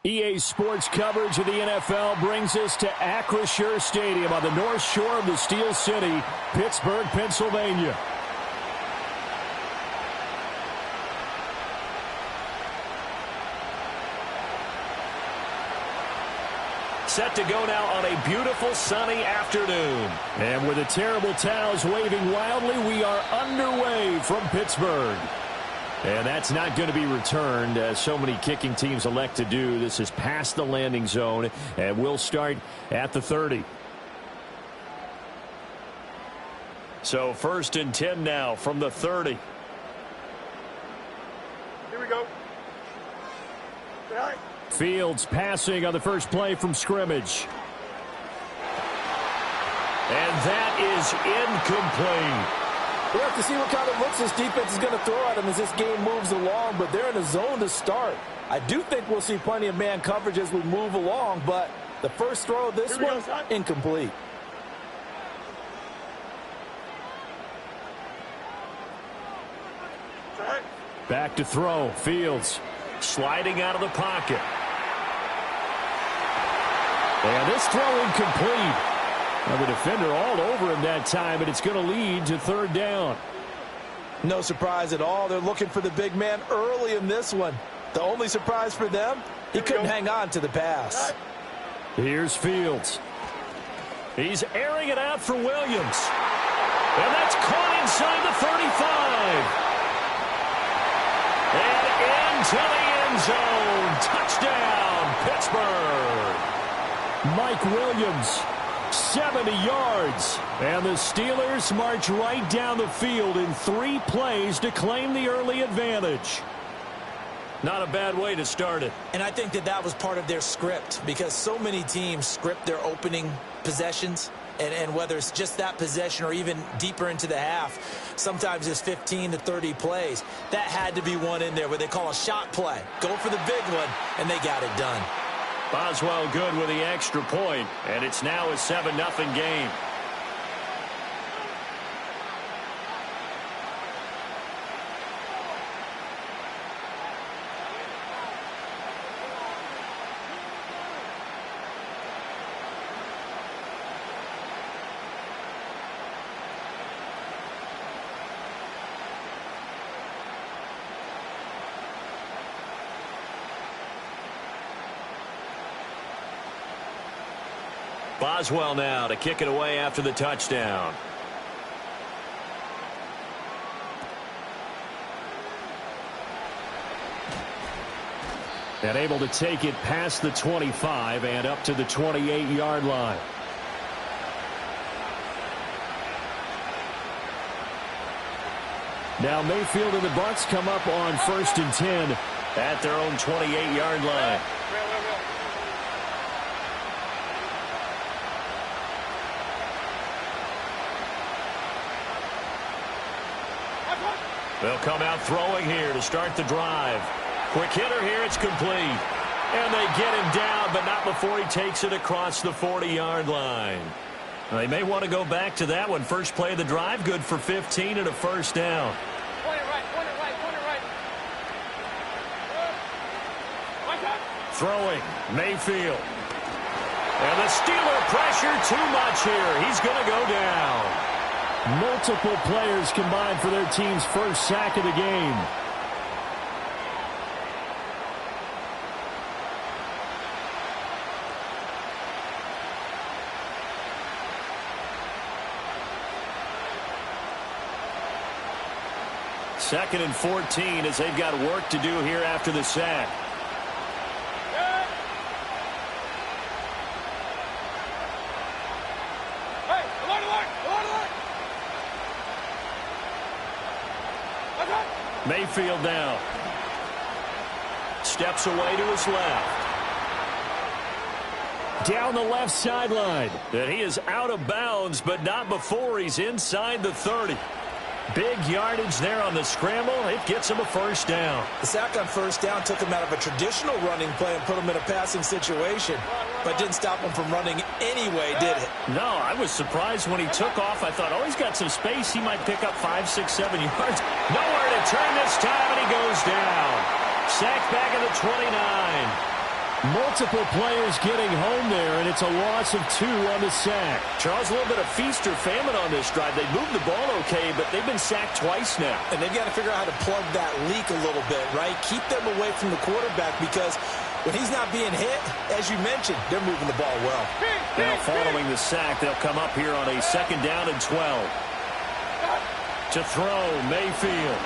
EA Sports coverage of the NFL brings us to Acrisure Stadium on the north shore of the Steel City, Pittsburgh, Pennsylvania. Set to go now on a beautiful sunny afternoon. And with the terrible towels waving wildly, we are underway from Pittsburgh. And that's not going to be returned, as so many kicking teams elect to do. This is past the landing zone, and we'll start at the 30. So 1st and 10 now from the 30. Here we go. Fields passing on the first play from scrimmage. And that is incomplete. We'll have to see what kind of looks this defense is going to throw at them as this game moves along, but they're in a zone to start. I do think we'll see plenty of man coverage as we move along, but the first throw of this one, incomplete. Back to throw. Fields sliding out of the pocket. And this throw incomplete. Now the defender all over him that time, and it's going to lead to 3rd down. No surprise at all. They're looking for the big man early in this one. The only surprise for them, he couldn't hang on to the pass. Here's Fields. He's airing it out for Williams. And that's caught inside the 35. And into the end zone. Touchdown, Pittsburgh. Mike Williams, 70 yards. And the Steelers march right down the field in 3 plays to claim the early advantage. Not a bad way to start it. And I think that was part of their script, because so many teams script their opening possessions. And whether it's just that possession or even deeper into the half, sometimes it's 15 to 30 plays. That had to be one in there where they call a shot play. Go for the big one, and they got it done. Boswell good with the extra point, and it's now a 7-0 game. Boswell now to kick it away after the touchdown. And able to take it past the 25 and up to the 28-yard line. Now Mayfield and the Bucs come up on 1st and 10 at their own 28-yard line. They'll come out throwing here to start the drive. Quick hitter here, it's complete. And they get him down, but not before he takes it across the 40-yard line. Now, they may want to go back to that one. First play of the drive, good for 15 and a 1st down. Point it right. Throwing, Mayfield. And the Steeler pressure too much here. He's going to go down. Multiple players combined for their team's first sack of the game. Second and 14 as they've got work to do here after the sack. Mayfield now. Steps away to his left. Down the left sideline. And he is out of bounds, but not before he's inside the 30. Big yardage there on the scramble. It gets him a 1st down. The sack on 1st down took him out of a traditional running play and put him in a passing situation, but didn't stop him from running anyway, did it? No, I was surprised when he took off. I thought, oh, he's got some space. He might pick up 5, 6, 7 yards. Nowhere to turn this time, and he goes down. Sacked back at the 29. Multiple players getting home there, and it's a loss of 2 on the sack. Charles, a little bit of feast or famine on this drive. They moved the ball okay, but they've been sacked twice now. And they've got to figure out how to plug that leak a little bit, right? Keep them away from the quarterback because when he's not being hit, as you mentioned, they're moving the ball well. Now following the sack, they'll come up here on a 2nd down and 12. To throw, Mayfield.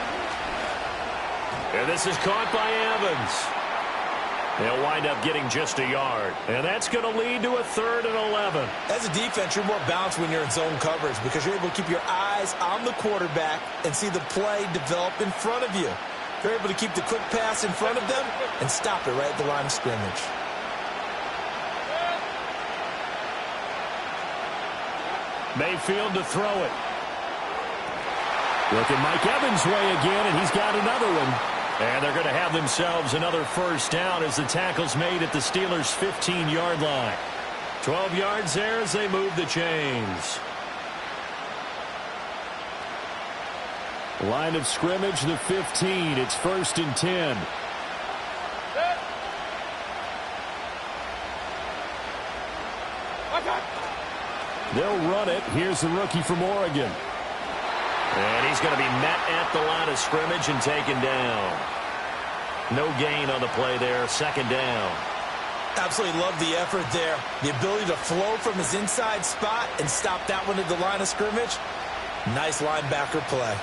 And this is caught by Evans. They'll wind up getting just a yard. And that's going to lead to a 3rd and 11. As a defense, you're more balanced when you're in zone coverage because you're able to keep your eyes on the quarterback and see the play develop in front of you. You're able to keep the quick pass in front of them and stop it right at the line of scrimmage. Mayfield to throw it. Looking Mike Evans' way again, and he's got another one. And they're going to have themselves another 1st down as the tackle's made at the Steelers' 15-yard line. 12 yards there as they move the chains. Line of scrimmage, the 15. It's 1st and 10. They'll run it. Here's the rookie from Oregon. And he's going to be met at the line of scrimmage and taken down. No gain on the play there. 2nd down. Absolutely love the effort there. The ability to flow from his inside spot and stop that one at the line of scrimmage. Nice linebacker play.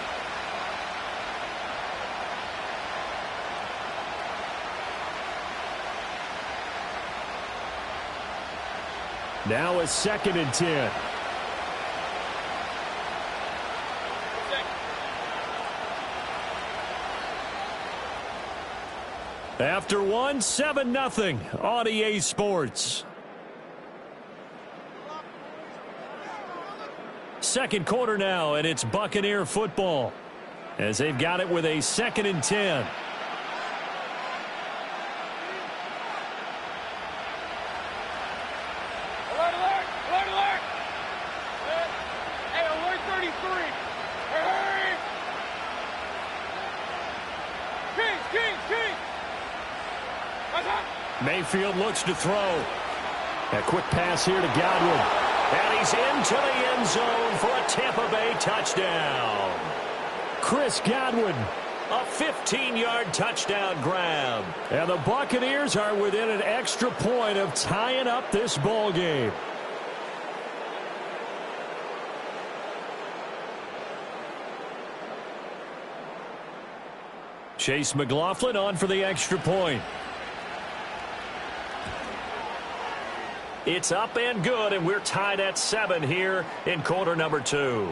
Now a 2nd and 10. After 1, 7-0 on EA Sports. 2nd quarter now, and it's Buccaneer football as they've got it with a 2nd and 10. Mayfield looks to throw. A quick pass here to Godwin. And he's into the end zone for a Tampa Bay touchdown. Chris Godwin, a 15-yard touchdown grab. And the Buccaneers are within an extra point of tying up this ball game. Chase McLaughlin on for the extra point. It's up and good, and we're tied at 7 here in quarter number 2.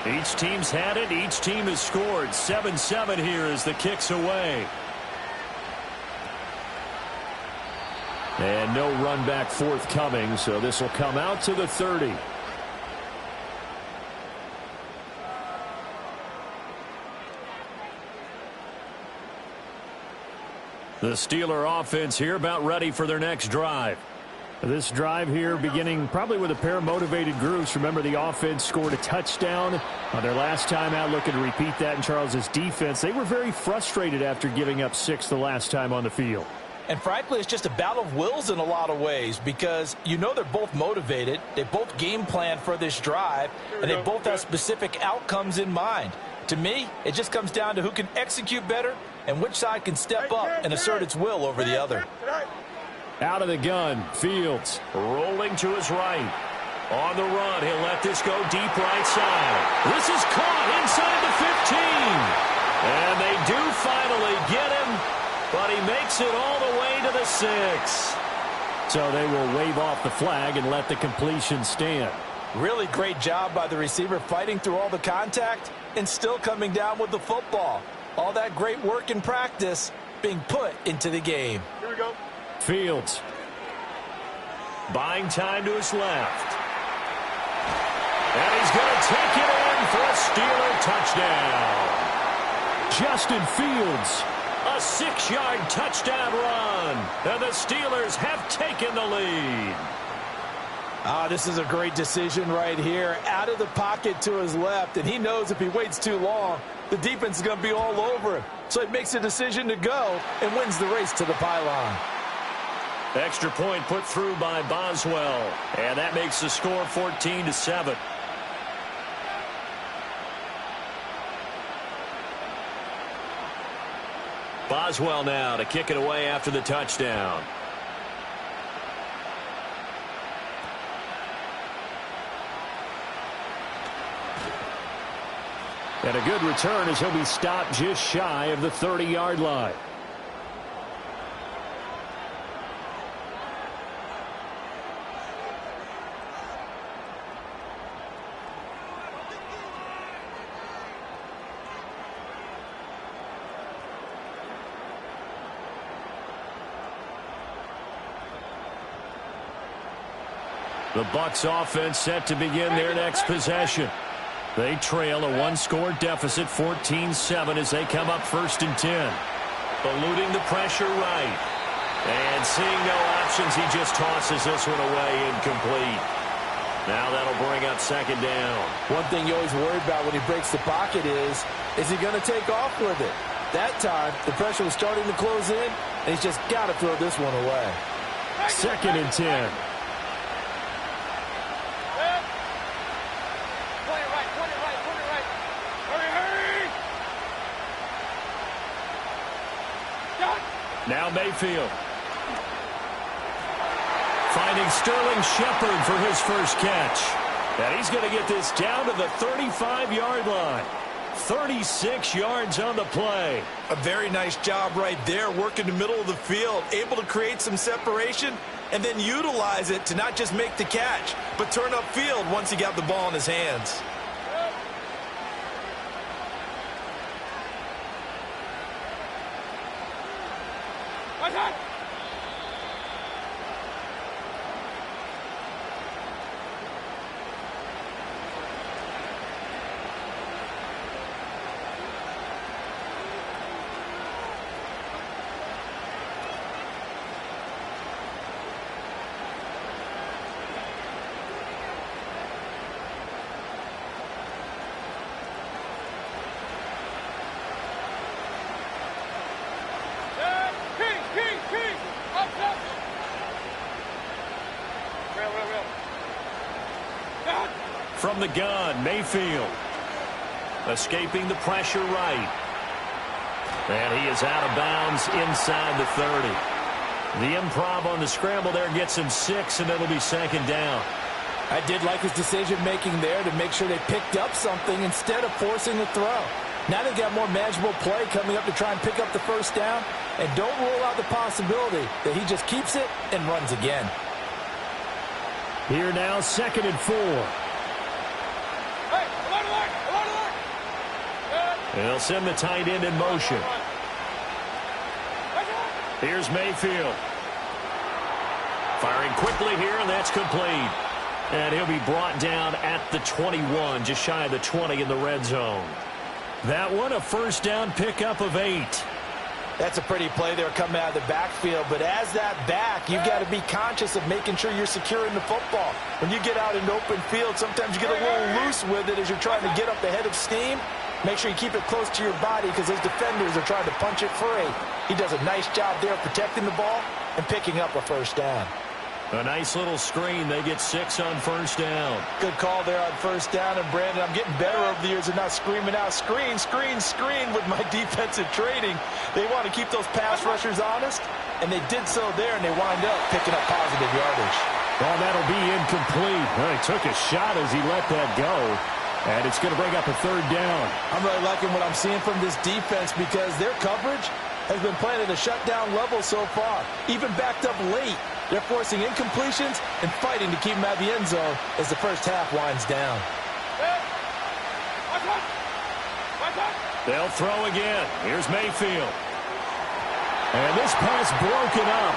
Each team's had it. Each team has scored. 7-7 here as the kick's away. And no run back forthcoming, so this will come out to the 30. The Steeler offense here about ready for their next drive. This drive here beginning probably with a pair of motivated groups. Remember, the offense scored a touchdown on their last time out, looking to repeat that in Charles's defense. They were very frustrated after giving up 6 the last time on the field. And frankly, it's just a battle of wills in a lot of ways because you know they're both motivated. They both game plan for this drive, and they both have specific outcomes in mind. To me, it just comes down to who can execute better and which side can step up and assert its will over the other. Out of the gun, Fields rolling to his right. On the run, he'll let this go deep right side. This is caught inside the 15. And they do finally get him, but he makes it all the way to the 6. So they will wave off the flag and let the completion stand. Really great job by the receiver fighting through all the contact and still coming down with the football. All that great work in practice being put into the game. Here we go. Fields. Buying time to his left. And he's going to take it in for a Steeler touchdown. Justin Fields, a 6-yard touchdown run. And the Steelers have taken the lead. This is a great decision right here. Out of the pocket to his left, and he knows if he waits too long, the defense is going to be all over him. So he makes a decision to go and wins the race to the pylon. Extra point put through by Boswell. And that makes the score 14-7. Boswell now to kick it away after the touchdown. And a good return as he'll be stopped just shy of the 30-yard line. The Bucs offense set to begin their next possession. They trail a one-score deficit, 14-7, as they come up 1st and 10. Eluding the pressure right. And seeing no options, he just tosses this one away incomplete. Now that'll bring up 2nd down. One thing you always worry about when he breaks the pocket is he going to take off with it? That time, the pressure was starting to close in, and he's just got to throw this one away. 2nd and 10. Now Mayfield. Finding Sterling Shepard for his first catch. And he's going to get this down to the 35-yard line. 36 yards on the play. A very nice job right there, working the middle of the field, able to create some separation, and then utilize it to not just make the catch, but turn upfield once he got the ball in his hands. From the gun, Mayfield. Escaping the pressure right. And he is out of bounds inside the 30. The improv on the scramble there gets him 6, and it'll be 2nd down. I did like his decision-making there to make sure they picked up something instead of forcing the throw. Now they've got more manageable play coming up to try and pick up the 1st down. And don't rule out the possibility that he just keeps it and runs again. Here now, 2nd and 4. They'll send the tight end in motion. Here's Mayfield. Firing quickly here, and that's complete. And he'll be brought down at the 21, just shy of the 20 in the red zone. That one, a 1st down pickup of 8. That's a pretty play there coming out of the backfield, but as that back, you've got to be conscious of making sure you're securing the football. When you get out in open field, sometimes you get a little loose with it as you're trying to get up the head of steam. Make sure you keep it close to your body because those defenders are trying to punch it free. He does a nice job there protecting the ball and picking up a 1st down. A nice little screen. They get 6 on 1st down. Good call there on 1st down. And, Brandon, I'm getting better over the years of not screaming out, screen, screen, screen with my defensive training. They want to keep those pass rushers honest, and they did so there, and they wind up picking up positive yardage. Well, that'll be incomplete. Well, he took a shot as he let that go. And it's going to bring up a 3rd down. I'm really liking what I'm seeing from this defense because their coverage has been playing at a shutdown level so far. Even backed up late, they're forcing incompletions and fighting to keep them out of the end zone as the first half winds down. They'll throw again. Here's Mayfield. And this pass broken up.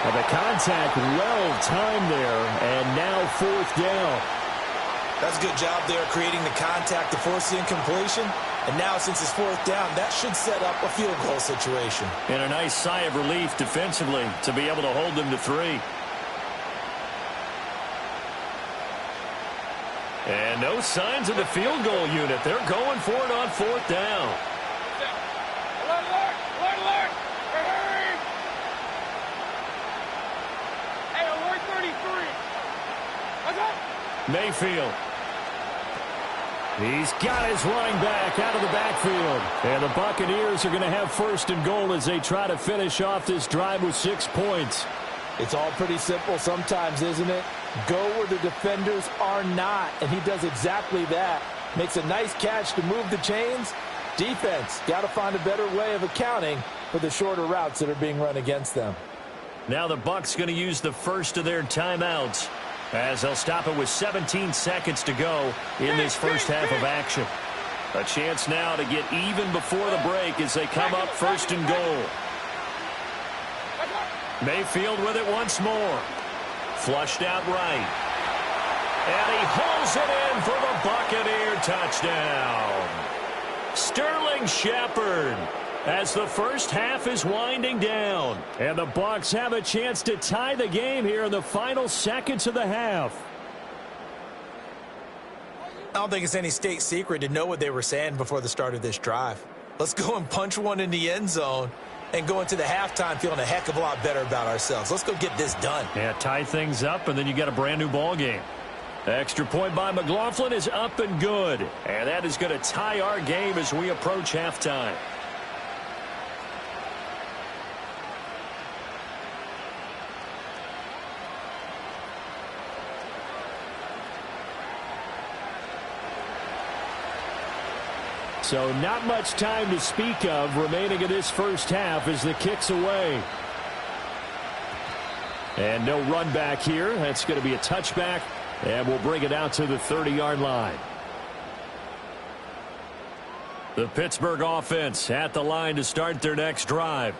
And the contact well timed there, and now 4th down. That's a good job there creating the contact to force the incompletion. And now since it's fourth down, that should set up a field goal situation. And a nice sigh of relief defensively to be able to hold them to 3. And no signs of the field goal unit. They're going for it on fourth down. Mayfield. He's got his running back out of the backfield. And the Buccaneers are going to have first and goal as they try to finish off this drive with 6 points. It's all pretty simple sometimes, isn't it? Go where the defenders are not, and he does exactly that. Makes a nice catch to move the chains. Defense, got to find a better way of accounting for the shorter routes that are being run against them. Now the Bucs going to use the first of their timeouts as they'll stop it with 17 seconds to go in this first half of action. A chance now to get even before the break as they come up first and goal. Mayfield with it once more. Flushed out right. And he hauls it in for the Buccaneer touchdown. Sterling Shepard as the first half is winding down. And the Bucs have a chance to tie the game here in the final seconds of the half. I don't think it's any state secret to know what they were saying before the start of this drive. Let's go and punch one in the end zone and go into the halftime feeling a heck of a lot better about ourselves. Let's go get this done. Yeah, tie things up, and then you got a brand new ball game. Extra point by McLaughlin is up and good. And that is going to tie our game as we approach halftime. So not much time to speak of remaining in this first half as the kick's away. And no run back here. That's going to be a touchback, and we'll bring it out to the 30-yard line. The Pittsburgh offense at the line to start their next drive.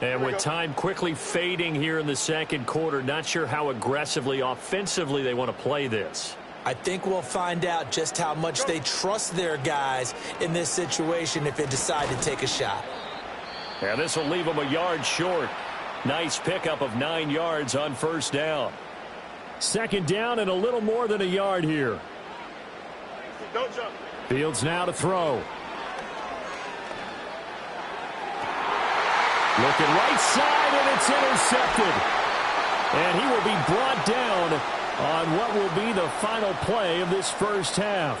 And with time quickly fading here in the second quarter, not sure how aggressively, offensively they want to play this. I think we'll find out just how much they trust their guys in this situation if they decide to take a shot. And this will leave them a yard short. Nice pickup of 9 yards on first down. Second down and a little more than a yard here. Don't jump. Fields now to throw. Looking right side, and it's intercepted. And he will be brought down on what will be the final play of this first half.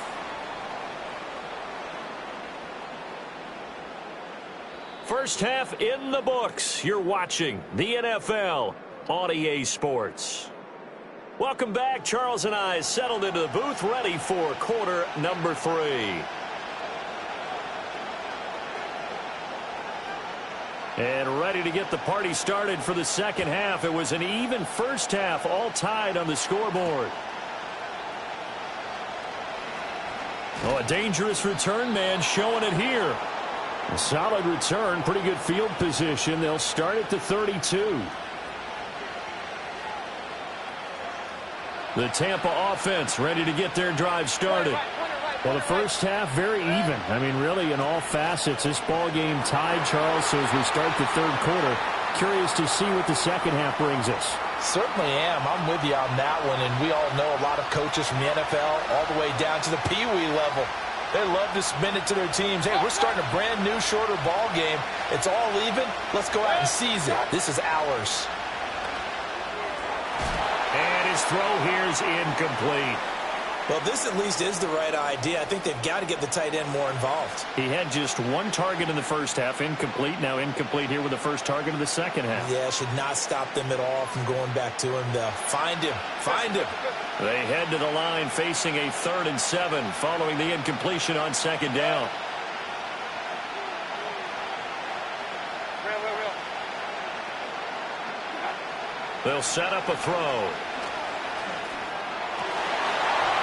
First half in the books. You're watching the NFL on EA Sports. Welcome back. Charles and I settled into the booth, ready for quarter number 3. And ready to get the party started for the second half. It was an even first half, all tied on the scoreboard. Oh, a dangerous return man showing it here. A solid return, pretty good field position. They'll start at the 32. The Tampa offense ready to get their drive started. Well, the first half, very even. I mean, really, in all facets, this ball game tied, Charles. So as we start the third quarter, curious to see what the second half brings us. Certainly am. I'm with you on that one. And we all know a lot of coaches from the NFL all the way down to the Pee-wee level. They love to spin it to their teams. Hey, we're starting a brand new, shorter ball game. It's all even. Let's go out and seize it. This is ours. And his throw here is incomplete. Well, this at least is the right idea. I think they've got to get the tight end more involved. He had just one target in the first half, incomplete. Now incomplete here with the first target of the second half. Yeah, should not stop them at all from going back to him. Find him. Find him. They head to the line facing a 3rd and 7 following the incompletion on second down. They'll set up a throw.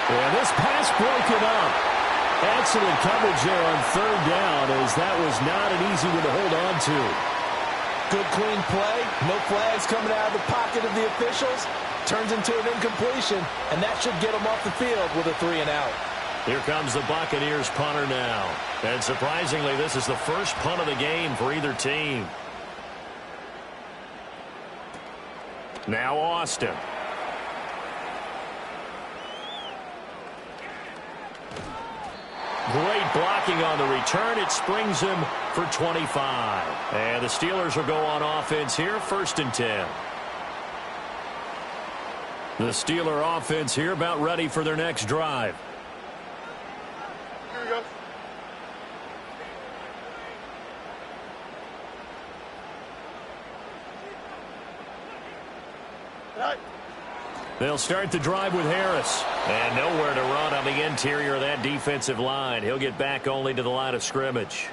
And this pass broken up. Excellent coverage there on 3rd down, as that was not an easy one to hold on to. Good, clean play. No flags coming out of the pocket of the officials. Turns into an incompletion, and that should get them off the field with a 3-and-out. Here comes the Buccaneers punter now. And surprisingly, this is the first punt of the game for either team. Now Austin. Great blocking on the return. It springs him for 25. And the Steelers will go on offense here, 1st and 10. The Steeler offense here about ready for their next drive. Here we go. Right. They'll start the drive with Harris. And nowhere to run on the interior of that defensive line. He'll get back only to the line of scrimmage.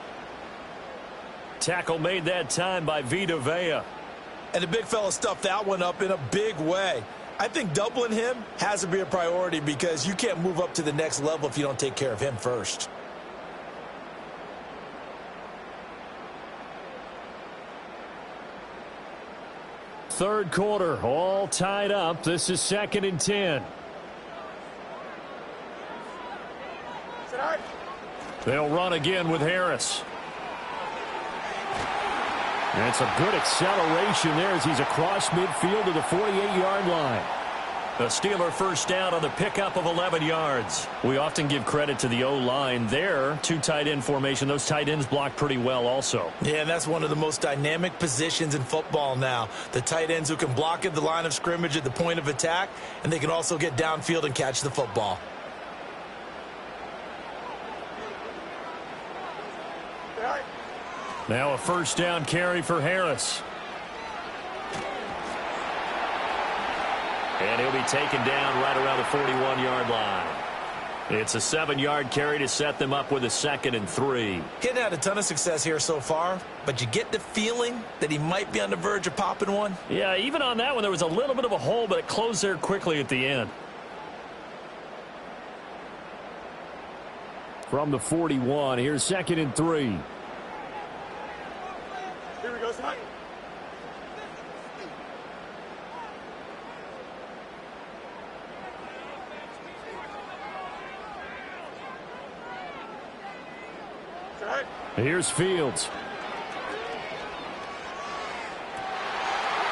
Tackle made that time by Vita Vea. And the big fella stuffed that one up in a big way. I think doubling him has to be a priority because you can't move up to the next level if you don't take care of him first. Third quarter, all tied up. This is 2nd and 10. They'll run again with Harris. And it's a good acceleration there as he's across midfield to the 48-yard line. A Steeler first down on the pickup of 11 yards. We often give credit to the O-line there. 2 tight end formation. Those tight ends block pretty well also. Yeah, and that's one of the most dynamic positions in football now. The tight ends who can block at the line of scrimmage at the point of attack, and they can also get downfield and catch the football. Now a first down carry for Harris. And he'll be taken down right around the 41-yard line. It's a 7-yard carry to set them up with a 2nd and 3. He hadn't had a ton of success here so far, but you get the feeling that he might be on the verge of popping one. Yeah, even on that one, there was a little bit of a hole, but it closed there quickly at the end. From the 41, here's 2nd and 3. Here we go, son. Here's Fields.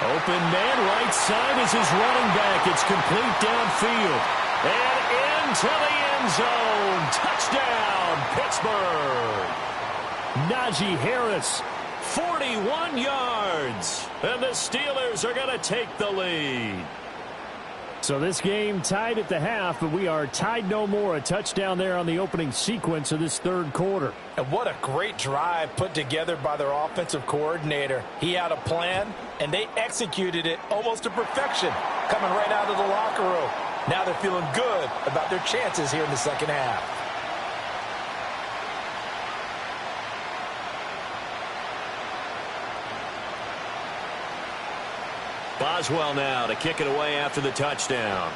Open man, right side is his running back. It's complete downfield. And into the end zone. Touchdown, Pittsburgh. Najee Harris, 41 yards. And the Steelers are going to take the lead. So this game tied at the half, but we are tied no more. A touchdown there on the opening sequence of this third quarter. And what a great drive put together by their offensive coordinator. He had a plan, and they executed it almost to perfection, coming right out of the locker room. Now they're feeling good about their chances here in the second half. Boswell now to kick it away after the touchdown.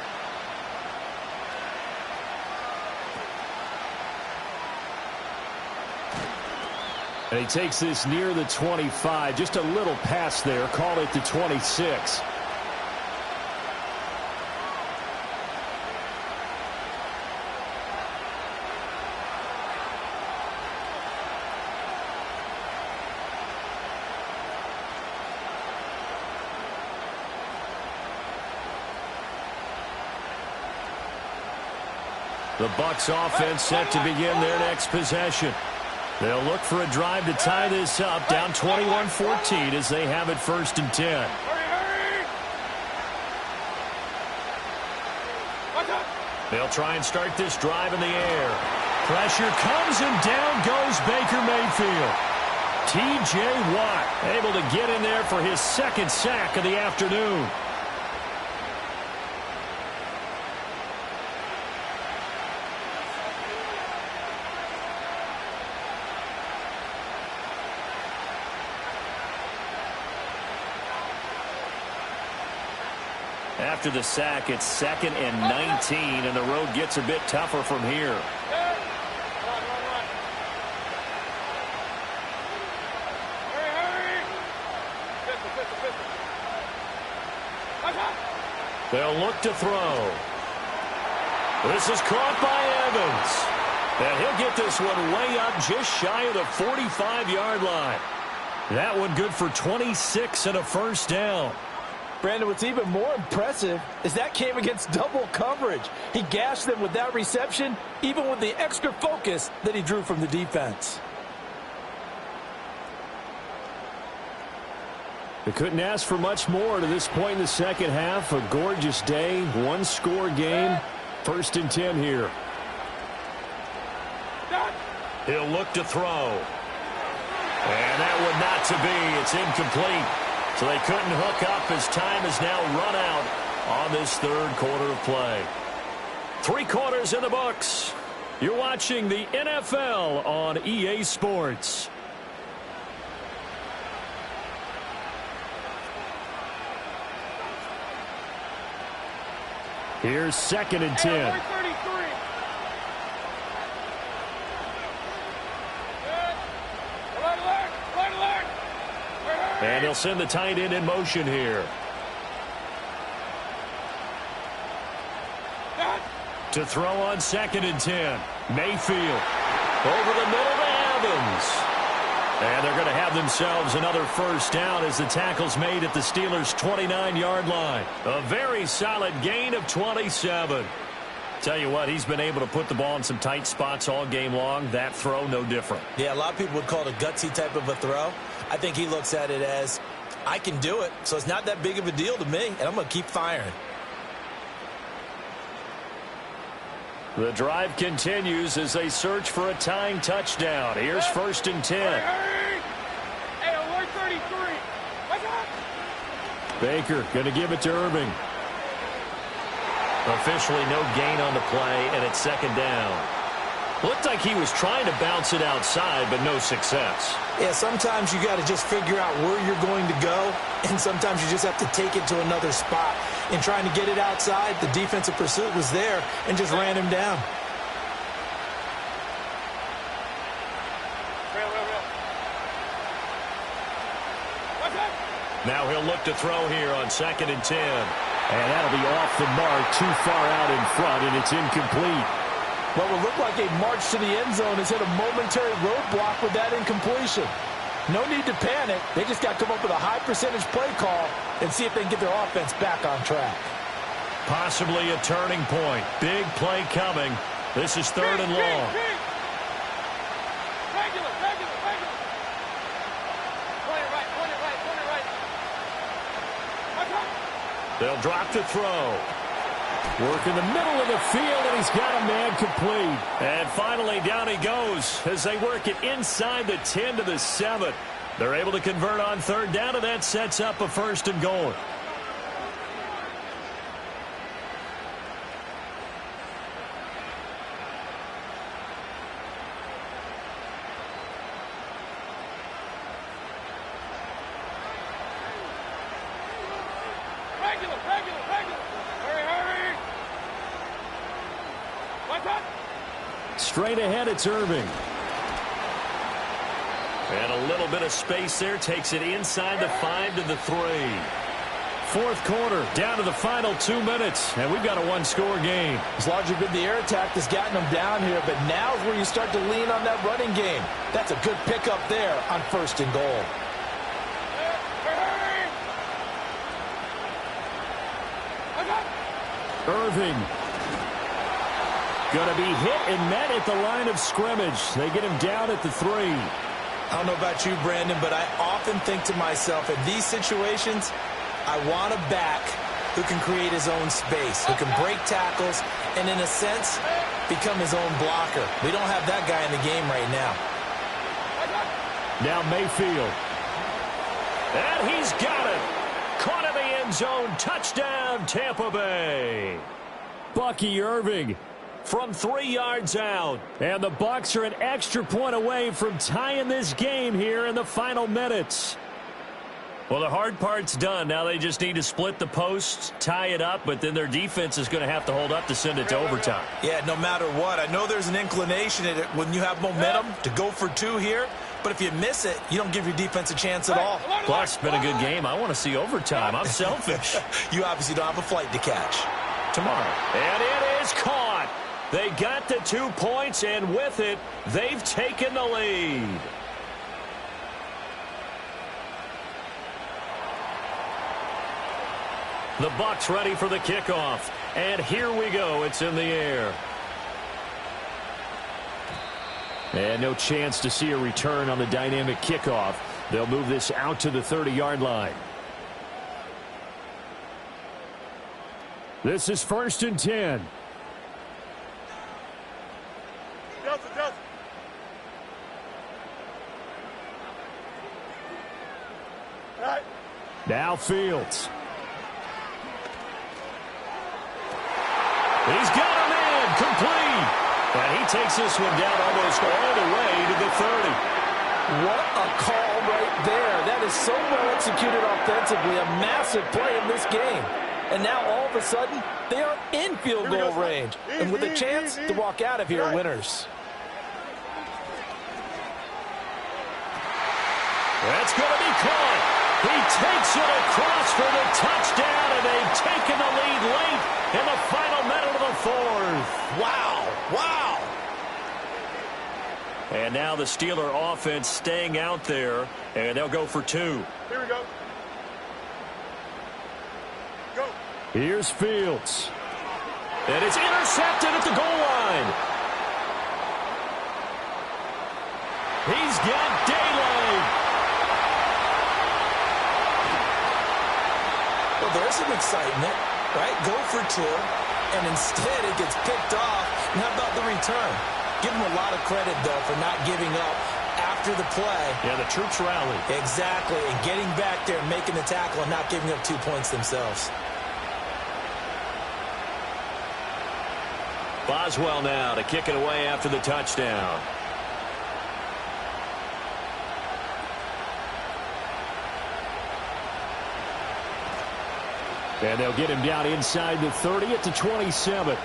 And he takes this near the 25. Just a little pass there. Call it the 26. The Bucs offense set to begin their next possession. They'll look for a drive to tie this up, down 21-14 as they have it 1st and 10. They'll try and start this drive in the air. Pressure comes and down goes Baker Mayfield. T.J. Watt able to get in there for his 2nd sack of the afternoon. After the sack, it's 2nd and 19, and the road gets a bit tougher from here. They'll look to throw. This is caught by Evans. And he'll get this one way up just shy of the 45-yard line. That one good for 26 and a first down. Brandon, what's even more impressive is that came against double coverage. He gashed them with that reception, even with the extra focus that he drew from the defense. They couldn't ask for much more to this point in the second half. A gorgeous day, one-score game. 1st and 10 here. He'll look to throw. And that one not to be. It's incomplete. So they couldn't hook up as time has now run out on this third quarter of play. 3 quarters in the books. You're watching the NFL on EA Sports. Here's 2nd and 10. And he'll send the tight end in motion here. To throw on 2nd and 10. Mayfield. Over the middle to Evans. And they're going to have themselves another first down as the tackle's made at the Steelers' 29-yard line. A very solid gain of 27. Tell you what, he's been able to put the ball in some tight spots all game long. That throw, no different. Yeah, a lot of people would call it a gutsy type of a throw. I think he looks at it as, I can do it, so it's not that big of a deal to me, and I'm going to keep firing. The drive continues as they search for a tying touchdown. Here's 1st and 10. Hey, alert 33. What's up? Baker going to give it to Irving. Officially no gain on the play, and it's 2nd down. Looked like he was trying to bounce it outside, but no success. Yeah, sometimes you got to just figure out where you're going to go, and sometimes you just have to take it to another spot. In trying to get it outside, the defensive pursuit was there and just ran him down. Now he'll look to throw here on 2nd and 10. And that'll be off the mark, too far out in front, and it's incomplete. What will look like a march to the end zone has hit a momentary roadblock with that incompletion. No need to panic. They just got to come up with a high percentage play call and see if they can get their offense back on track. Possibly a turning point. Big play coming. This is 3rd and long. Regular. Point it right. What's up? They'll drop to throw. Work in the middle of the field, and he's got a man complete. And finally, down he goes as they work it inside the 10 to the 7. They're able to convert on 3rd down, and that sets up a 1st and goal. Regular. Hurry. What's up? Straight ahead, it's Irving. And a little bit of space there. Takes it inside the 5 to the 3. 4th quarter, down to the final 2 minutes. And we've got a one-score game. It's largely been the air attack that's gotten them down here, but now is where you start to lean on that running game. That's a good pickup there on 1st and goal. Irving. Going to be hit and met at the line of scrimmage. They get him down at the 3. I don't know about you, Brandon, but I often think to myself, in these situations, I want a back who can create his own space, who can break tackles, and in a sense, become his own blocker. We don't have that guy in the game right now. Now Mayfield. And he's got it. Caught in the end zone. Touchdown, Tampa Bay. Bucky Irving from 3 yards out. And the Bucs are an extra point away from tying this game here in the final minutes. Well, the hard part's done. Now they just need to split the posts, tie it up, but then their defense is going to have to hold up to send it to overtime. Yeah, no matter what. I know there's an inclination when you have momentum to go for 2 here, But if you miss it, you don't give your defense a chance at all. Plus, it's been a good game. I want to see overtime. I'm selfish. You obviously don't have a flight to catch. Tomorrow. And it is caught. They got the 2 points, and with it, they've taken the lead. The Bucs ready for the kickoff. And here we go. It's in the air. And no chance to see a return on the dynamic kickoff. They'll move this out to the 30-yard line. This is 1st and 10. Delta. All right. Now Fields. He's got a man complete. And he takes this one down almost all the way to the 30. What a call right there. That is so well executed offensively. A massive play in this game. And now all of a sudden, they are in field goal range. And with a chance to walk out of here winners. That's going to be caught. He takes it across for the touchdown, and they've taken the lead late in the final minute of the 4th. Wow. And now the Steeler offense staying out there, and they'll go for 2. Here we go. Go. Here's Fields. And it's intercepted at the goal line. He's got daylight. Well, there's some excitement, right? Go for 2, and instead it gets picked off. And how about the return? Give them a lot of credit, though, for not giving up after the play. Yeah, the troops rallied. Exactly, and getting back there and making the tackle and not giving up 2 points themselves. Boswell now to kick it away after the touchdown. And they'll get him down inside the 30 at the 27.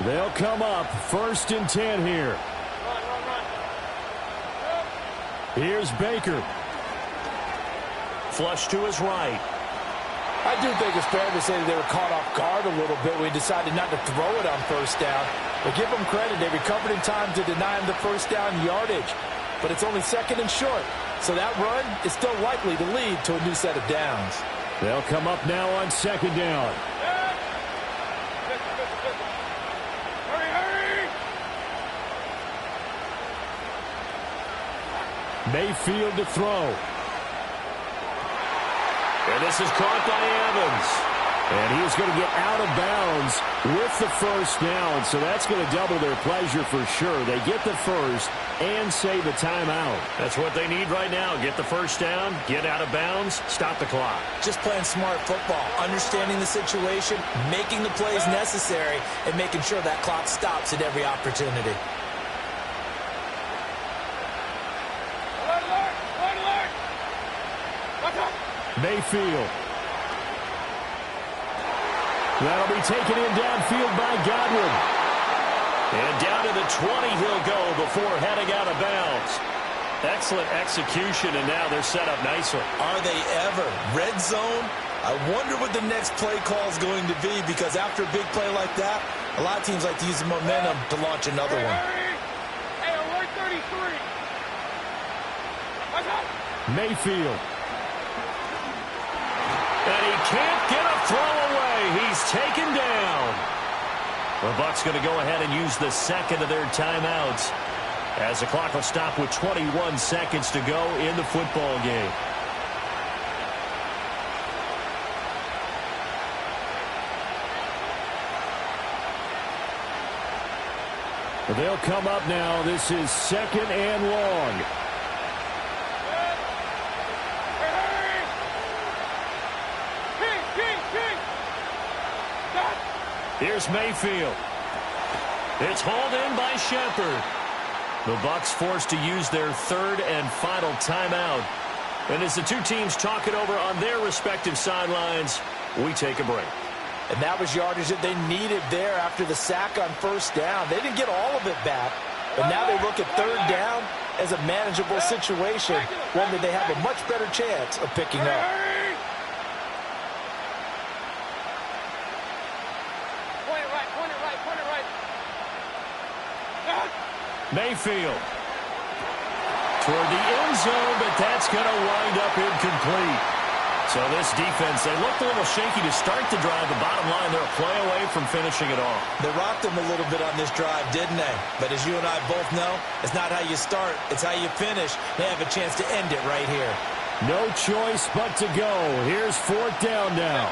They'll come up 1st and 10 here. Run. Here's Baker. Flush to his right. I do think it's fair to say that they were caught off guard a little bit when he decided not to throw it on 1st down. But give them credit. They recovered in time to deny him the 1st down yardage. But it's only 2nd and short. So that run is still likely to lead to a new set of downs. They'll come up now on 2nd down. Hurry. Mayfield to throw. And this is caught by Evans. And he's going to get out of bounds with the 1st down. So that's going to double their pleasure for sure. They get the 1st and save a timeout. That's what they need right now. Get the 1st down, get out of bounds, stop the clock. Just playing smart football, understanding the situation, making the plays necessary, and making sure that clock stops at every opportunity. Alert. Watch out. Mayfield. That'll be taken in downfield by Godwin. And down to the 20 he'll go before heading out of bounds. Excellent execution, and now they're set up nicely. Are they ever? Red zone? I wonder what the next play call is going to be, because after a big play like that, a lot of teams like to use the momentum to launch another one. Hey, alert 33. Watch out. Mayfield. And he can't get a throw away. He's taken down. The Bucs going to go ahead and use the 2nd of their timeouts as the clock will stop with 21 seconds to go in the football game. They'll come up now. This is 2nd and long. Here's Mayfield. It's hauled in by Shepard. The Bucs forced to use their 3rd and final timeout. And as the two teams talk it over on their respective sidelines, we take a break. And that was yardage that they needed there after the sack on first down. They didn't get all of it back, but now they look at third down as a manageable situation, one that they have a much better chance of picking up. Point it right, point it right, point it right. Mayfield toward the end zone, but that's going to wind up incomplete. So this defense, they looked a little shaky to start the drive. The bottom line, they're a play away from finishing it off. They rocked them a little bit on this drive, didn't they? But as you and I both know, it's not how you start, it's how you finish. They have a chance to end it right here. No choice but to go. Here's fourth down now.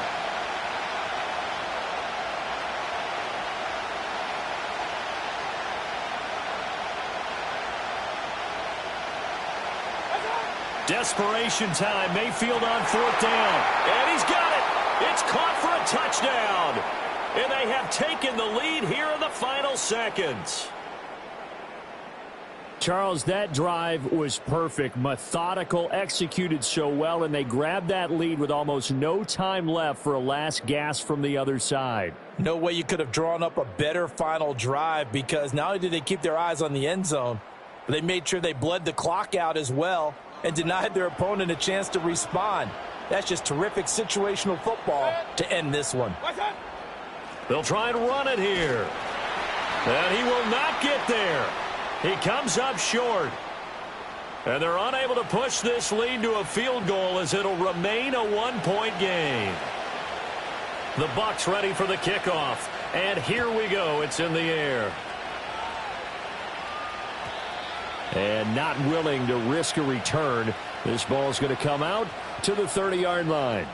Desperation time. Mayfield on fourth down. And he's got it. It's caught for a touchdown. And they have taken the lead here in the final seconds. Charles, that drive was perfect, methodical, executed so well, and they grabbed that lead with almost no time left for a last gasp from the other side. No way you could have drawn up a better final drive, because not only did they keep their eyes on the end zone, but they made sure they bled the clock out as well and denied their opponent a chance to respond. That's just terrific situational football to end this one. They'll try and run it here. And he will not get there. He comes up short. And they're unable to push this lead to a field goal as it'll remain a one-point game. The Bucs ready for the kickoff. And here we go. It's in the air. And not willing to risk a return. This ball's going to come out to the 30-yard line.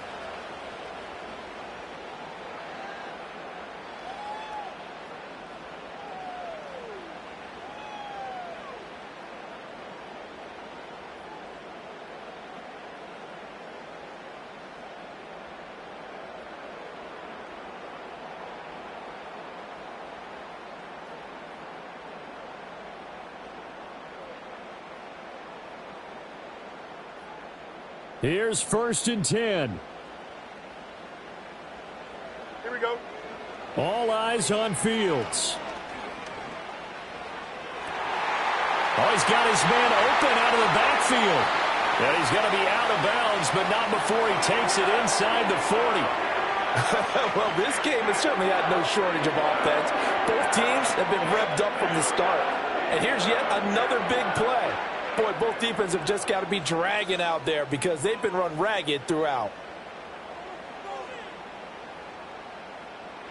Here's 1st and 10. Here we go. All eyes on Fields. Oh, he's got his man open out of the backfield. And he's going to be out of bounds, but not before he takes it inside the 40. Well, this game has certainly had no shortage of offense. Both teams have been revved up from the start. And here's yet another big play. Boy, both defenses have just got to be dragging out there because they've been run ragged throughout.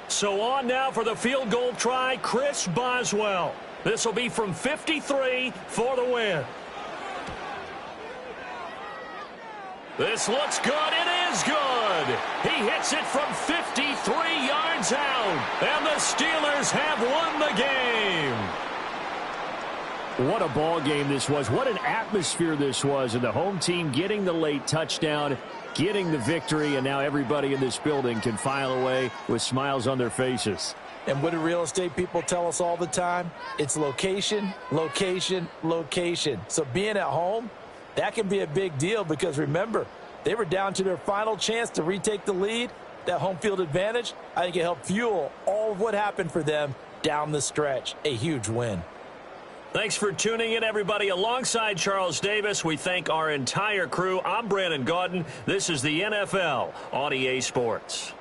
So on now for the field goal try, Chris Boswell. This will be from 53 for the win. This looks good. It is good. He hits it from 53 yards out. And the Steelers have won the game. What a ball game this was. What an atmosphere this was. And the home team getting the late touchdown, getting the victory, and now everybody in this building can file away with smiles on their faces. And what do real estate people tell us all the time? It's location, location, location. So being at home, that can be a big deal because remember, they were down to their final chance to retake the lead. That home field advantage, I think it helped fuel all of what happened for them down the stretch. A huge win. Thanks for tuning in, everybody. Alongside Charles Davis, we thank our entire crew. I'm Brandon Gaudin. This is the NFL on EA Sports.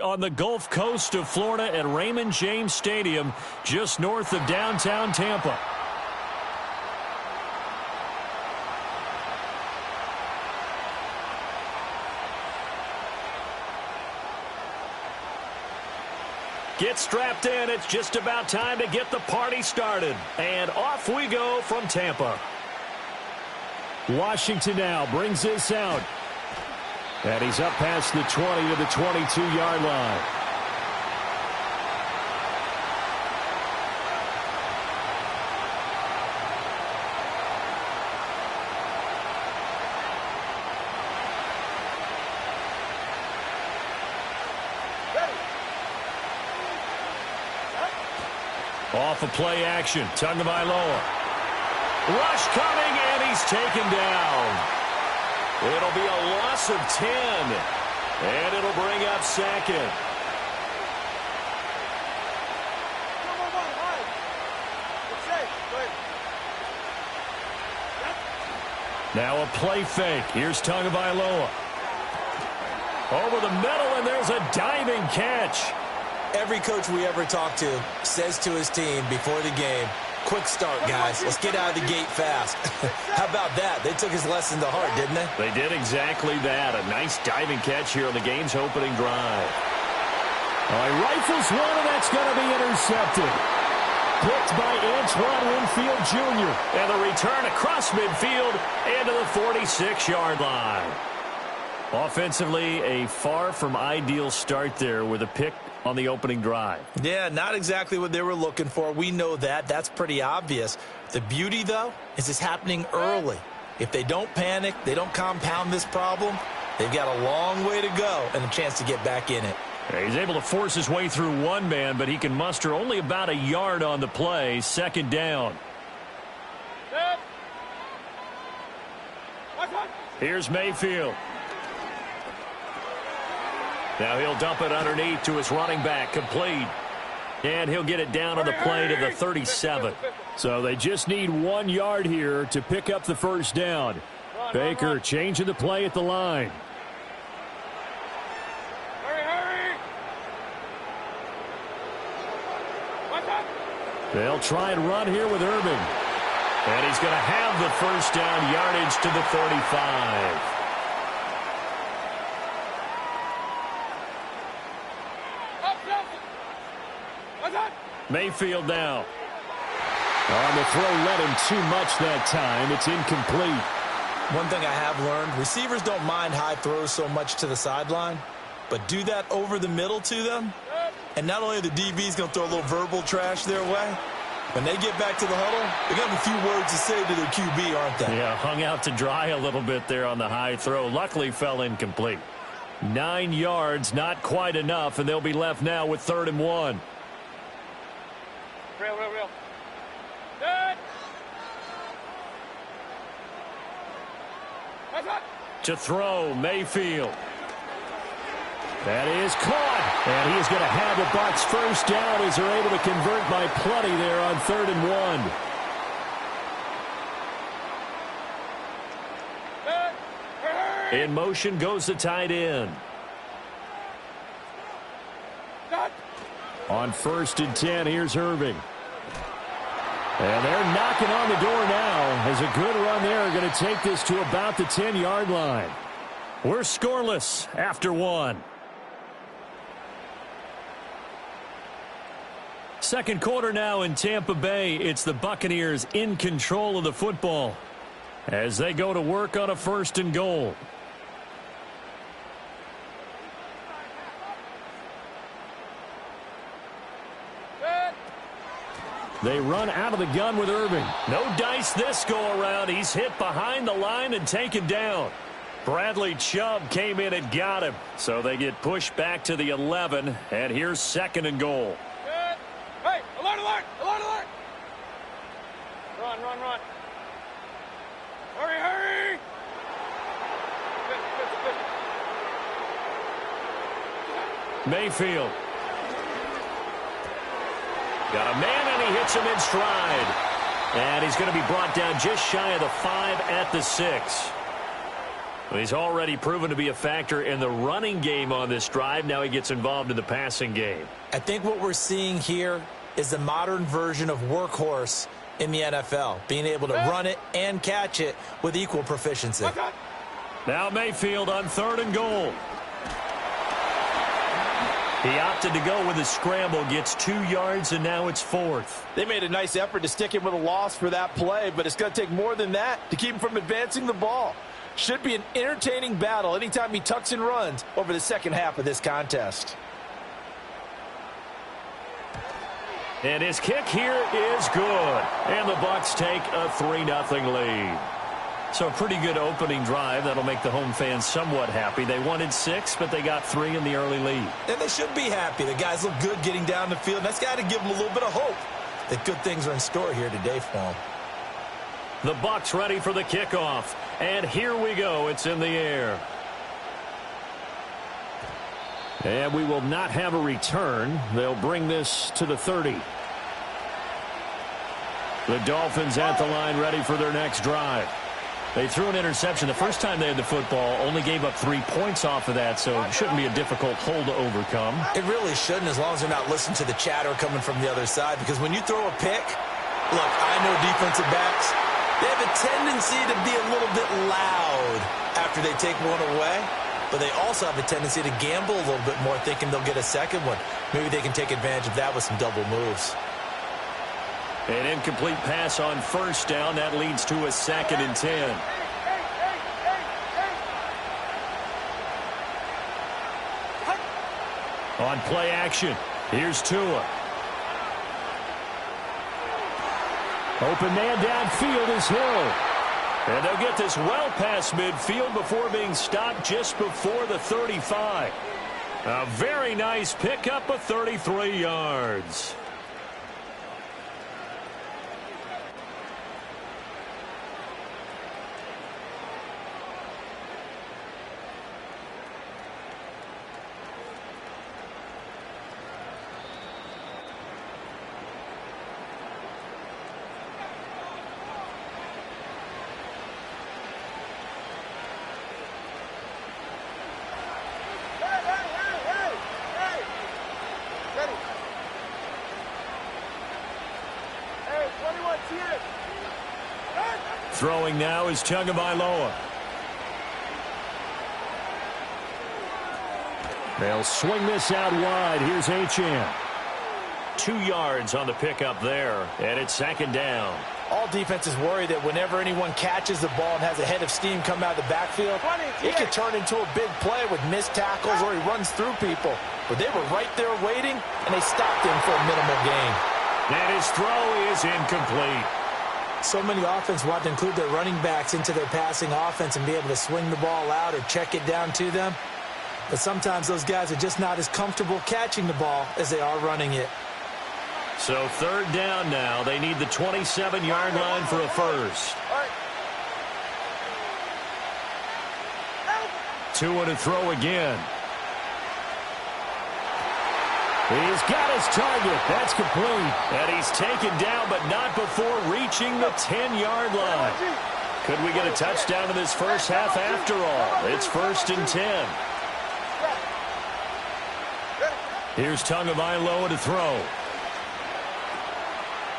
On the Gulf Coast of Florida at Raymond James Stadium, just north of downtown Tampa. Get strapped in. It's just about time to get the party started. And off we go from Tampa. Washington now brings this out. And he's up past the 20 to the 22-yard line. Off of play action. Tagovailoa. Rush coming, and he's taken down. It'll be a loss of 10, and it'll bring up second. Now a play fake. Here's Tagovailoa. Over the middle, and there's a diving catch. Every coach we ever talk to says to his team before the game, quick start, guys. Let's get out of the gate fast. How about that? They took his lesson to heart, didn't they? They did exactly that. A nice diving catch here on the game's opening drive. He rifles one, and that's going to be intercepted. Picked by Antoine Winfield Jr. And the return across midfield and to the 46-yard line. Offensively, a far from ideal start there with a pick on the opening drive. Yeah, not exactly what they were looking for. We know that. That's pretty obvious. The beauty, though, is it's happening early. If they don't panic, they don't compound this problem, they've got a long way to go and a chance to get back in it. He's able to force his way through one man, but he can muster only about a yard on the play. Second down. Here's Mayfield. Now he'll dump it underneath to his running back, complete. And he'll get it down on the play to the 37. So they just need 1 yard here to pick up the first down. Baker changing the play at the line. They'll try and run here with Irving. And he's going to have the first down, yardage to the 35. Mayfield now. On the throw, led him too much that time. It's incomplete. One thing I have learned, receivers don't mind high throws so much to the sideline, but do that over the middle to them, and not only are the DBs going to throw a little verbal trash their way, when they get back to the huddle, they're going to have a few words to say to their QB, aren't they? Yeah, hung out to dry a little bit there on the high throw. Luckily fell incomplete. 9 yards, not quite enough, and they'll be left now with 3rd and 1. Real. Good. To throw, Mayfield. That is caught. And he is going to have the Bucs first down as they're able to convert by plenty there on 3rd and 1. In motion goes the tight end. On 1st and 10, here's Irving. And they're knocking on the door now as a good run there. Going to take this to about the 10-yard line. We're scoreless after 1. Second quarter now in Tampa Bay. It's the Buccaneers in control of the football as they go to work on a 1st and goal. They run out of the gun with Irving. No dice this go-around. He's hit behind the line and taken down. Bradley Chubb came in and got him. So they get pushed back to the 11, and here's 2nd and goal. Good. Hey, alert, alert, alert, alert. Run. Hurry. Good. Mayfield. Got a man, and he hits him in stride. And he's going to be brought down just shy of the 5 at the 6. He's already proven to be a factor in the running game on this drive. Now he gets involved in the passing game. I think what we're seeing here is the modern version of workhorse in the NFL, being able to run it and catch it with equal proficiency. Now Mayfield on 3rd and goal. He opted to go with a scramble, gets 2 yards, and now it's 4th. They made a nice effort to stick him with a loss for that play, but it's going to take more than that to keep him from advancing the ball. Should be an entertaining battle anytime he tucks and runs over the second half of this contest. And his kick here is good. And the Bucs take a 3-0 lead. So a pretty good opening drive. That'll make the home fans somewhat happy. They wanted 6, but they got 3 in the early lead. And they should be happy. The guys look good getting down the field. That's got to give them a little bit of hope that good things are in store here today for them. The Bucs ready for the kickoff. And here we go. It's in the air. And we will not have a return. They'll bring this to the 30. The Dolphins at the line ready for their next drive. They threw an interception the first time they had the football, only gave up 3 points off of that, so it shouldn't be a difficult hole to overcome. It really shouldn't, as long as they're not listening to the chatter coming from the other side, because when you throw a pick, look, I know defensive backs, they have a tendency to be a little bit loud after they take one away, but they also have a tendency to gamble a little bit more, thinking they'll get a second one. Maybe they can take advantage of that with some double moves. An incomplete pass on 1st down. That leads to a 2nd and 10. On play action, here's Tua. Open man downfield is Hill. And they'll get this well past midfield before being stopped just before the 35. A very nice pickup of 33 yards. Throwing now is Tagovailoa. They'll swing this out wide. Here's Achane. 2 yards on the pickup there, and it's 2nd down. All defenses worry that whenever anyone catches the ball and has a head of steam come out of the backfield, it can turn into a big play with missed tackles or he runs through people. But they were right there waiting, and they stopped him for a minimal gain. And his throw is incomplete. So many offenses want to include their running backs into their passing offense and be able to swing the ball out or check it down to them. But sometimes those guys are just not as comfortable catching the ball as they are running it. So 3rd down now. They need the 27-yard line for a first. Tua to throw again. He's got his target. That's complete. And he's taken down, but not before reaching the 10-yard line. Could we get a touchdown in this first half after all? It's 1st and 10. Here's Tagovailoa to throw.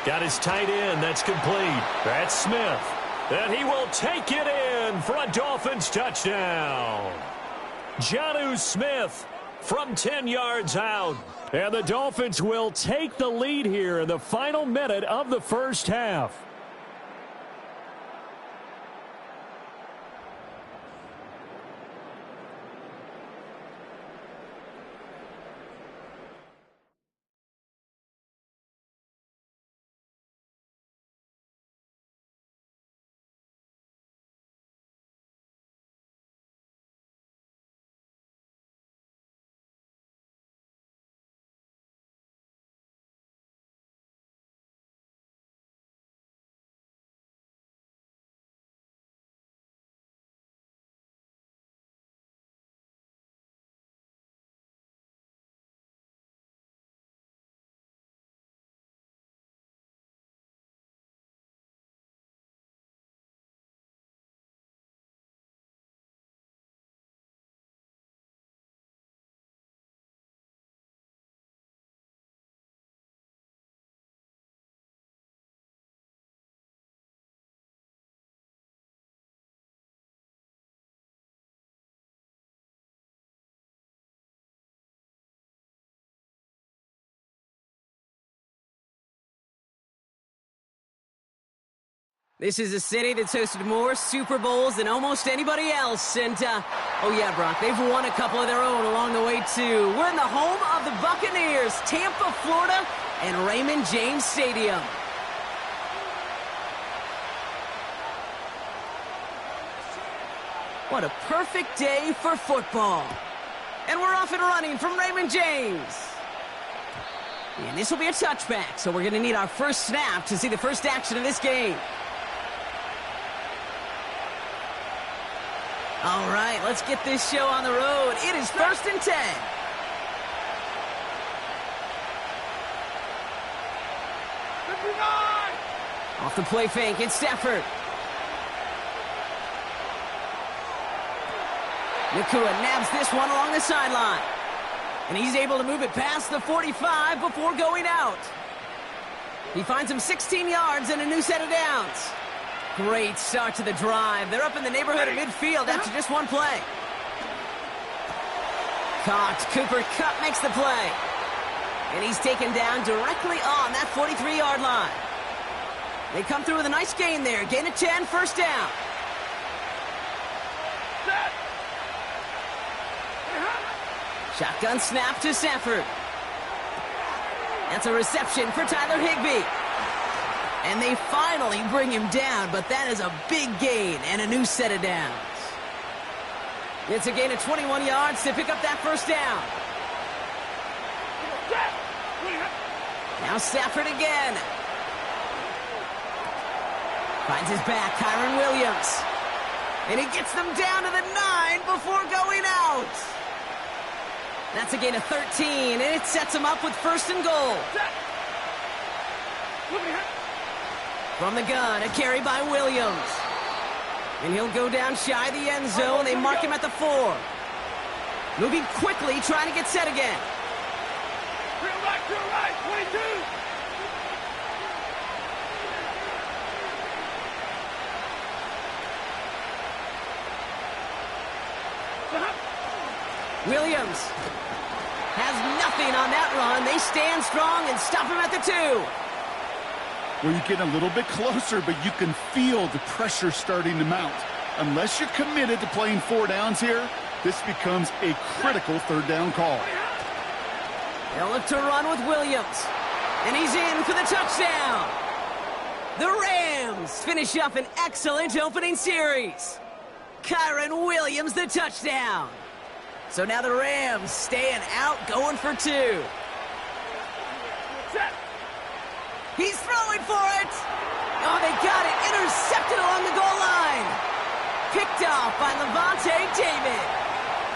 Got his tight end. That's complete. That's Smith. And he will take it in for a Dolphins touchdown. Jonnu Smith from 10 yards out. And the Dolphins will take the lead here in the final minute of the first half. This is a city that's hosted more Super Bowls than almost anybody else. And, oh yeah, Brock, they've won a couple of their own along the way, too. We're in the home of the Buccaneers, Tampa, Florida, and Raymond James Stadium. What a perfect day for football. And we're off and running from Raymond James. And this will be a touchback, so we're going to need our first snap to see the first action of this game. All right, let's get this show on the road. It is 1st and 10. Off the play fake, it's Stafford. Nakua nabs this one along the sideline. And he's able to move it past the 45 before going out. He finds him 16 yards and a new set of downs. Great start to the drive. They're up in the neighborhood of midfield after just one play. Caught. Cooper Kupp makes the play. And he's taken down directly on that 43-yard line. They come through with a nice gain there. Gain of 10, first down. Shotgun snap to Stafford. That's a reception for Tyler Higbee. And they finally bring him down, but that is a big gain and a new set of downs. It's a gain of 21 yards to pick up that first down. Now Stafford again. Finds his back, Kyron Williams. And he gets them down to the 9 before going out. That's a gain of 13, and it sets him up with 1st and goal. From the gun, a carry by Williams. And he'll go down shy of the end zone. They mark him at the 4. Moving quickly, trying to get set again. Drill right, 22. Williams has nothing on that run. They stand strong and stop him at the 2. Well, you get a little bit closer, but you can feel the pressure starting to mount. Unless you're committed to playing 4 downs here, this becomes a critical 3rd down call. They'll look to run with Williams. And he's in for the touchdown. The Rams finish up an excellent opening series. Kyron Williams, the touchdown. So now the Rams staying out, going for 2. He's throwing for it. Oh, they got it. Intercepted along the goal line. Picked off by Levante David.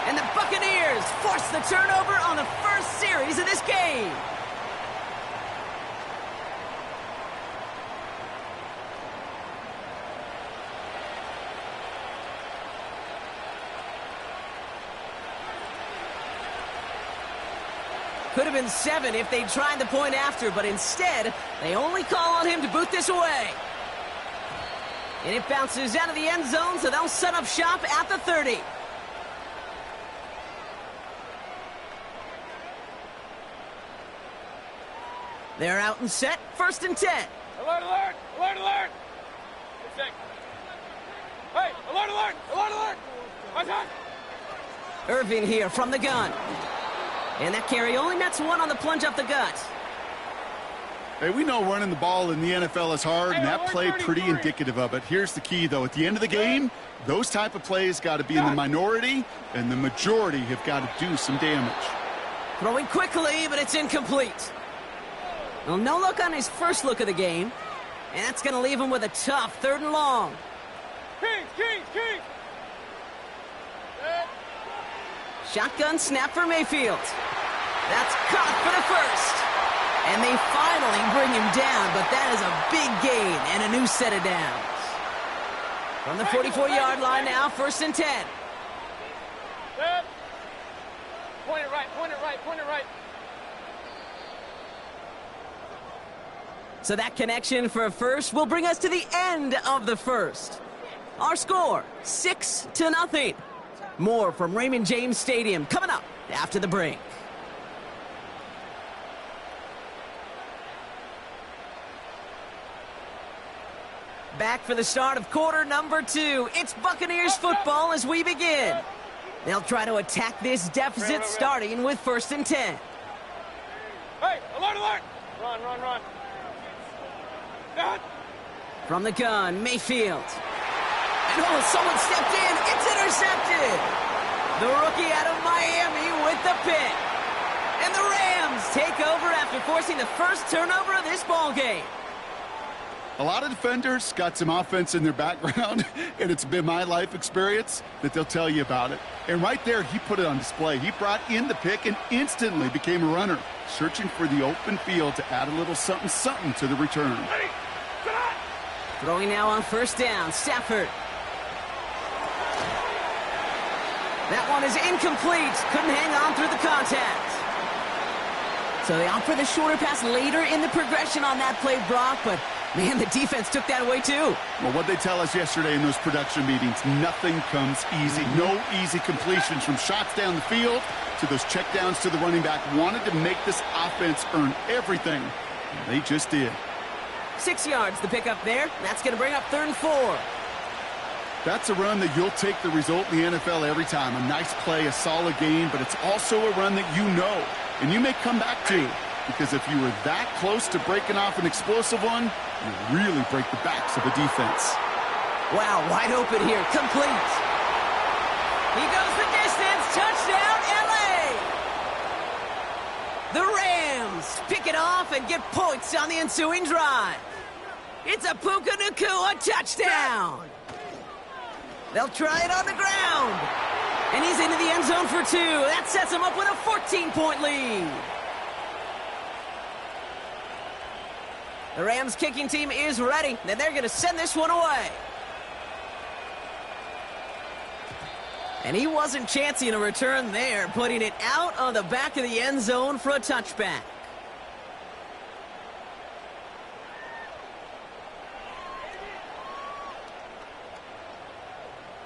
And the Buccaneers force the turnover on the first series of this game. Could have been 7 if they tried the point after, but instead, they only call on him to boot this away. And it bounces out of the end zone, so they'll set up shop at the 30. They're out and set, 1st and 10. Alert, alert, alert, alert. Hey, alert, alert, alert, alert. My time. Irving here from the gun. And that carry only nets 1 on the plunge up the gut. Hey, we know running the ball in the NFL is hard, and that play pretty indicative of it. Here's the key, though. At the end of the game, those type of plays got to be in the minority, and the majority have got to do some damage. Throwing quickly, but it's incomplete. Well, no look on his first look of the game. And that's going to leave him with a tough 3rd and long. Kings. Shotgun snap for Mayfield. That's caught for the 1st. And they finally bring him down, but that is a big gain and a new set of downs. From the 44-yard line now, 1st and 10. Point it right. So that connection for a first will bring us to the end of the first. Our score, 6-0. More from Raymond James Stadium coming up after the break. back for the start of quarter number 2. It's Buccaneers football as we begin. They'll try to attack this deficit starting with 1st and 10. Hey, alert, alert! Run, run, run. From the gun, Mayfield. And oh, someone stepped in. It's intercepted. The rookie out of Miami with the pick. And the Rams take over after forcing the first turnover of this ball game. A lot of defenders got some offense in their background, and it's been my life experience that they'll tell you about it. And right there, he put it on display. He brought in the pick and instantly became a runner, searching for the open field to add a little something-something to the return. Throwing now on 1st down, Stafford. That one is incomplete. Couldn't hang on through the contact. So they opt for the shorter pass later in the progression on that play, Brock, but man, the defense took that away too. Well, what they tell us yesterday in those production meetings, nothing comes easy. No easy completions from shots down the field to those checkdowns to the running back. Wanted to make this offense earn everything. And they just did. 6 yards the pickup there. That's going to bring up 3rd and 4. That's a run that you'll take the result in the NFL every time. A nice play, a solid game, but it's also a run that you know and you may come back to, because if you were that close to breaking off an explosive one, you really break the backs of a defense. Wow, wide open here, complete. He goes the distance, touchdown, LA! The Rams pick it off and get points on the ensuing drive. It's a Puka Nacua touchdown. They'll try it on the ground. And he's into the end zone for 2. That sets him up with a 14-point lead. The Rams kicking team is ready, and they're going to send this one away. And he wasn't chancing a return there, putting it out on the back of the end zone for a touchback.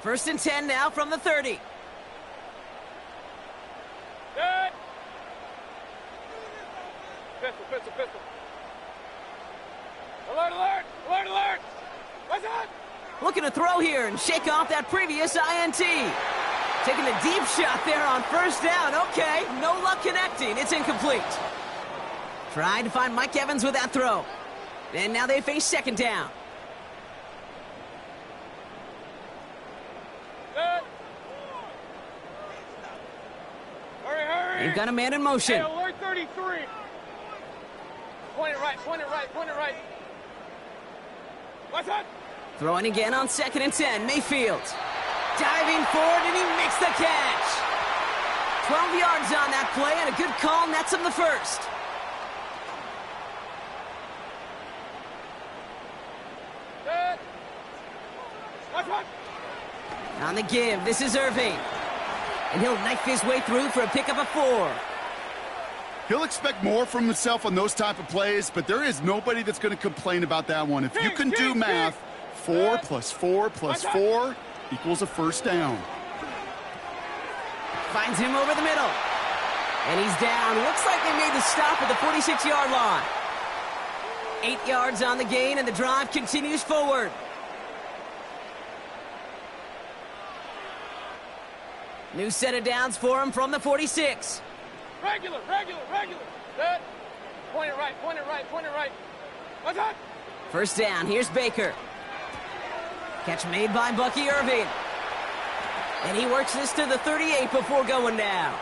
First and 10 now from the 30. Good. Pistol, pistol, pistol. Alert, alert, alert, alert. What's that? Looking to throw here and shake off that previous INT. Taking the deep shot there on 1st down. Okay, no luck connecting. It's incomplete. Tried to find Mike Evans with that throw. And now they face 2nd down. Good. Hurry, hurry. They've got a man in motion. Hey, alert 33. Point it right, point it right, point it right. What's that? Throwing again on 2nd and 10. Mayfield. Diving forward, and he makes the catch. 12 yards on that play, and a good call nets him the first. Good. What's what? On the give, this is Irving. And he'll knife his way through for a pickup of 4. He'll expect more from himself on those type of plays, but there is nobody that's going to complain about that one. If you can do math, 4 plus 4 plus 4 equals a 1st down. Finds him over the middle. And he's down. Looks like they made the stop at the 46-yard line. 8 yards on the gain, and the drive continues forward. New set of downs for him from the 46. Regular, regular, regular. Good. Point it right, point it right, point it right. What's that? 1st down, here's Baker. Catch made by Bucky Irving. And he works this to the 38 before going down.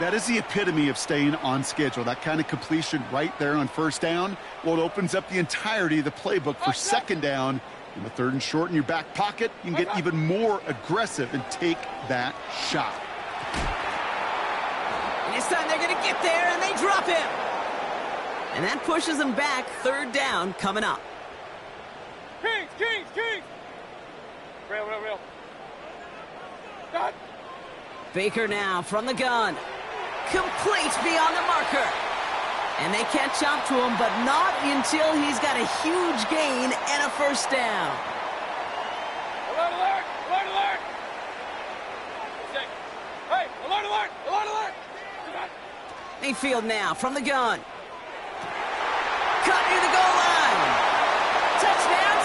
That is the epitome of staying on schedule. That kind of completion right there on 1st down. Well, it opens up the entirety of the playbook for 2nd down. In the 3rd and short in your back pocket, you can get even more aggressive and take that shot. And this time they're going to get there, and they drop him. And that pushes them back. 3rd down coming up. Kings, Kings, Kings. Real, real, real. Done. Baker now from the gun. Complete beyond the marker. And they catch up to him, but not until he's got a huge gain and a 1st down. Alert, alert, alert, alert. Hey, alert, alert, alert, alert. Mayfield now from the gun. Cut near the goal line. Touchdown,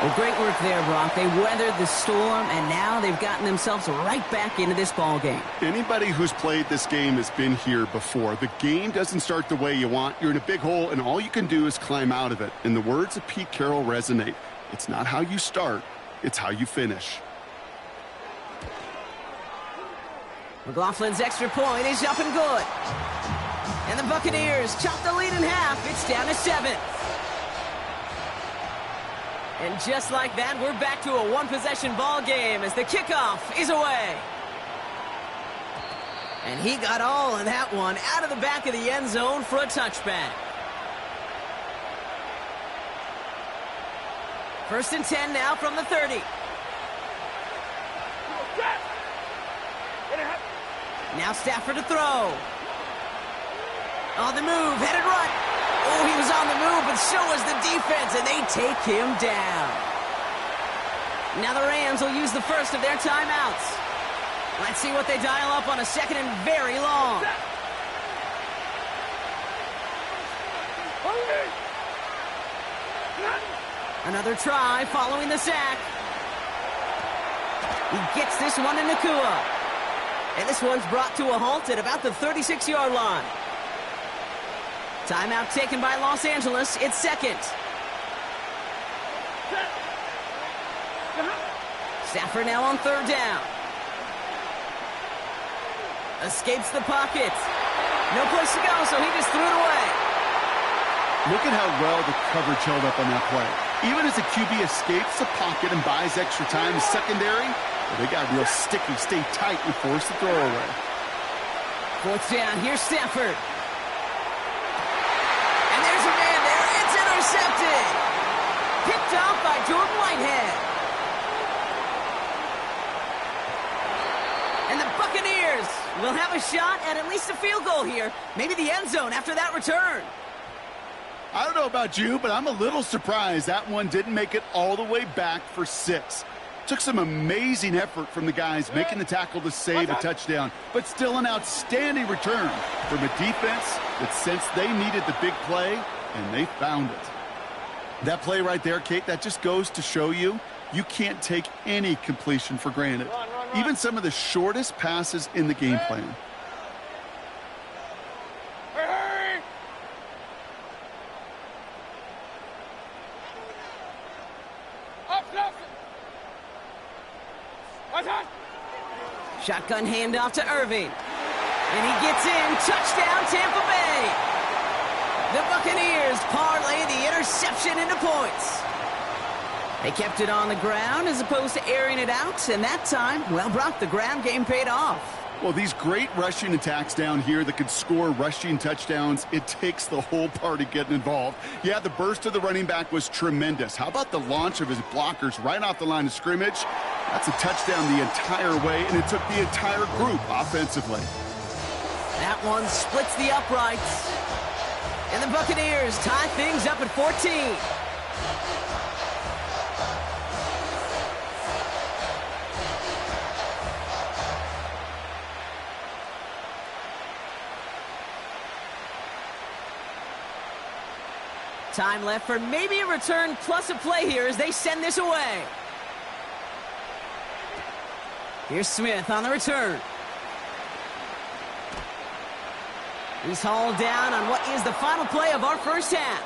Well, great work there, Brock. They weathered the storm, and now they've gotten themselves right back into this ball game. Anybody who's played this game has been here before. The game doesn't start the way you want. You're in a big hole, and all you can do is climb out of it. And the words of Pete Carroll resonate. It's not how you start, it's how you finish. McLaughlin's extra point is up and good. And the Buccaneers chop the lead in half. It's down to 7. And just like that, we're back to a one-possession ball game as the kickoff is away. And he got all of that one out of the back of the end zone for a touchback. 1st and 10 now from the 30. Now Stafford to throw. On the move, headed right. Oh, he was on the move, but so was the defense, and they take him down. Now the Rams will use the first of their timeouts. Let's see what they dial up on a 2nd and very long. Another try following the sack. He gets this one in Nakua. And this one's brought to a halt at about the 36-yard line. Timeout taken by Los Angeles. It's 2nd. Stafford now on 3rd down. Escapes the pocket. No place to go, so he just threw it away. Look at how well the coverage held up on that play. Even as the QB escapes the pocket and buys extra time, the secondary, well, they got real sticky, stay tight, and force the throw away. 4th down, here's Stafford. And there's a man there, it's intercepted. Picked off by Jordan Whitehead. And the Buccaneers will have a shot at least a field goal here. Maybe the end zone after that return. I don't know about you, but I'm a little surprised that one didn't make it all the way back for 6. Took some amazing effort from the guys making the tackle to save a touchdown, but still an outstanding return from a defense that sensed they needed the big play, and they found it. That play right there, Kate, that just goes to show you, you can't take any completion for granted. Even some of the shortest passes in the game plan. Shotgun handoff to Irving. And he gets in. Touchdown, Tampa Bay. The Buccaneers parlay the interception into points. They kept it on the ground as opposed to airing it out. And that time, well, Brock, the ground game paid off. Well, these great rushing attacks down here that could score rushing touchdowns, it takes the whole party getting involved. Yeah, the burst of the running back was tremendous. How about the launch of his blockers right off the line of scrimmage? That's a touchdown the entire way, and it took the entire group offensively. That one splits the uprights. And the Buccaneers tie things up at 14. Time left for maybe a return plus a play here as they send this away. Here's Smith on the return. He's hauled down on what is the final play of our first half.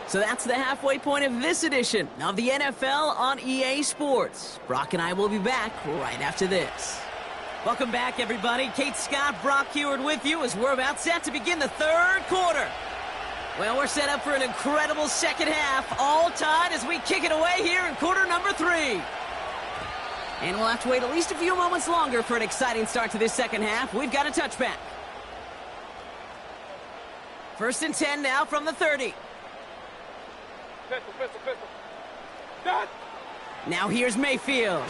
So that's the halfway point of this edition of the NFL on EA Sports. Brock and I will be back right after this. Welcome back, everybody. Kate Scott, Brock Heward with you as we're about set to begin the third quarter. Well, we're set up for an incredible second half, all tied as we kick it away here in quarter number 3. And we'll have to wait at least a few moments longer for an exciting start to this second half. We've got a touchback. 1st and 10 now from the 30. Pistol. Now here's Mayfield.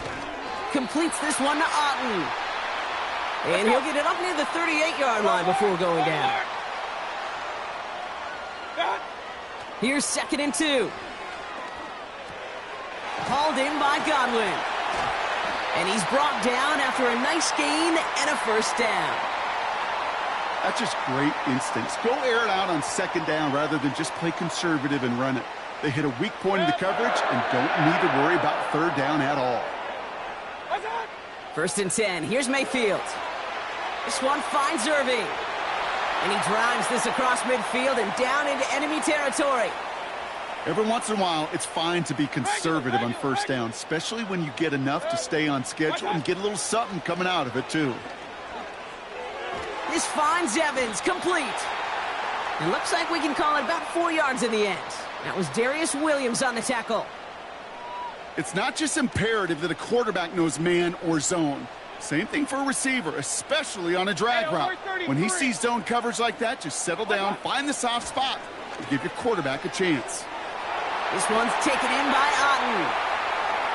Completes this one to Otten. And he'll get it up near the 38-yard line before going down. Here's 2nd and 2. Hauled in by Godwin. And he's brought down after a nice gain and a first down. That's just great instincts. Go air it out on second down rather than just play conservative and run it. They hit a weak point in the coverage and don't need to worry about third down at all. 1st and 10. Here's Mayfield. This one finds Irving. And he drives this across midfield and down into enemy territory. Every once in a while, it's fine to be conservative on first down, especially when you get enough to stay on schedule and get a little something coming out of it, too. This finds Evans, complete. It looks like we can call it about 4 yards in the end. That was Darius Williams on the tackle. It's not just imperative that a quarterback knows man or zone. Same thing for a receiver, especially on a drag route. When he sees zone coverage like that, just settle down, find the soft spot, and give your quarterback a chance. This one's taken in by Otten.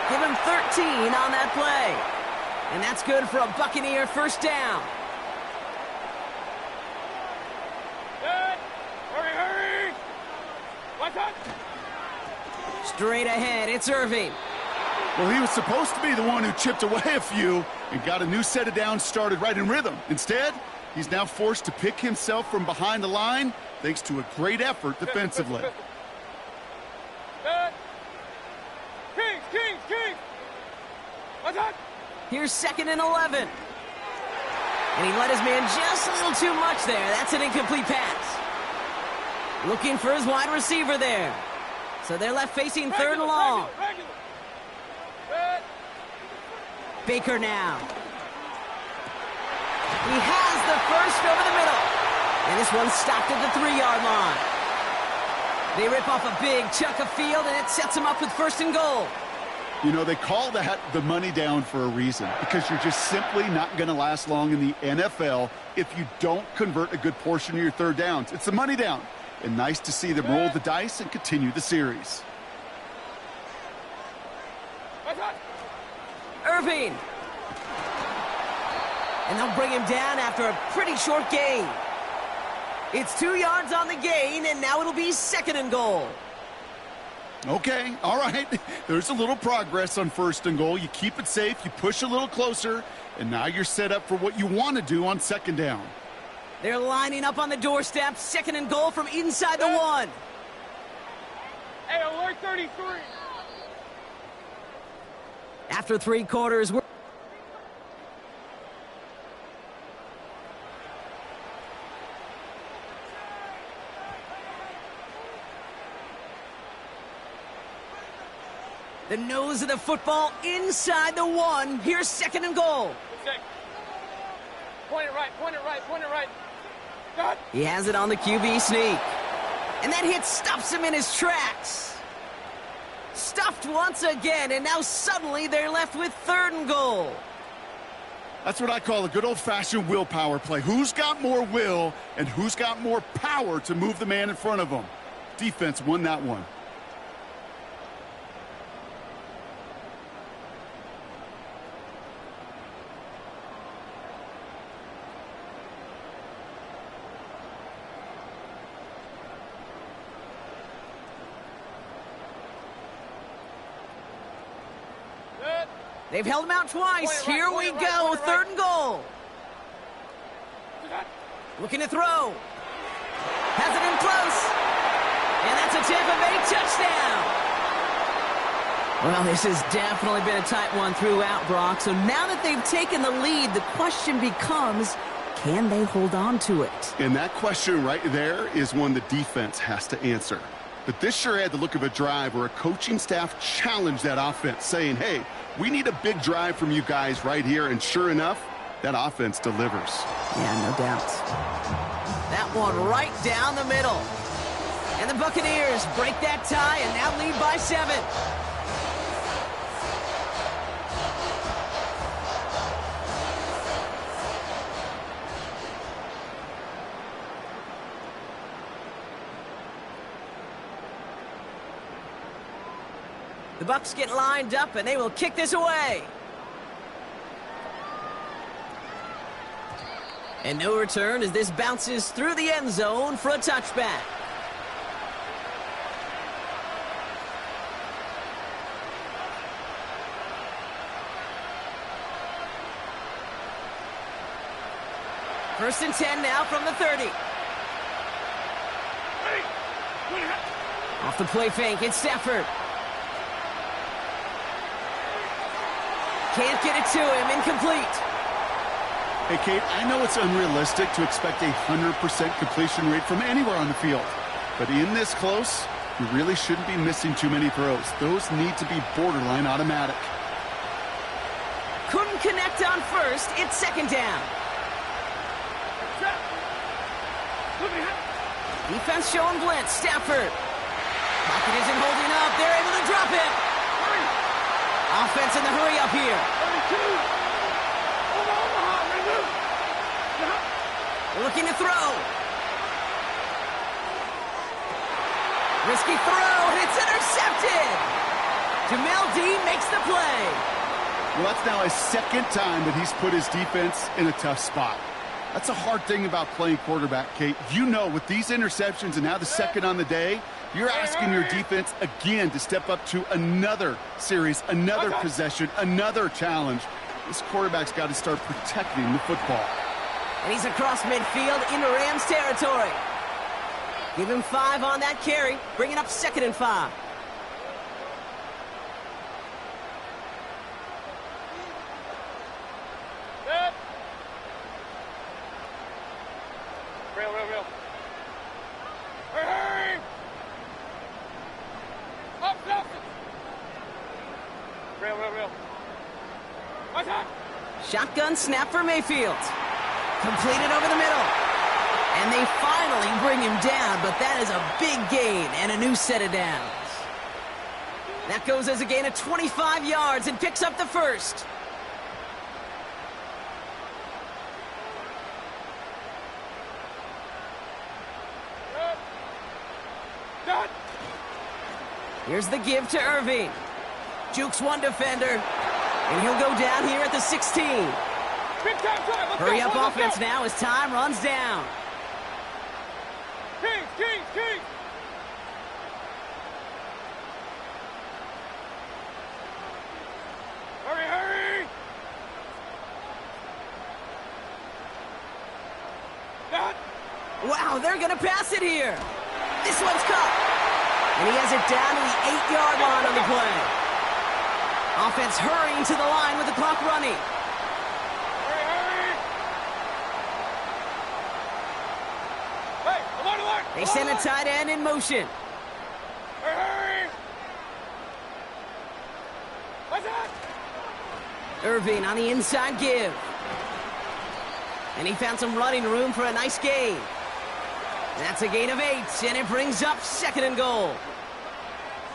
Give him 13 on that play. And that's good for a Buccaneer first down. Hurry! Watch out! Straight ahead, it's Irving. Well, he was supposed to be the one who chipped away a few and got a new set of downs started right in rhythm. Instead, he's now forced to pick himself from behind the line thanks to a great effort defensively. Kings! Watch out! Here's 2nd and 11. And he let his man just a little too much there. That's an incomplete pass. Looking for his wide receiver there. So they're left facing 3rd and long. Baker now. He has the first over the middle. And this one's stopped at the 3-yard line. They rip off a big chunk of field, and it sets them up with 1st and goal. You know, they call that the money down for a reason, because you're just simply not going to last long in the NFL if you don't convert a good portion of your third downs. It's the money down. And nice to see them roll the dice and continue the series. Irving. And they'll bring him down after a pretty short gain. It's 2 yards on the gain, and now it'll be 2nd and goal. Okay, all right. There's a little progress on 1st and goal. You keep it safe, you push a little closer, and now you're set up for what you want to do on 2nd down. They're lining up on the doorstep. 2nd and goal from inside the 1. Hey, alert 33. After 3 quarters, we're... The nose of the football inside the 1. Here's 2nd and goal. Point it right. God. He has it on the QB sneak. And that hit stops him in his tracks. Stuffed once again, and now suddenly they're left with 3rd and goal. That's what I call a good old-fashioned willpower play. Who's got more will and who's got more power to move the man in front of them? Defense won that one. They've held him out twice. Here we go. 3rd and goal. Looking to throw. Has it in close. And that's a Tampa Bay touchdown. Well, this has definitely been a tight one throughout, Brock. So now that they've taken the lead, the question becomes, can they hold on to it? And that question right there is one the defense has to answer. But this sure had the look of a drive where a coaching staff challenged that offense, saying, hey, we need a big drive from you guys right here. And sure enough, that offense delivers. Yeah, no doubt. That one right down the middle. And the Buccaneers break that tie and now lead by 7. The Bucs get lined up, and they will kick this away. And no return as this bounces through the end zone for a touchback. First and 10 now from the 30. Off the play fake, it's Stafford. Can't get it to him, incomplete. Hey, Kate, I know it's unrealistic to expect a 100% completion rate from anywhere on the field. But in this close, you really shouldn't be missing too many throws. Those need to be borderline automatic. Couldn't connect on first, it's second down. Defense showing blitz, Stafford. Pocket isn't holding up, they're able to drop it. Offense in the hurry up here. Looking to throw. Risky throw, and it's intercepted. Jamel Dean makes the play. Well, that's now his second time that he's put his defense in a tough spot. That's a hard thing about playing quarterback, Kate. You know, with these interceptions and now the second on the day, you're asking your defense again to step up to another series, another possession, another challenge. This quarterback's got to start protecting the football. And he's across midfield into Rams territory. Give him 5 on that carry, bringing up 2nd and 5. Real. Hurry! Up, Real. What's that? Shotgun snap for Mayfield. Completed over the middle. And they finally bring him down, but that is a big gain and a new set of downs. That goes as a gain of 25 yards and picks up the first. Here's the give to Irving. Jukes one defender, and he'll go down here at the 16. Hurry up offense now as time runs down. Keys! Hurry! Wow, they're gonna pass it here. This one's caught. And he has it down to the 8-yard line on the play. Offense hurrying to the line with the clock running. They send a tight end in motion. Hurry! What's that? Irving on the inside give. And he found some running room for a nice gain. That's a gain of 8, and it brings up 2nd and goal.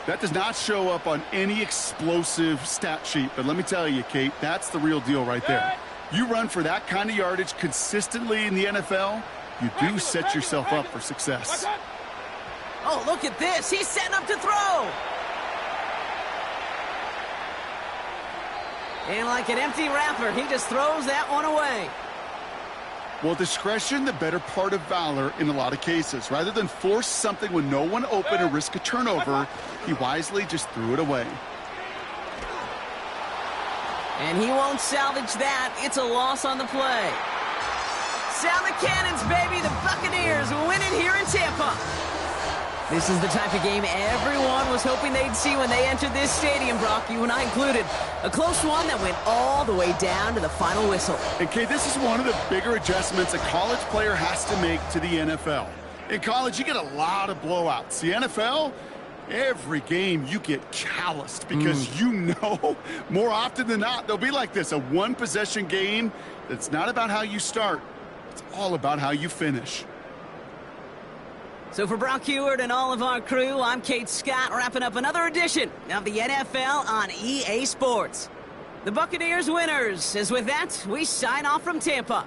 That does not show up on any explosive stat sheet, but let me tell you, Kate, that's the real deal right there. You run for that kind of yardage consistently in the NFL, you do set yourself up for success. Oh, look at this. He's setting up to throw. And like an empty wrapper, he just throws that one away. Well, discretion, the better part of valor in a lot of cases. Rather than force something with no one open or risk a turnover, he wisely just threw it away. And he won't salvage that. It's a loss on the play. Sound the cannons, baby. The Buccaneers win it here in Tampa. This is the type of game everyone was hoping they'd see when they entered this stadium, Brock, you and I included. A close one that went all the way down to the final whistle. And, Kate, this is one of the bigger adjustments a college player has to make to the NFL. In college, you get a lot of blowouts. The NFL, every game you get calloused because you know more often than not they'll be like this, a one-possession game that's not about how you start. It's all about how you finish. So for Brock Heward and all of our crew, I'm Kate Scott, wrapping up another edition of the NFL on EA Sports. The Buccaneers winners, as with that, we sign off from Tampa.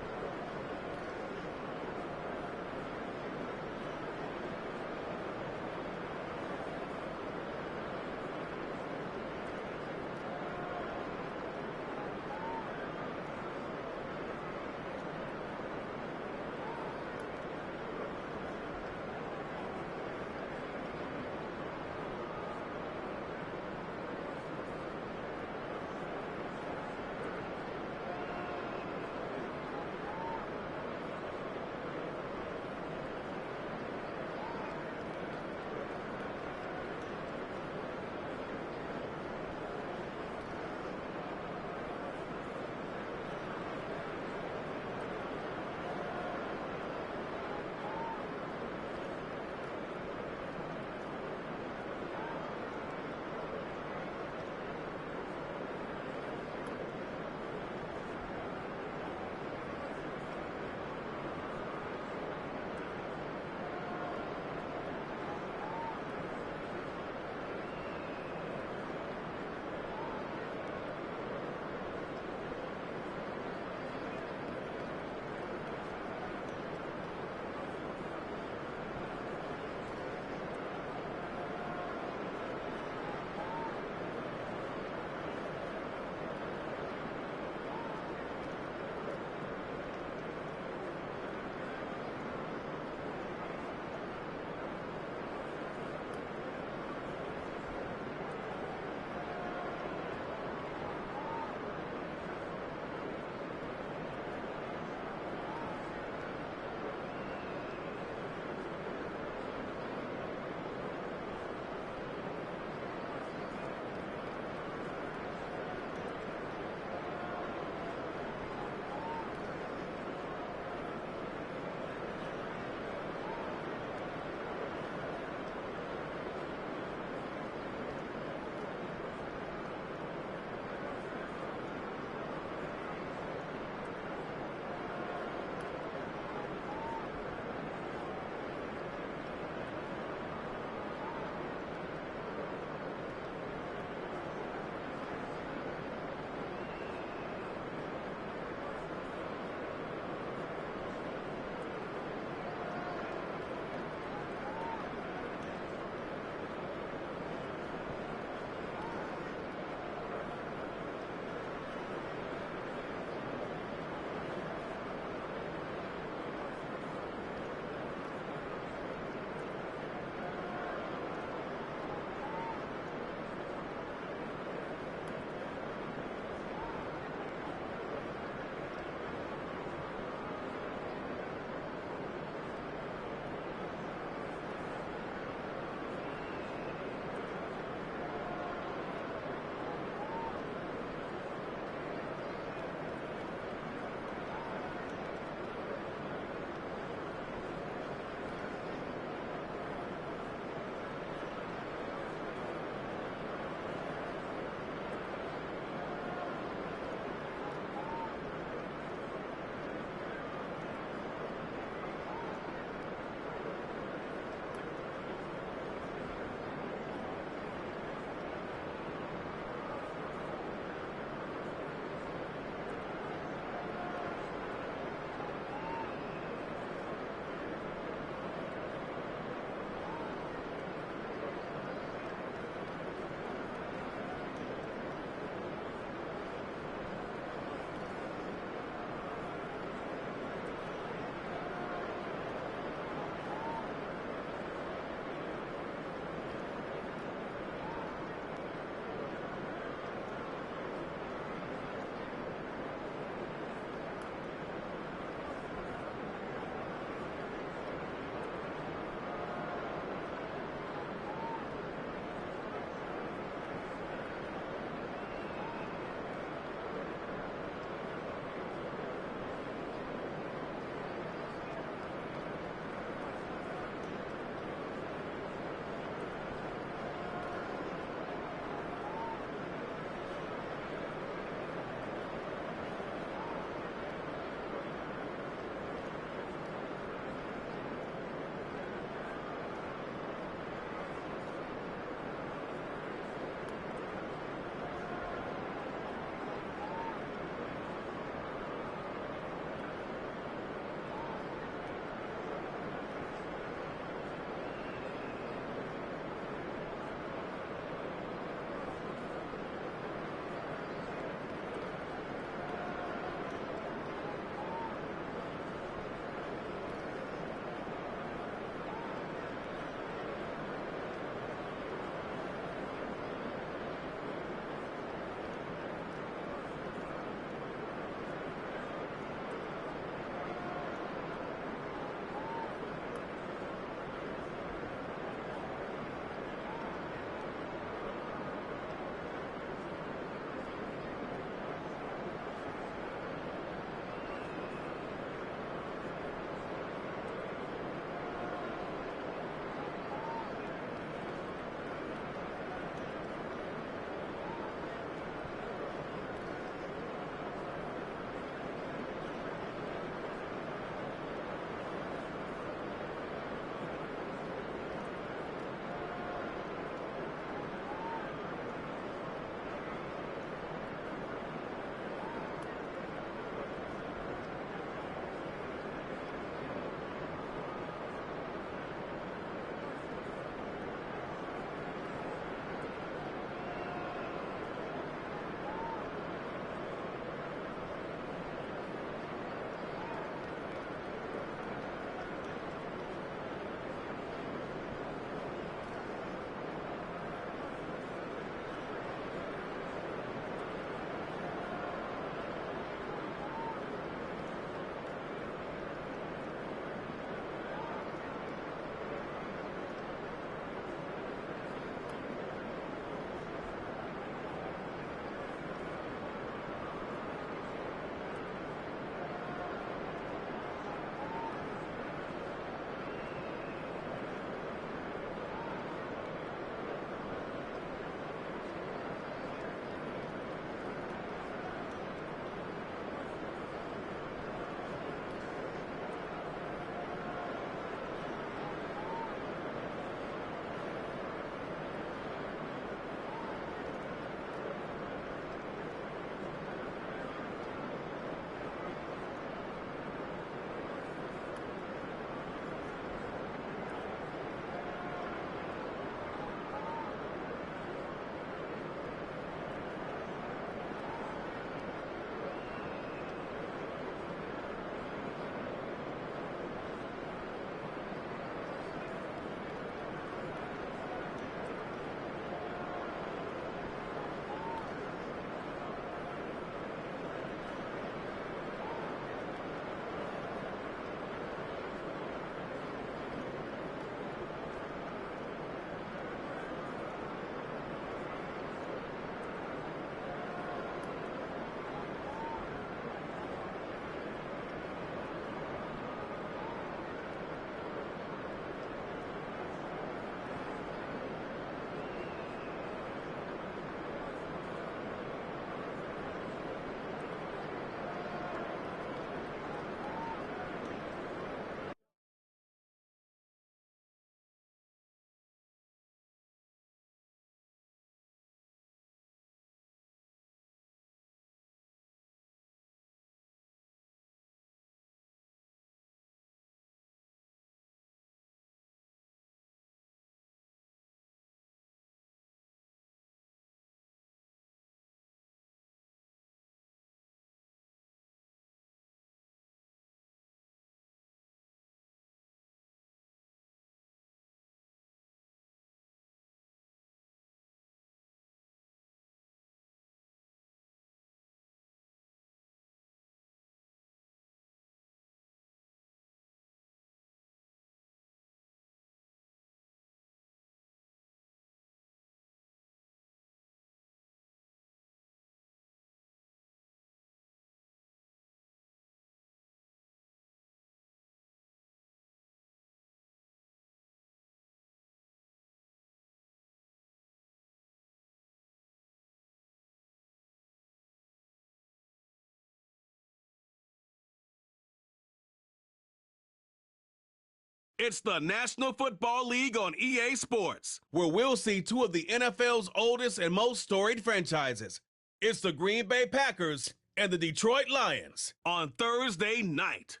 It's the National Football League on EA Sports, where we'll see two of the NFL's oldest and most storied franchises. It's the Green Bay Packers and the Detroit Lions on Thursday night.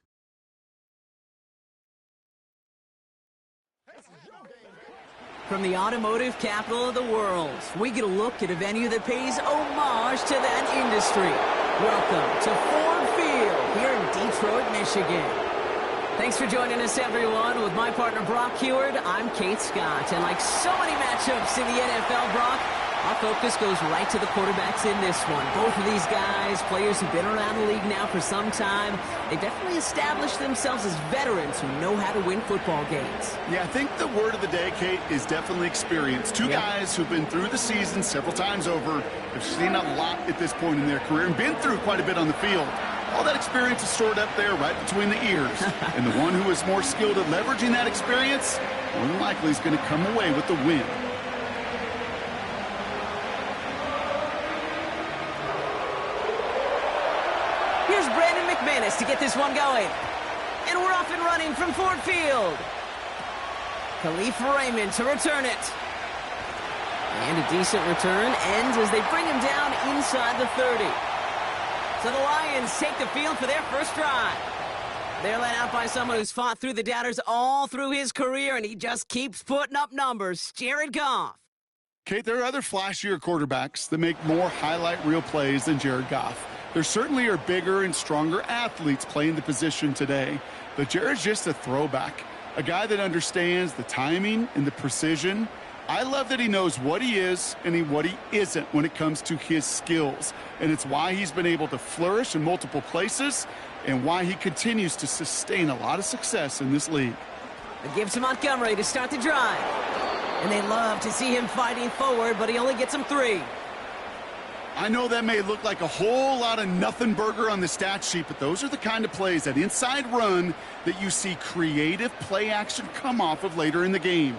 From the automotive capital of the world, we get a look at a venue that pays homage to that industry. Welcome to Ford Field here in Detroit, Michigan. Thanks for joining us, everyone. With my partner, Brock Heward, I'm Kate Scott. And like so many matchups in the NFL, Brock, our focus goes right to the quarterbacks in this one. Both of these guys, players who've been around the league now for some time, they've definitely established themselves as veterans who know how to win football games. Yeah, I think the word of the day, Kate, is definitely experience. Two guys who've been through the season several times over, have seen a lot at this point in their career, and been through quite a bit on the field. All that experience is stored up there right between the ears. And the one who is more skilled at leveraging that experience, more than likely is going to come away with the win. Here's Brandon McManus to get this one going. And we're off and running from Ford Field. Khalif Raymond to return it. And a decent return ends as they bring him down inside the 30. So the Lions take the field for their first drive. They're led out by someone who's fought through the doubters all through his career, and he just keeps putting up numbers. Jared Goff. Kate, there are other flashier quarterbacks that make more highlight reel plays than Jared Goff. There certainly are bigger and stronger athletes playing the position today, but Jared's just a throwback, a guy that understands the timing and the precision. I love that he knows what he is and what he isn't when it comes to his skills. And it's why he's been able to flourish in multiple places and why he continues to sustain a lot of success in this league. It gives to Montgomery to start the drive. And they love to see him fighting forward, but he only gets him 3. I know that may look like a whole lot of nothing burger on the stat sheet, but those are the kind of plays, that inside run, that you see creative play action come off of later in the game.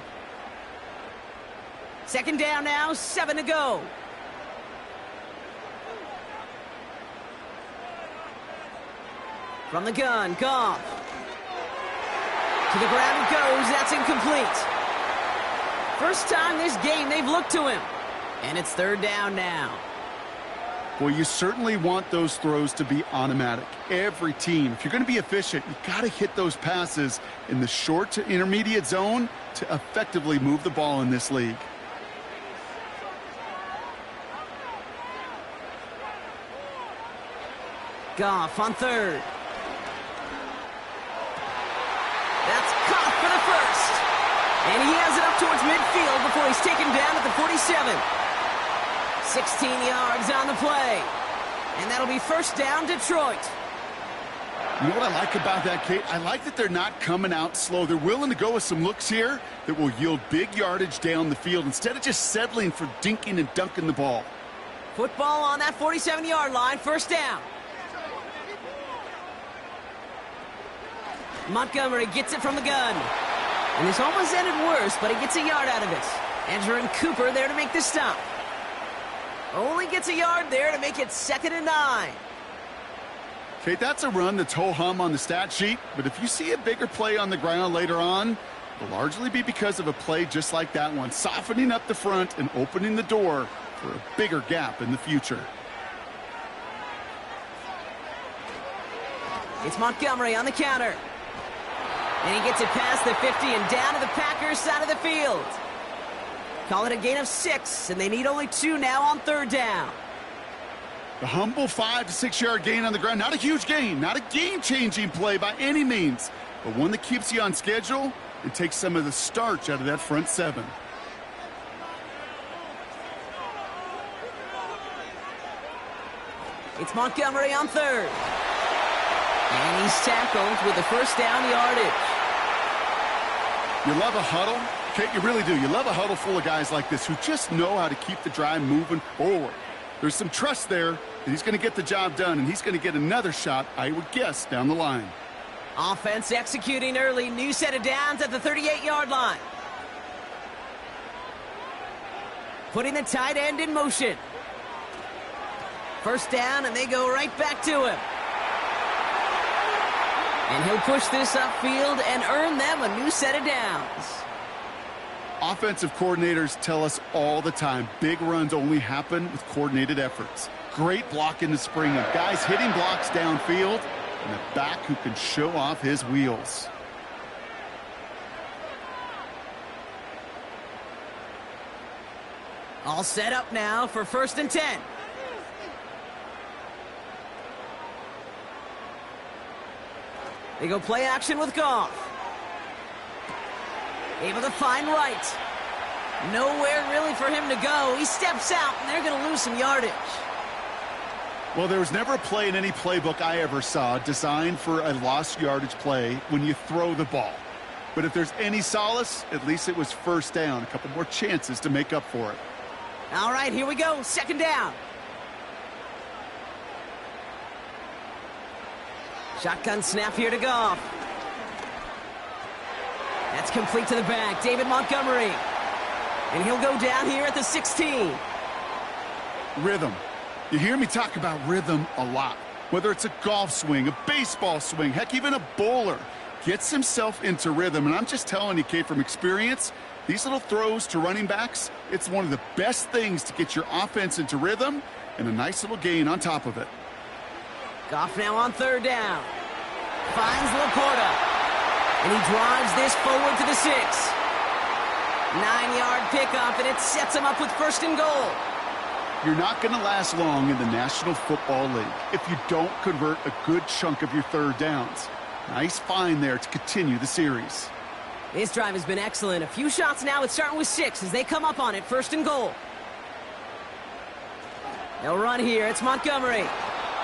Second down now, 7 to go. From the gun, Goff. To the ground it goes, that's incomplete. First time this game they've looked to him. And it's third down now. Well, you certainly want those throws to be automatic. Every team, if you're going to be efficient, you've got to hit those passes in the short to intermediate zone to effectively move the ball in this league. Goff on third. That's caught for the first. And he has it up towards midfield before he's taken down at the 47. 16 yards on the play. And that'll be first down, Detroit. You know what I like about that, Kate? I like that they're not coming out slow. They're willing to go with some looks here that will yield big yardage down the field instead of just settling for dinking and dunking the ball. Football on that 47-yard line, first down. Montgomery gets it from the gun. And this almost ended worse, but he gets a yard out of it. Andrew Cooper there to make the stop. Only gets a yard there to make it 2nd and 9. Kate, that's a run that's ho-hum on the stat sheet, but if you see a bigger play on the ground later on, it'll largely be because of a play just like that one, softening up the front and opening the door for a bigger gap in the future. It's Montgomery on the counter. And he gets it past the 50 and down to the Packers side of the field. Call it a gain of 6, and they need only 2 now on third down. The humble 5 to 6 yard gain on the ground. Not a huge gain, not a game-changing play by any means, but one that keeps you on schedule and takes some of the starch out of that front 7. It's Montgomery on third. And he's tackled with the first down yardage. You love a huddle? Kate, you really do. You love a huddle full of guys like this who just know how to keep the drive moving forward. There's some trust there that he's going to get the job done, and he's going to get another shot, I would guess, down the line. Offense executing early. New set of downs at the 38-yard line. Putting the tight end in motion. First down, and they go right back to him. And he'll push this upfield and earn them a new set of downs. Offensive coordinators tell us all the time, big runs only happen with coordinated efforts. Great block in the spring of guys hitting blocks downfield, and a back who can show off his wheels. All set up now for 1st and 10. They go play action with Goff. Able to find right. Nowhere really for him to go. He steps out, and they're going to lose some yardage. Well, there was never a play in any playbook I ever saw designed for a lost yardage play when you throw the ball. But if there's any solace, at least it was 1st down. A couple more chances to make up for it. All right, here we go. 2nd down. Shotgun snap here to Goff. That's complete to the back. David Montgomery. And he'll go down here at the 16. Rhythm. You hear me talk about rhythm a lot. Whether it's a golf swing, a baseball swing, heck, even a bowler gets himself into rhythm. And I'm just telling you, Kate, from experience, these little throws to running backs, it's one of the best things to get your offense into rhythm and a nice little gain on top of it. Goff now on 3rd down. Finds Laporta. And he drives this forward to the 6. 9-yard pickup, and it sets him up with 1st and goal. You're not going to last long in the National Football League if you don't convert a good chunk of your 3rd downs. Nice find there to continue the series. This drive has been excellent. A few shots now. It's starting with 6 as they come up on it. 1st and goal. They'll run here. It's Montgomery.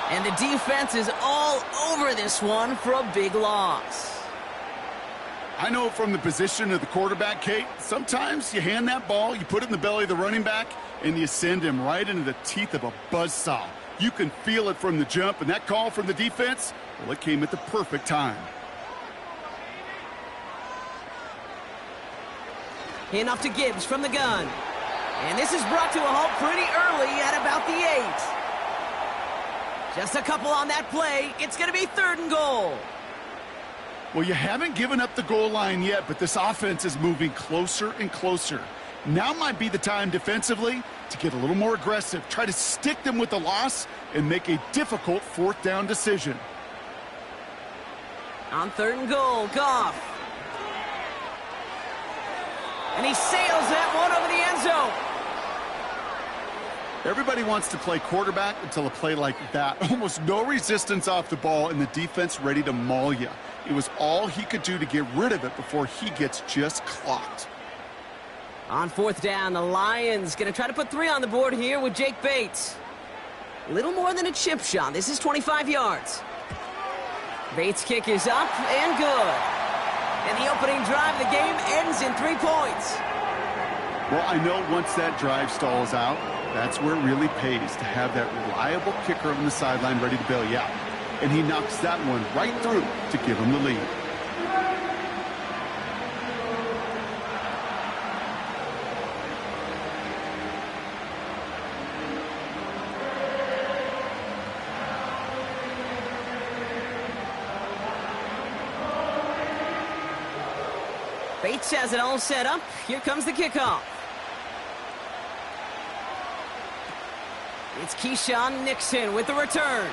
And the defense is all over this one for a big loss. I know from the position of the quarterback, Kate, sometimes you hand that ball, you put it in the belly of the running back, and you send him right into the teeth of a buzzsaw. You can feel it from the jump, and that call from the defense, well, it came at the perfect time. Handoff to Gibbs from the gun. And this is brought to a halt pretty early at about the 8. Just a couple on that play. It's going to be 3rd and goal. Well, you haven't given up the goal line yet, but this offense is moving closer and closer. Now might be the time defensively to get a little more aggressive, try to stick them with the loss, and make a difficult 4th down decision. On 3rd and goal, Goff. And he sails that one over the end zone. Everybody wants to play quarterback until a play like that. Almost no resistance off the ball and the defense ready to maul you. It was all he could do to get rid of it before he gets just clocked. On 4th down, the Lions going to try to put 3 on the board here with Jake Bates. Little more than a chip shot. This is 25 yards. Bates' kick is up and good. And the opening drive of the game ends in 3 points. Well, I know once that drive stalls out, that's where it really pays to have that reliable kicker on the sideline ready to bail you out. And he knocks that one right through to give him the lead. Bates has it all set up. Here comes the kickoff. It's Keyshawn Nixon with the return.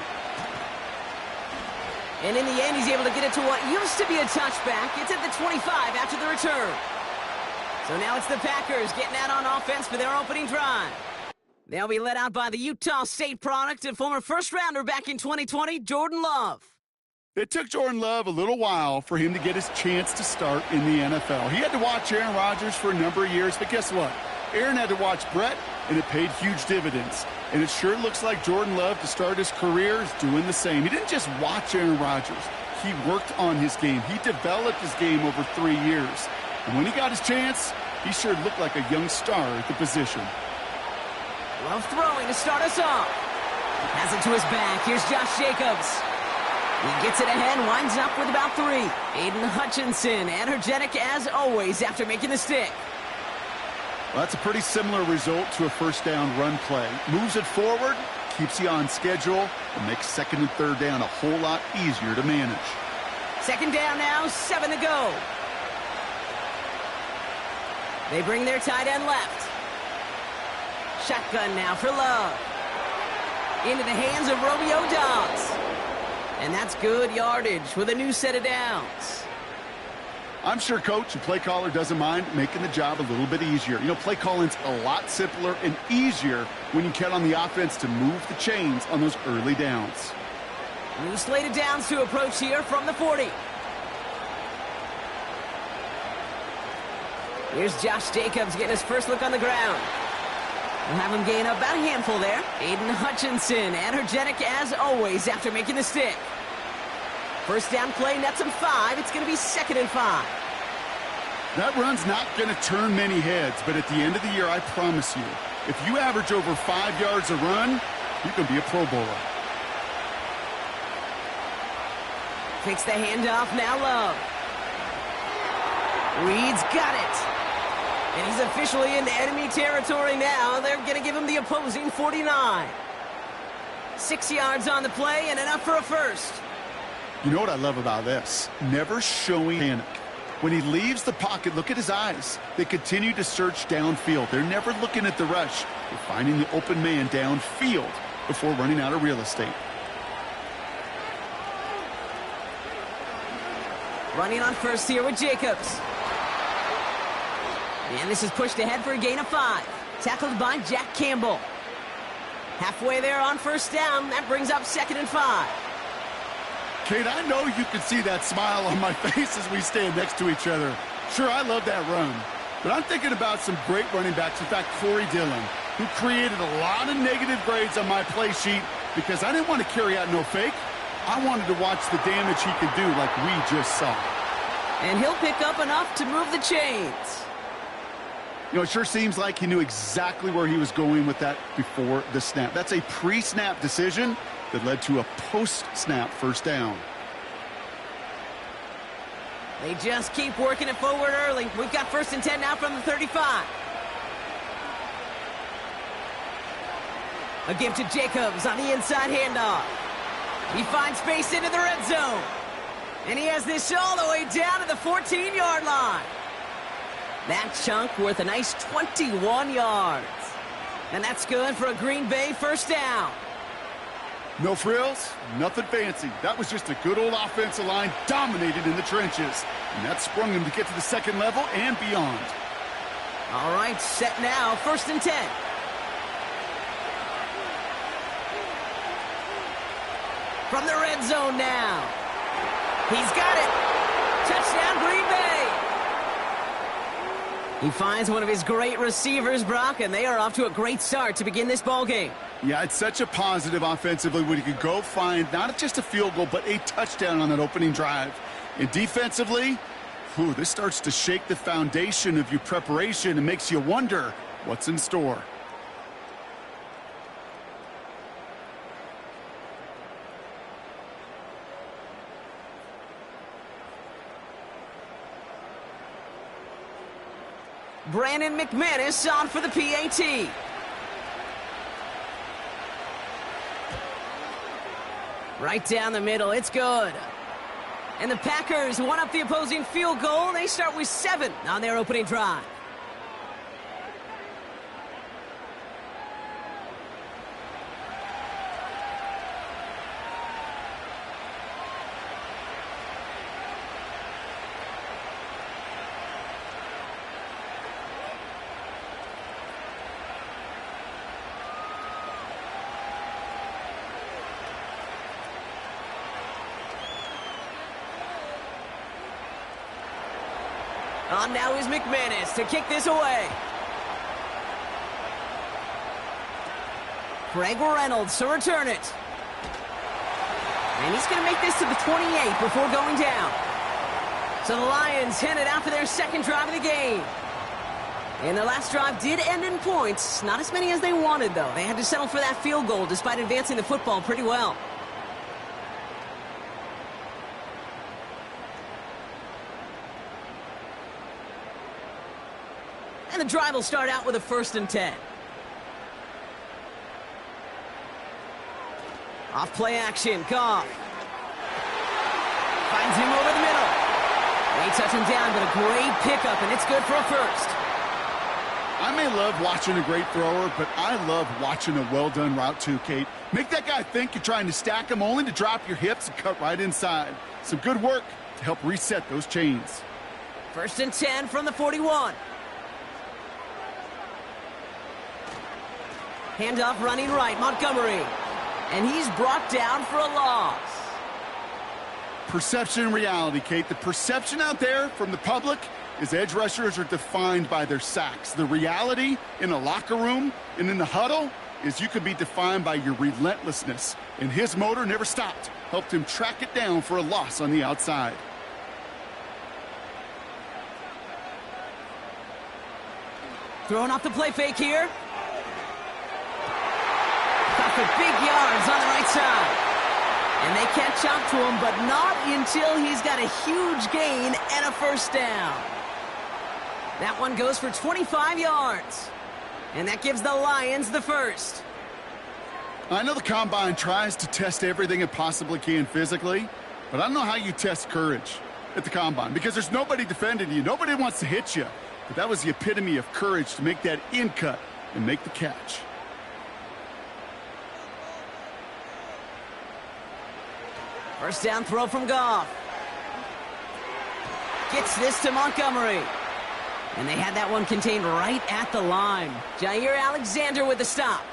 And in the end, he's able to get it to what used to be a touchback. It's at the 25 after the return. So now it's the Packers getting out on offense for their opening drive. They'll be led out by the Utah State product and former first-rounder back in 2020, Jordan Love. It took Jordan Love a little while for him to get his chance to start in the NFL. He had to watch Aaron Rodgers for a number of years, but guess what? Aaron had to watch Brett, and it paid huge dividends. And it sure looks like Jordan Love, to start his career, is doing the same. He didn't just watch Aaron Rodgers. He worked on his game. He developed his game over 3 years. And when he got his chance, he sure looked like a young star at the position. Love throwing to start us off. Has it to his back. Here's Josh Jacobs. He gets it ahead, winds up with about 3. Aiden Hutchinson, energetic as always after making the stick. Well, that's a pretty similar result to a first down run play. Moves it forward, keeps you on schedule, and makes 2nd and 3rd down a whole lot easier to manage. Second down now, 7 to go. They bring their tight end left. Shotgun now for Love. Into the hands of Romeo Dobbs. And that's good yardage with a new set of downs. I'm sure coach and play caller doesn't mind making the job a little bit easier. You know, play calling's a lot simpler and easier when you count on the offense to move the chains on those early downs. New slate of downs to approach here from the 40. Here's Josh Jacobs getting his first look on the ground. We'll have him gain up about a handful there. Aiden Hutchinson, energetic as always after making the stick. First down play, nets him 5. It's going to be 2nd and 5. That run's not going to turn many heads, but at the end of the year, I promise you, if you average over 5 yards a run, you can be a Pro Bowler. Takes the handoff, now Love. Reed's got it. And he's officially in enemy territory now. They're going to give him the opposing 49. 6 yards on the play and enough for a first. You know what I love about this? Never showing panic. When he leaves the pocket, look at his eyes. They continue to search downfield. They're never looking at the rush. They're finding the open man downfield before running out of real estate. Running on first here with Jacobs. And this is pushed ahead for a gain of 5. Tackled by Jack Campbell. Halfway there on first down. That brings up 2nd and 5. Kate, I know you can see that smile on my face as we stand next to each other. Sure, I love that run. But I'm thinking about some great running backs. In fact, Corey Dillon, who created a lot of negative grades on my play sheet because I didn't want to carry out no fake. I wanted to watch the damage he could do like we just saw. And he'll pick up enough to move the chains. You know, it sure seems like he knew exactly where he was going with that before the snap. That's a pre-snap decision that led to a post-snap first down. They just keep working it forward early. We've got 1st and 10 now from the 35. A give to Jacobs on the inside handoff. He finds space into the red zone. And he has this all the way down to the 14-yard line. That chunk worth a nice 21 yards. And that's good for a Green Bay first down. No frills, nothing fancy. That was just a good old offensive line dominated in the trenches. And that sprung him to get to the second level and beyond. All right, set now, 1st and 10. From the red zone now. He's got it. Touchdown, Green Bay. He finds one of his great receivers, Brock, and they are off to a great start to begin this ballgame. Yeah, it's such a positive offensively when you can go find not just a field goal, but a touchdown on that opening drive. And defensively, this starts to shake the foundation of your preparation and makes you wonder what's in store. Brandon McManus on for the PAT. Right down the middle, it's good. And the Packers won up the opposing field goal. They start with 7 on their opening drive. On now is McManus to kick this away. Craig Reynolds to return it. And he's going to make this to the 28 before going down. So the Lions headed out for their second drive of the game. And their last drive did end in points. Not as many as they wanted, though. They had to settle for that field goal despite advancing the football pretty well. And the drive will start out with a 1st and 10. Off play action, Goff. Finds him over the didn't touch him down, but a great pickup, and it's good for a first. I may love watching a great thrower, but I love watching a well-done route too, Kate. Make that guy think you're trying to stack him only to drop your hips and cut right inside. Some good work to help reset those chains. 1st and 10 from the 41. Handoff running right, Montgomery. And he's brought down for a loss. Perception and reality, Kate. The perception out there from the public is edge rushers are defined by their sacks. The reality in a locker room and in the huddle is you could be defined by your relentlessness. And his motor never stopped. Helped him track it down for a loss on the outside. Throwing off the play fake here. Got the big yards on the right side. And they catch up to him, but not until he's got a huge gain and a first down. That one goes for 25 yards. And that gives the Lions the first. I know the Combine tries to test everything it possibly can physically, but I don't know how you test courage at the Combine because there's nobody defending you. Nobody wants to hit you. But that was the epitome of courage to make that in cut and make the catch. First down throw from Goff. Gets this to Montgomery. And they had that one contained right at the line. Jair Alexander with the stop.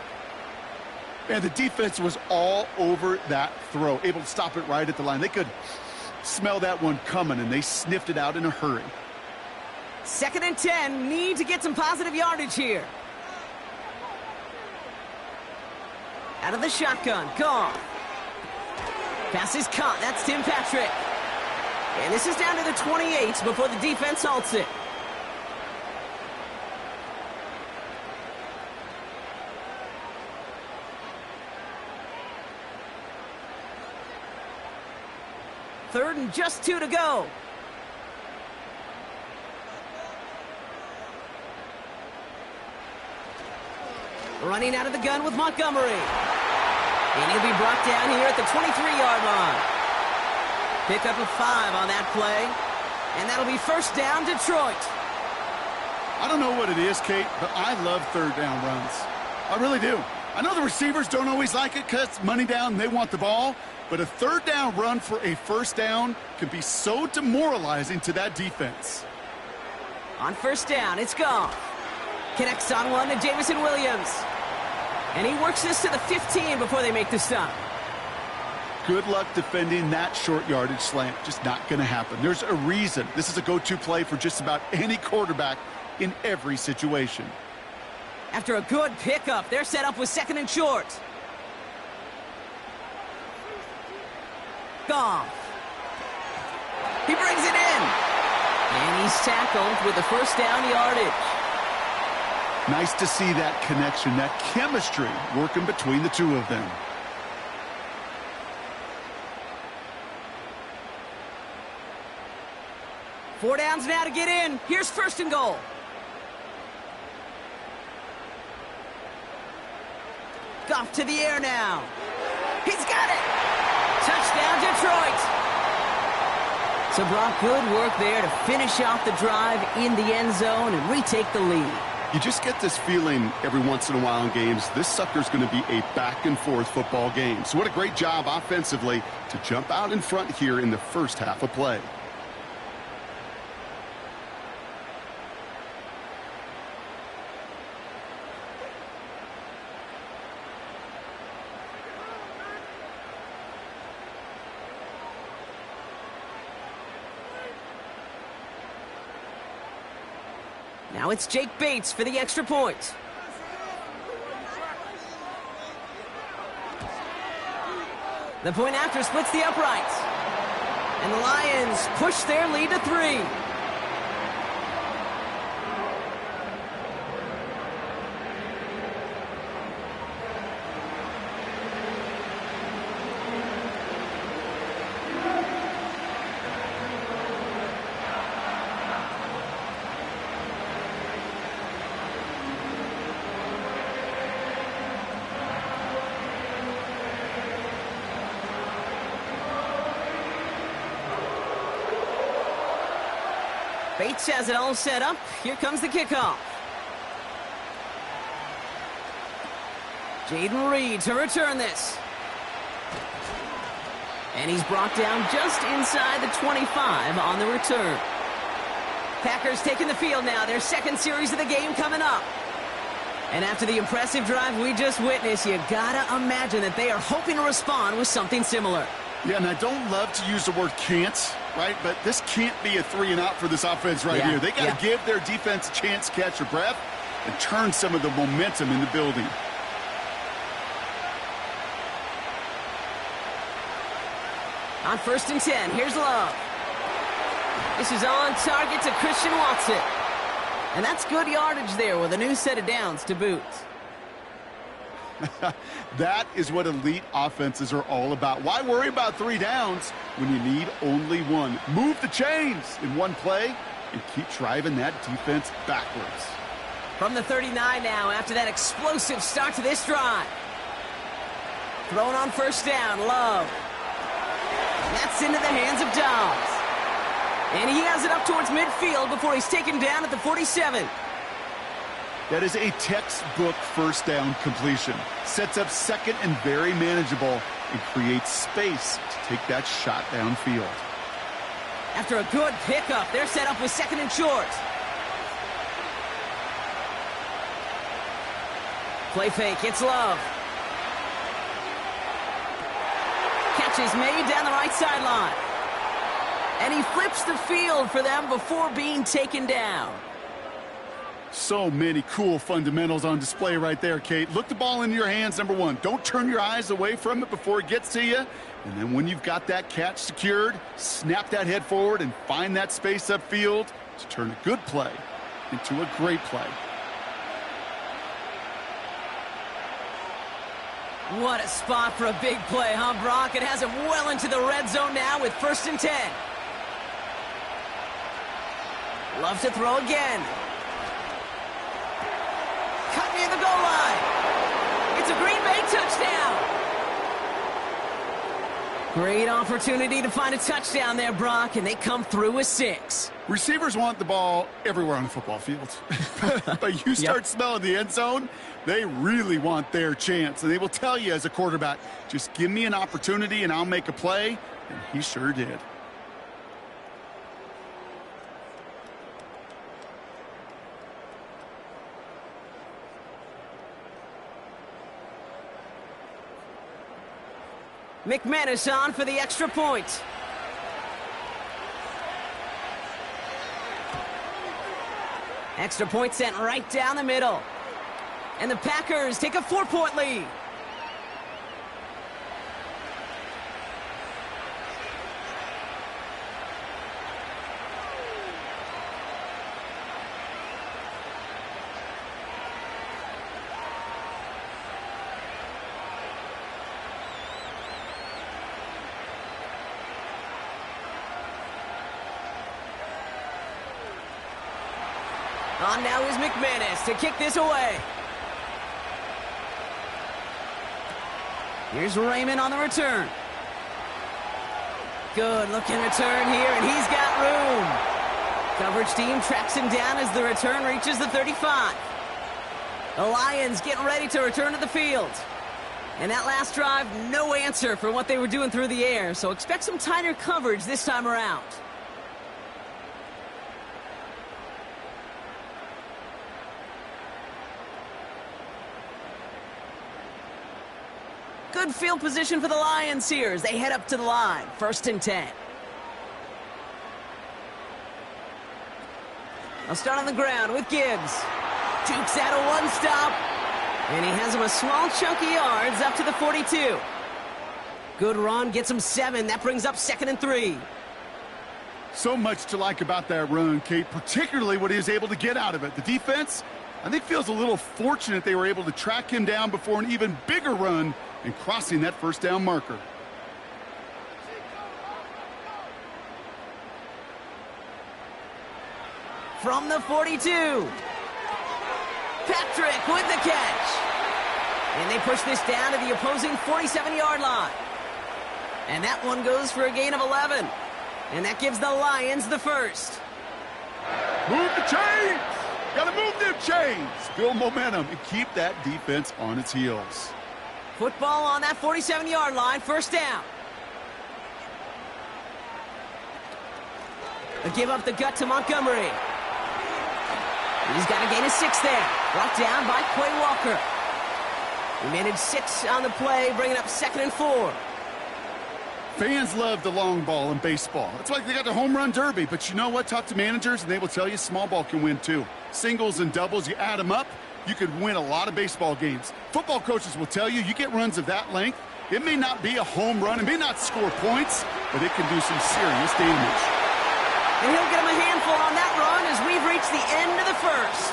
And the defense was all over that throw, able to stop it right at the line. They could smell that one coming, and they sniffed it out in a hurry. 2nd and 10, need to get some positive yardage here. Out of the shotgun, Goff. Pass is caught, that's Tim Patrick. And this is down to the 28 before the defense halts it. Third and just 2 to go. Running out of the gun with Montgomery. And he'll be brought down here at the 23-yard line. Pick up a 5 on that play. And that'll be first down, Detroit. I don't know what it is, Kate, but I love third down runs. I really do. I know the receivers don't always like it because it's money down and they want the ball. But a third down run for a first down can be so demoralizing to that defense. On first down, it's Goff. Connects on one to Jameson Williams. And he works this to the 15 before they make the stop. Good luck defending that short yardage slant. Just not going to happen. There's a reason. This is a go-to play for just about any quarterback in every situation. After a good pickup, they're set up with 2nd and short. Goff. He brings it in. And he's tackled with the first down yardage. Nice to see that connection, that chemistry working between the two of them. Four downs now to get in. Here's 1st and goal. Goff to the air now. He's got it. Touchdown, Detroit. So, Brock, good work there to finish off the drive in the end zone and retake the lead. You just get this feeling every once in a while in games, this sucker's going to be a back-and-forth football game. So what a great job offensively to jump out in front here in the first half of play. Now it's Jake Bates for the extra point. The point after splits the uprights. And the Lions push their lead to 3. Bates has it all set up. Here comes the kickoff. Jaden Reed to return this. And he's brought down just inside the 25 on the return. Packers taking the field now. Their second series of the game coming up. And after the impressive drive we just witnessed, you gotta imagine that they are hoping to respond with something similar. Yeah, and I don't love to use the word can't, right? But this can't be a 3-and-out for this offense right here. They got to give their defense a chance to catch their breath and turn some of the momentum in the building. On 1st and 10, here's Love. This is on target to Christian Watson. And that's good yardage there with a new set of downs to boot. That is what elite offenses are all about. Why worry about 3 downs when you need only 1? Move the chains in one play and keep driving that defense backwards. From the 39 now after that explosive start to this drive. Thrown on 1st down, Love. That's into the hands of Dobbs. And he has it up towards midfield before he's taken down at the 47. That is a textbook 1st down completion. Sets up 2nd and very manageable and creates space to take that shot downfield. After a good pickup, they're set up with 2nd and short. Play fake, it's Love. Catch is made down the right sideline. And he flips the field for them before being taken down. So many cool fundamentals on display right there, Kate. Look the ball into your hands, number 1. Don't turn your eyes away from it before it gets to you. And then when you've got that catch secured, snap that head forward and find that space upfield to turn a good play into a great play. What a spot for a big play, huh, Brock? It has him well into the red zone now with 1st and 10. Love to throw again. Cut near the goal line. It's a Green Bay touchdown. Great opportunity to find a touchdown there, Brock, and they come through with 6. Receivers want the ball everywhere on the football field. But you start smelling the end zone, they really want their chance. And they will tell you as a quarterback, just give me an opportunity and I'll make a play. And he sure did. McManus on for the extra point. Extra point sent right down the middle. And the Packers take a 4-point lead. On now is McManus to kick this away. Here's Raymond on the return. Good looking return here, and he's got room. Coverage team tracks him down as the return reaches the 35. The Lions getting ready to return to the field. And that last drive, no answer for what they were doing through the air, so expect some tighter coverage this time around. Good field position for the Lions here as they head up to the line. 1st and 10. They'll start on the ground with Gibbs. Jukes out a one-stop. And he has him a small chunk of yards up to the 42. Good run, gets him 7. That brings up 2nd and 3. So much to like about that run, Kate, particularly what he was able to get out of it. The defense, I think, feels a little fortunate they were able to track him down before an even bigger run and crossing that 1st down marker. From the 42. Patrick with the catch. And they push this down to the opposing 47-yard line. And that one goes for a gain of 11. And that gives the Lions the 1st. Move the chains! Gotta move them chains! Build momentum and keep that defense on its heels. Football on that 47-yard line, first down. A give up the gut to Montgomery. He's got to gain a 6 there. Brought down by Quay Walker. He managed 6 on the play, bringing up 2nd and 4. Fans love the long ball in baseball. It's like they got the home run derby. But you know what? Talk to managers, and they will tell you small ball can win too. Singles and doubles, you add them up, you could win a lot of baseball games. Football coaches will tell you get runs of that length. It may not be a home run. It may not score points, but it can do some serious damage. And he'll get him a handful on that run as we've reached the end of the first.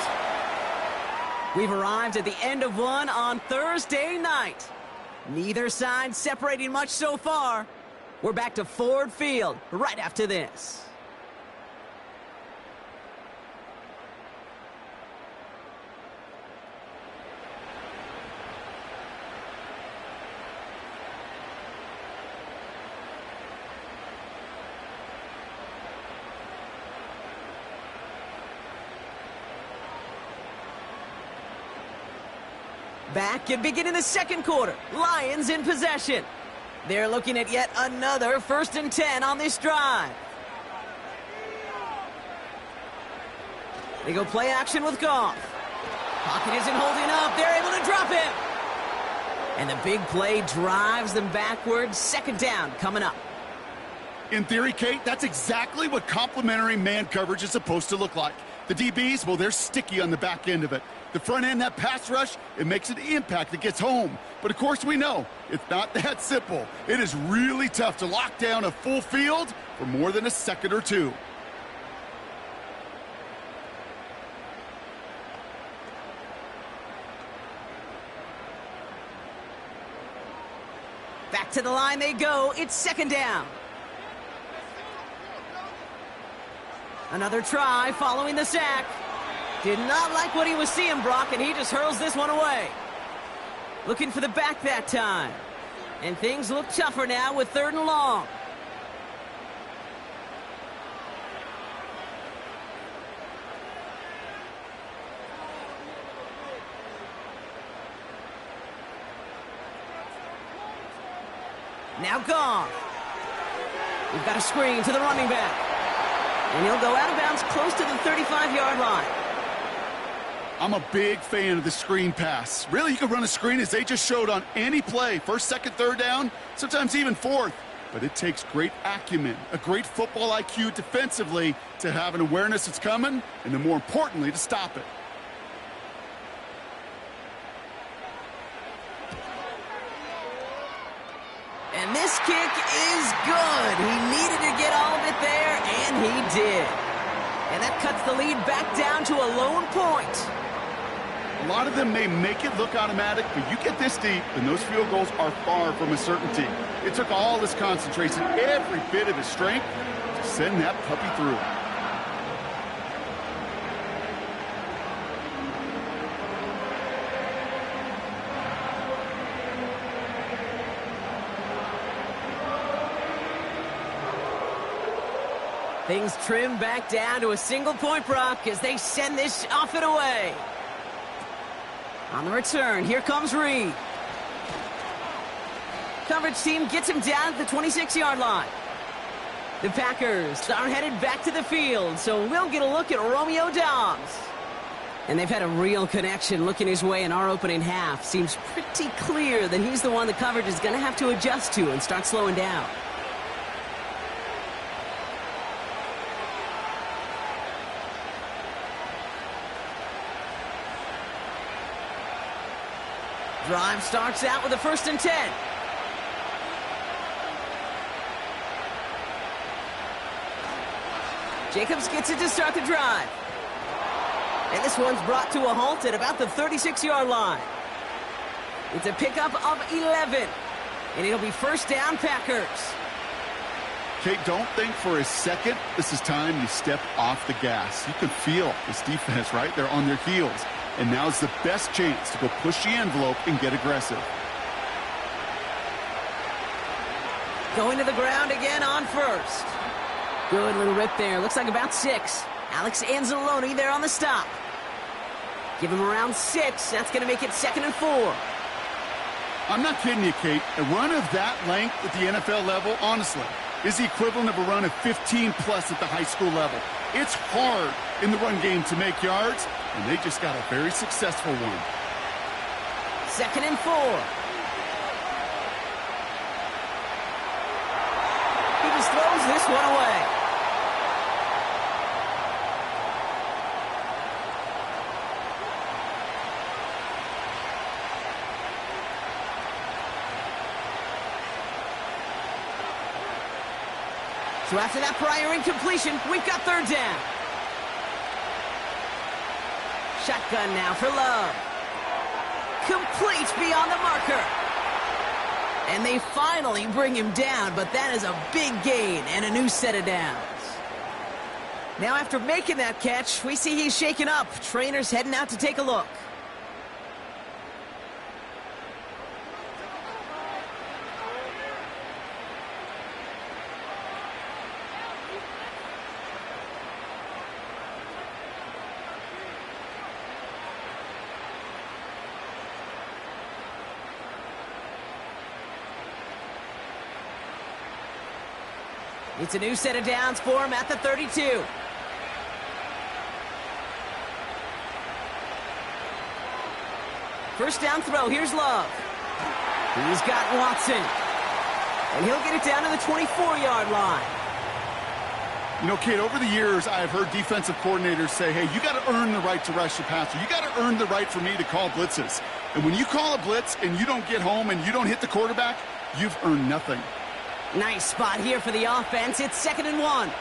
We've arrived at the end of one on Thursday night. Neither side separating much so far. We're back to Ford Field right after this. Back and beginning the second quarter. Lions in possession. They're looking at yet another 1st and 10 on this drive. They go play action with Goff. Pocket isn't holding up. They're able to drop him. And the big play drives them backwards. 2nd down coming up. In theory, Kate, that's exactly what complementary man coverage is supposed to look like. The DBs, well, they're sticky on the back end of it. The front end, that pass rush, it makes an impact that gets home. But, of course, we know it's not that simple. It is really tough to lock down a full field for more than a second or two. Back to the line they go. It's 2nd down. Another try following the sack. Did not like what he was seeing, Brock, and he just hurls this one away. Looking for the back that time. And things look tougher now with 3rd and long. Now Goff. We've got a screen to the running back. And he'll go out of bounds close to the 35-yard line. I'm a big fan of the screen pass. Really, you can run a screen as they just showed on any play. 1st, 2nd, 3rd down, sometimes even 4th. But it takes great acumen, a great football IQ defensively to have an awareness it's coming, and then more importantly, to stop it. And this kick is good. He needed to get all of it there, and he did. And that cuts the lead back down to a lone point. A lot of them may make it look automatic, but you get this deep, and those field goals are far from a certainty. It took all his concentration, every bit of his strength, to send that puppy through. Things trim back down to a single point, Brock, as they send this off and away. On the return, here comes Reed. Coverage team gets him down at the 26-yard line. The Packers are headed back to the field, so we'll get a look at Romeo Doubs. And they've had a real connection looking his way in our opening half. Seems pretty clear that he's the one the coverage is going to have to adjust to and start slowing down. Drive starts out with a 1st and 10. Jacobs gets it to start the drive. And this one's brought to a halt at about the 36-yard line. It's a pickup of 11. And it'll be 1st down, Packers. Kate, don't think for a second this is time you step off the gas. You can feel this defense, right? They're on their heels. And now's the best chance to go push the envelope and get aggressive. Going to the ground again on 1st. Good little rip there. Looks like about 6. Alex Anzalone there on the stop. Give him around 6. That's going to make it 2nd and 4. I'm not kidding you, Kate. A run of that length at the NFL level, honestly, is the equivalent of a run of 15-plus at the high school level. It's hard in the run game to make yards, and they just got a very successful one. 2nd and 4. He just throws this one away. So after that prior incompletion, we've got 3rd down. Shotgun now for Love. Complete beyond the marker. And they finally bring him down, but that is a big gain and a new set of downs. Now after making that catch, we see he's shaken up. Trainer's heading out to take a look. It's a new set of downs for him at the 32. First down throw, here's Love. He's got Watson. And he'll get it down to the 24-yard line. You know, Kate, over the years, I've heard defensive coordinators say, hey, you got to earn the right to rush the passer. You got to earn the right for me to call blitzes. And when you call a blitz and you don't get home and you don't hit the quarterback, you've earned nothing. Nice spot here for the offense. It's 2nd and 1.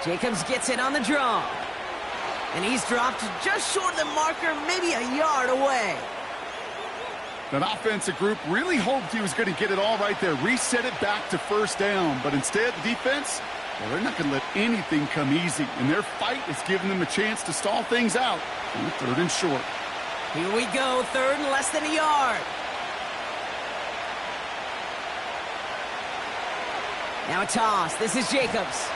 Jacobs gets it on the draw. And he's dropped just short of the marker, maybe a yard away. That offensive group really hoped he was going to get it all right there, reset it back to 1st down. But instead, the defense, well, they're not going to let anything come easy. And their fight is giving them a chance to stall things out on the 3rd and short. Here we go, 3rd and less than a yard. Now a toss. This is Jacobs.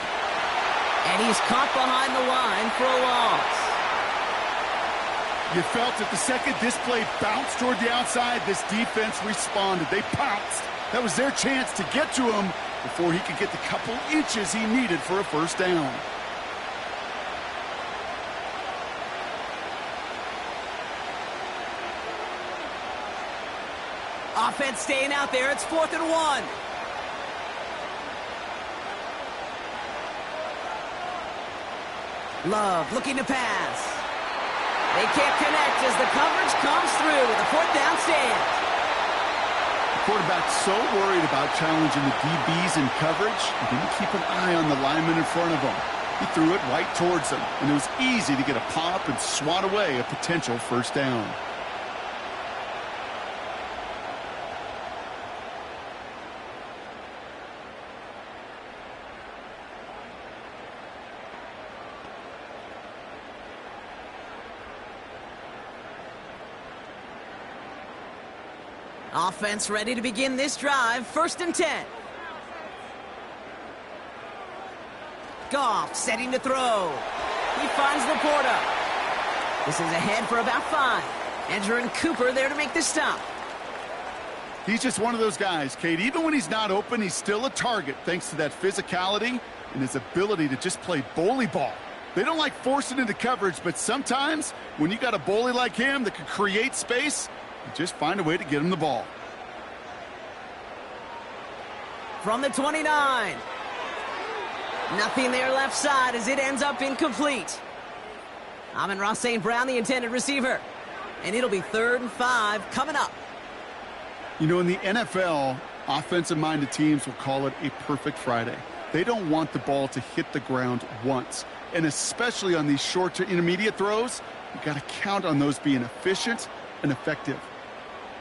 And he's caught behind the line for a loss. You felt that the second this play bounced toward the outside, this defense responded. They pounced. That was their chance to get to him before he could get the couple inches he needed for a 1st down. Offense staying out there. It's 4th and 1. Love looking to pass. They can't connect as the coverage comes through with a 4th down stand. The quarterback's so worried about challenging the DBs in coverage, he didn't keep an eye on the lineman in front of him. He threw it right towards him, and it was easy to get a pop and swat away a potential 1st down. Offense ready to begin this drive. 1st and 10. Goff setting to throw. He finds Laporta. This is ahead for about 5. Andrew and Cooper there to make the stop. He's just one of those guys, Kate. Even when he's not open, he's still a target thanks to that physicality and his ability to just play bully ball. They don't like forcing into coverage, but sometimes when you got a bully like him that can create space, you just find a way to get him the ball. From the 29. Nothing there left side as it ends up incomplete. Amon-Ra St. Brown, the intended receiver. And it'll be 3rd and 5 coming up. You know, in the NFL, offensive-minded teams will call it a perfect Friday. They don't want the ball to hit the ground once. And especially on these short to intermediate throws, you got to count on those being efficient and effective.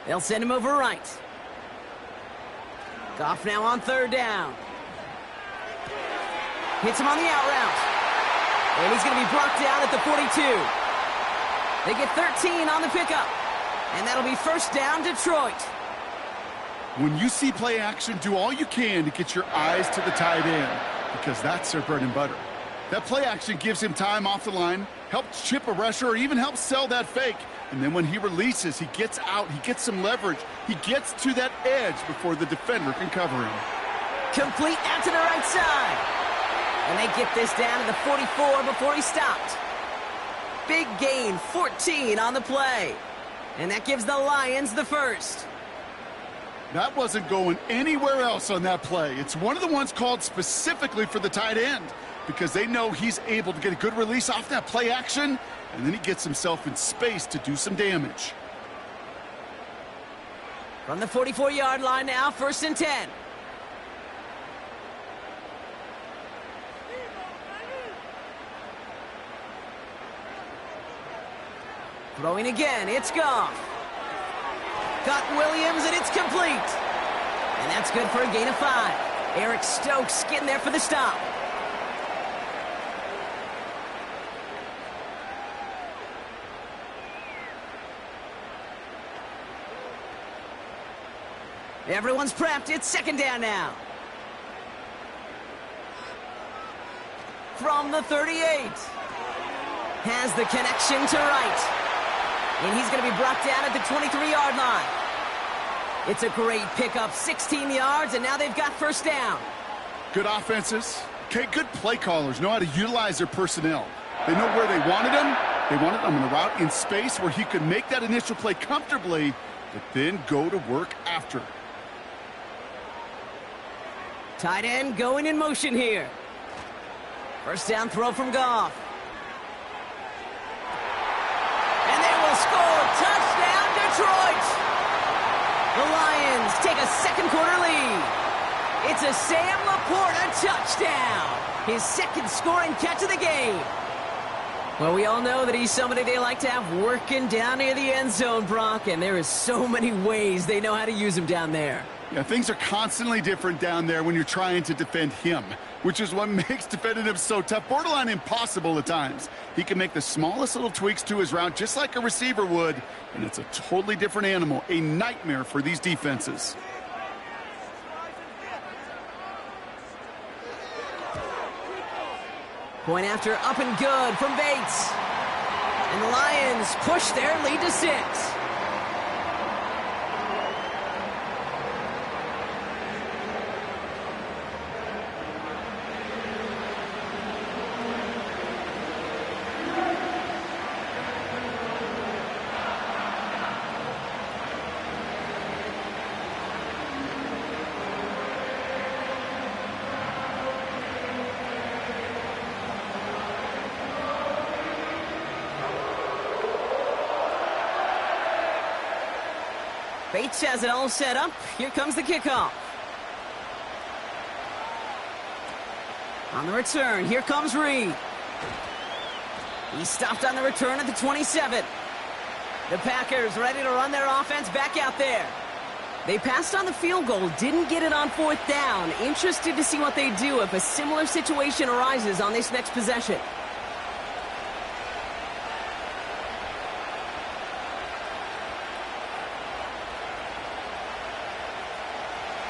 They'll send him over right. Goff now on 3rd down. Hits him on the out route. And he's going to be brought down at the 42. They get 13 on the pickup. And that'll be 1st down, Detroit. When you see play action, do all you can to get your eyes to the tight end, because that's their bread and butter. That play action gives him time off the line, helps chip a rusher, or even helps sell that fake. And then when he releases, he gets out, he gets some leverage. He gets to that edge before the defender can cover him. Complete out to the right side. And they get this down to the 44 before he stopped. Big gain, 14 on the play. And that gives the Lions the first. That wasn't going anywhere else on that play. It's one of the ones called specifically for the tight end, because they know he's able to get a good release off that play action, and then he gets himself in space to do some damage. From the 44-yard line now, 1st and 10. Throwing again, it's Goff. Got Williams, and it's complete. And that's good for a gain of 5. Eric Stokes getting there for the stop. Everyone's prepped. It's 2nd down now. From the 38. Has the connection to right. And he's going to be brought down at the 23-yard line. It's a great pickup, 16 yards, and now they've got 1st down. Good offenses. Okay, good play callers know how to utilize their personnel. They know where they wanted him. They wanted him on a route in space where he could make that initial play comfortably, but then go to work after. Tight end going in motion here. 1st down throw from Goff. And they will score. Touchdown, Detroit. The Lions take a 2nd quarter lead. It's a Sam Laporta touchdown. His 2nd scoring catch of the game. Well, we all know that he's somebody they like to have working down near the end zone, Brock, and there is so many ways they know how to use him down there. Yeah, things are constantly different down there when you're trying to defend him, which is what makes defending him so tough, borderline impossible at times. He can make the smallest little tweaks to his route just like a receiver would, and it's a totally different animal, a nightmare for these defenses. Point after up and good from Bates. And the Lions push their lead to 6. Bates has it all set up. Here comes the kickoff. On the return, here comes Reed. He stopped on the return at the 27. The Packers ready to run their offense back out there. They passed on the field goal, didn't get it on 4th down. Interested to see what they do if a similar situation arises on this next possession.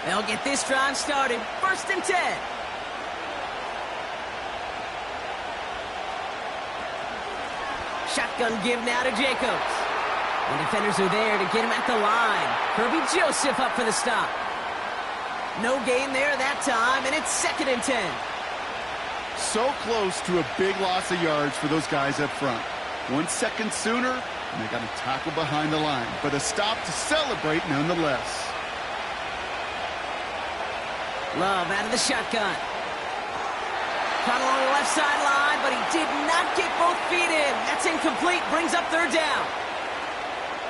They'll get this drive started. 1st and 10. Shotgun give now to Jacobs. And defenders are there to get him at the line. Herbie Joseph up for the stop. No gain there that time, and it's 2nd and 10. So close to a big loss of yards for those guys up front. 1 second sooner, and they got a tackle behind the line. But a stop to celebrate nonetheless. Love out of the shotgun. Caught along the left sideline, but he did not get both feet in. That's incomplete. Brings up 3rd down.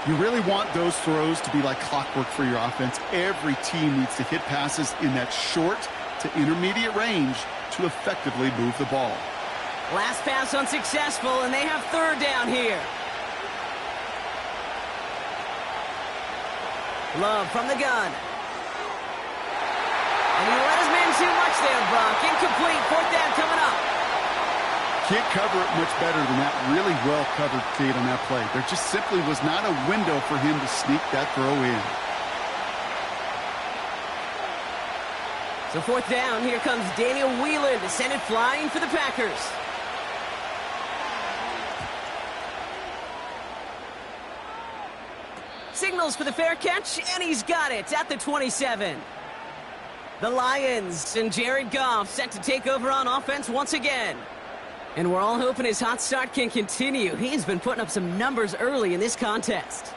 You really want those throws to be like clockwork for your offense. Every team needs to hit passes in that short to intermediate range to effectively move the ball. Last pass unsuccessful, and they have 3rd down here. Love from the gun. And he let his man too much there, Brock. Incomplete. 4th down coming up. Can't cover it much better than that. Really well covered, Kate, on that play. There just simply was not a window for him to sneak that throw in. So fourth down, here comes Daniel Whelan to send it flying for the Packers. Signals for the fair catch, and he's got it at the 27. The Lions and Jared Goff set to take over on offense once again. And we're all hoping his hot start can continue. He's been putting up some numbers early in this contest.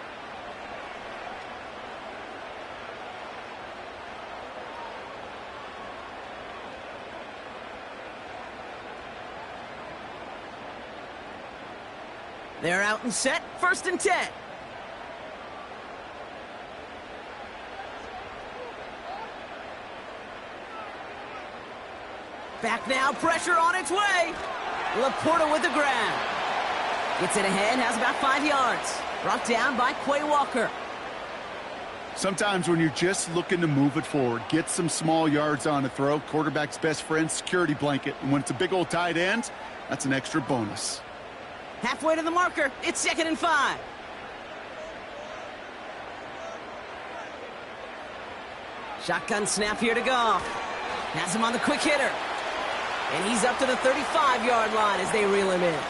They're out and set, 1st and 10. Back now, pressure on its way. Laporta with the grab. Gets it ahead, has about 5 yards. Brought down by Quay Walker. Sometimes when you're just looking to move it forward, get some small yards on a throw, quarterback's best friend, security blanket. And when it's a big old tight end, that's an extra bonus. Halfway to the marker, it's 2nd and 5. Shotgun snap here to Goff. Has him on the quick hitter. And he's up to the 35-yard line as they reel him in.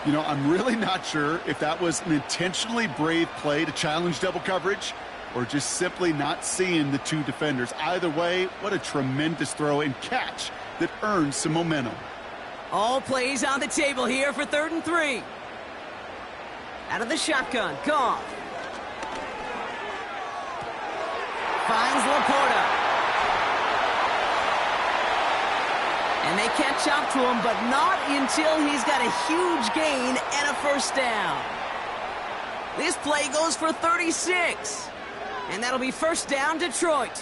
You know, I'm really not sure if that was an intentionally brave play to challenge double coverage or just simply not seeing the two defenders. Either way, what a tremendous throw and catch that earns some momentum. All plays on the table here for 3rd and 3. Out of the shotgun, Goff. Finds Laporta. And they catch up to him, but not until he's got a huge gain and a 1st down. This play goes for 36. And that'll be 1st down, Detroit.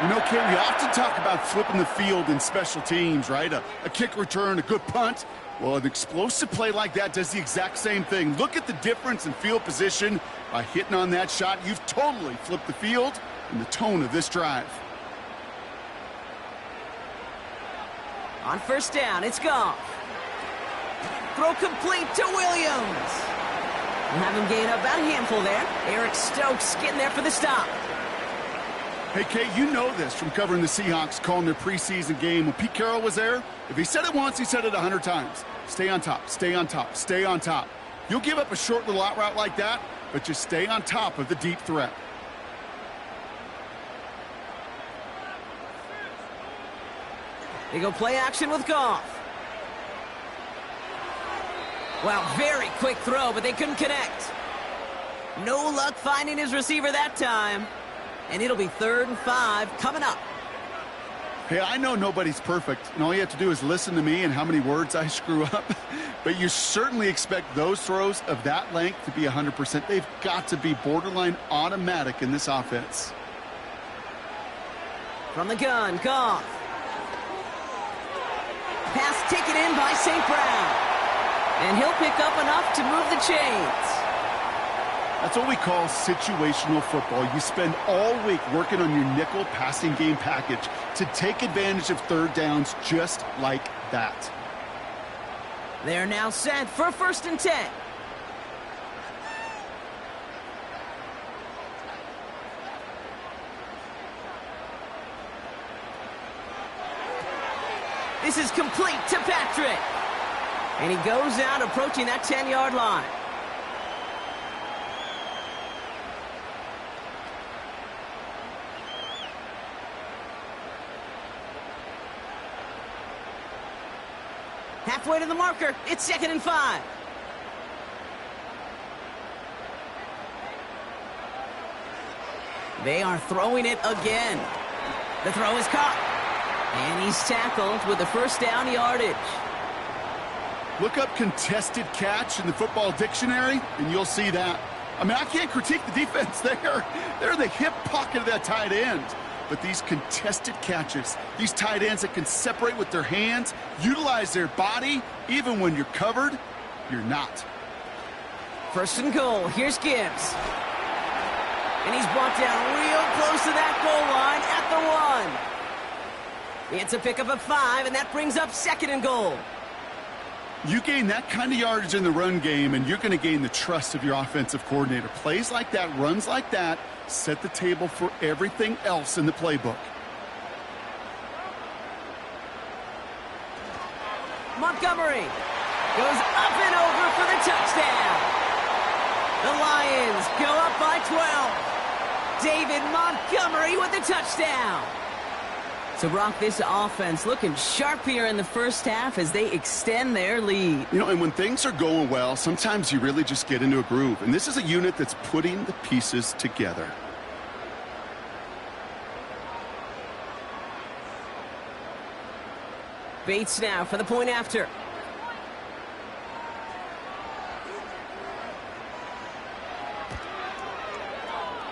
You know, Ken, we often talk about flipping the field in special teams, right? A kick return, a good punt. Well, an explosive play like that does the exact same thing. Look at the difference in field position by hitting on that shot. You've totally flipped the field and the tone of this drive. On 1st down, it's Goff. Throw complete to Williams. We'll have him gain about a handful there. Eric Stokes getting there for the stop. Hey, Kate, you know this from covering the Seahawks, calling their preseason game. When Pete Carroll was there, if he said it once, he said it 100 times. Stay on top, stay on top, stay on top. You'll give up a short little out route like that, but just stay on top of the deep threat. They go play action with Goff. Wow, very quick throw, but they couldn't connect. No luck finding his receiver that time. And it'll be 3rd and 5 coming up. Hey, I know nobody's perfect, and all you have to do is listen to me and how many words I screw up. But you certainly expect those throws of that length to be 100%. They've got to be borderline automatic in this offense. From the gun, Goff. Pass taken in by St. Brown. And he'll pick up enough to move the chains. That's what we call situational football. You spend all week working on your nickel passing game package to take advantage of 3rd downs just like that. They're now set for 1st and 10. This is complete to Patrick. And he goes out approaching that 10-yard line. Halfway to the marker, it's 2nd and 5. They are throwing it again. The throw is caught. And he's tackled with the 1st down yardage. Look up contested catch in the football dictionary, and you'll see that. I mean, I can't critique the defense there. They're in the hip pocket of that tight end. But these contested catches, these tight ends that can separate with their hands, utilize their body, even when you're covered, you're not. 1st and goal. Here's Gibbs. And he's brought down real close to that goal line at the 1. It's a pickup of 5, and that brings up 2nd and goal. You gain that kind of yardage in the run game, and you're going to gain the trust of your offensive coordinator. Plays like that, runs like that, set the table for everything else in the playbook. Montgomery goes up and over for the touchdown. The Lions go up by 12. David Montgomery with the touchdown. So, Brock, this offense looking sharp here in the first half as they extend their lead. You know, and when things are going well, sometimes you really just get into a groove. And this is a unit that's putting the pieces together. Bates now for the point after.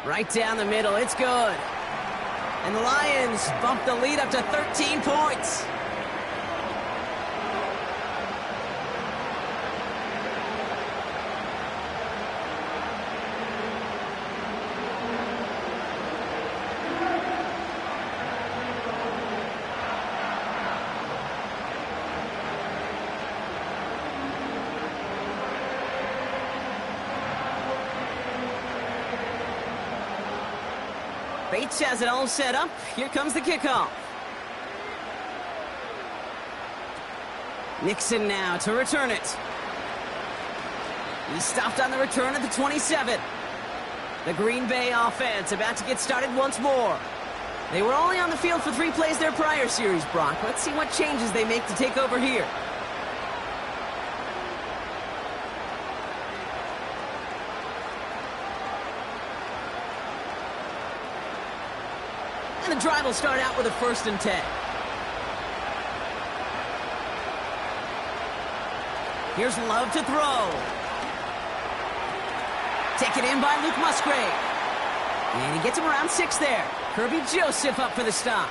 Right down the middle, it's good. And the Lions bump the lead up to 13 points. Bates has it all set up. Here comes the kickoff. Nixon now to return it. He stopped on the return at the 27. The Green Bay offense about to get started once more. They were only on the field for 3 plays their prior series, Brock. Let's see what changes they make to take over here. And the drive will start out with a 1st and 10. Here's Love to throw. Taken in by Luke Musgrave. And he gets him around 6 there. Kirby Joseph up for the stop.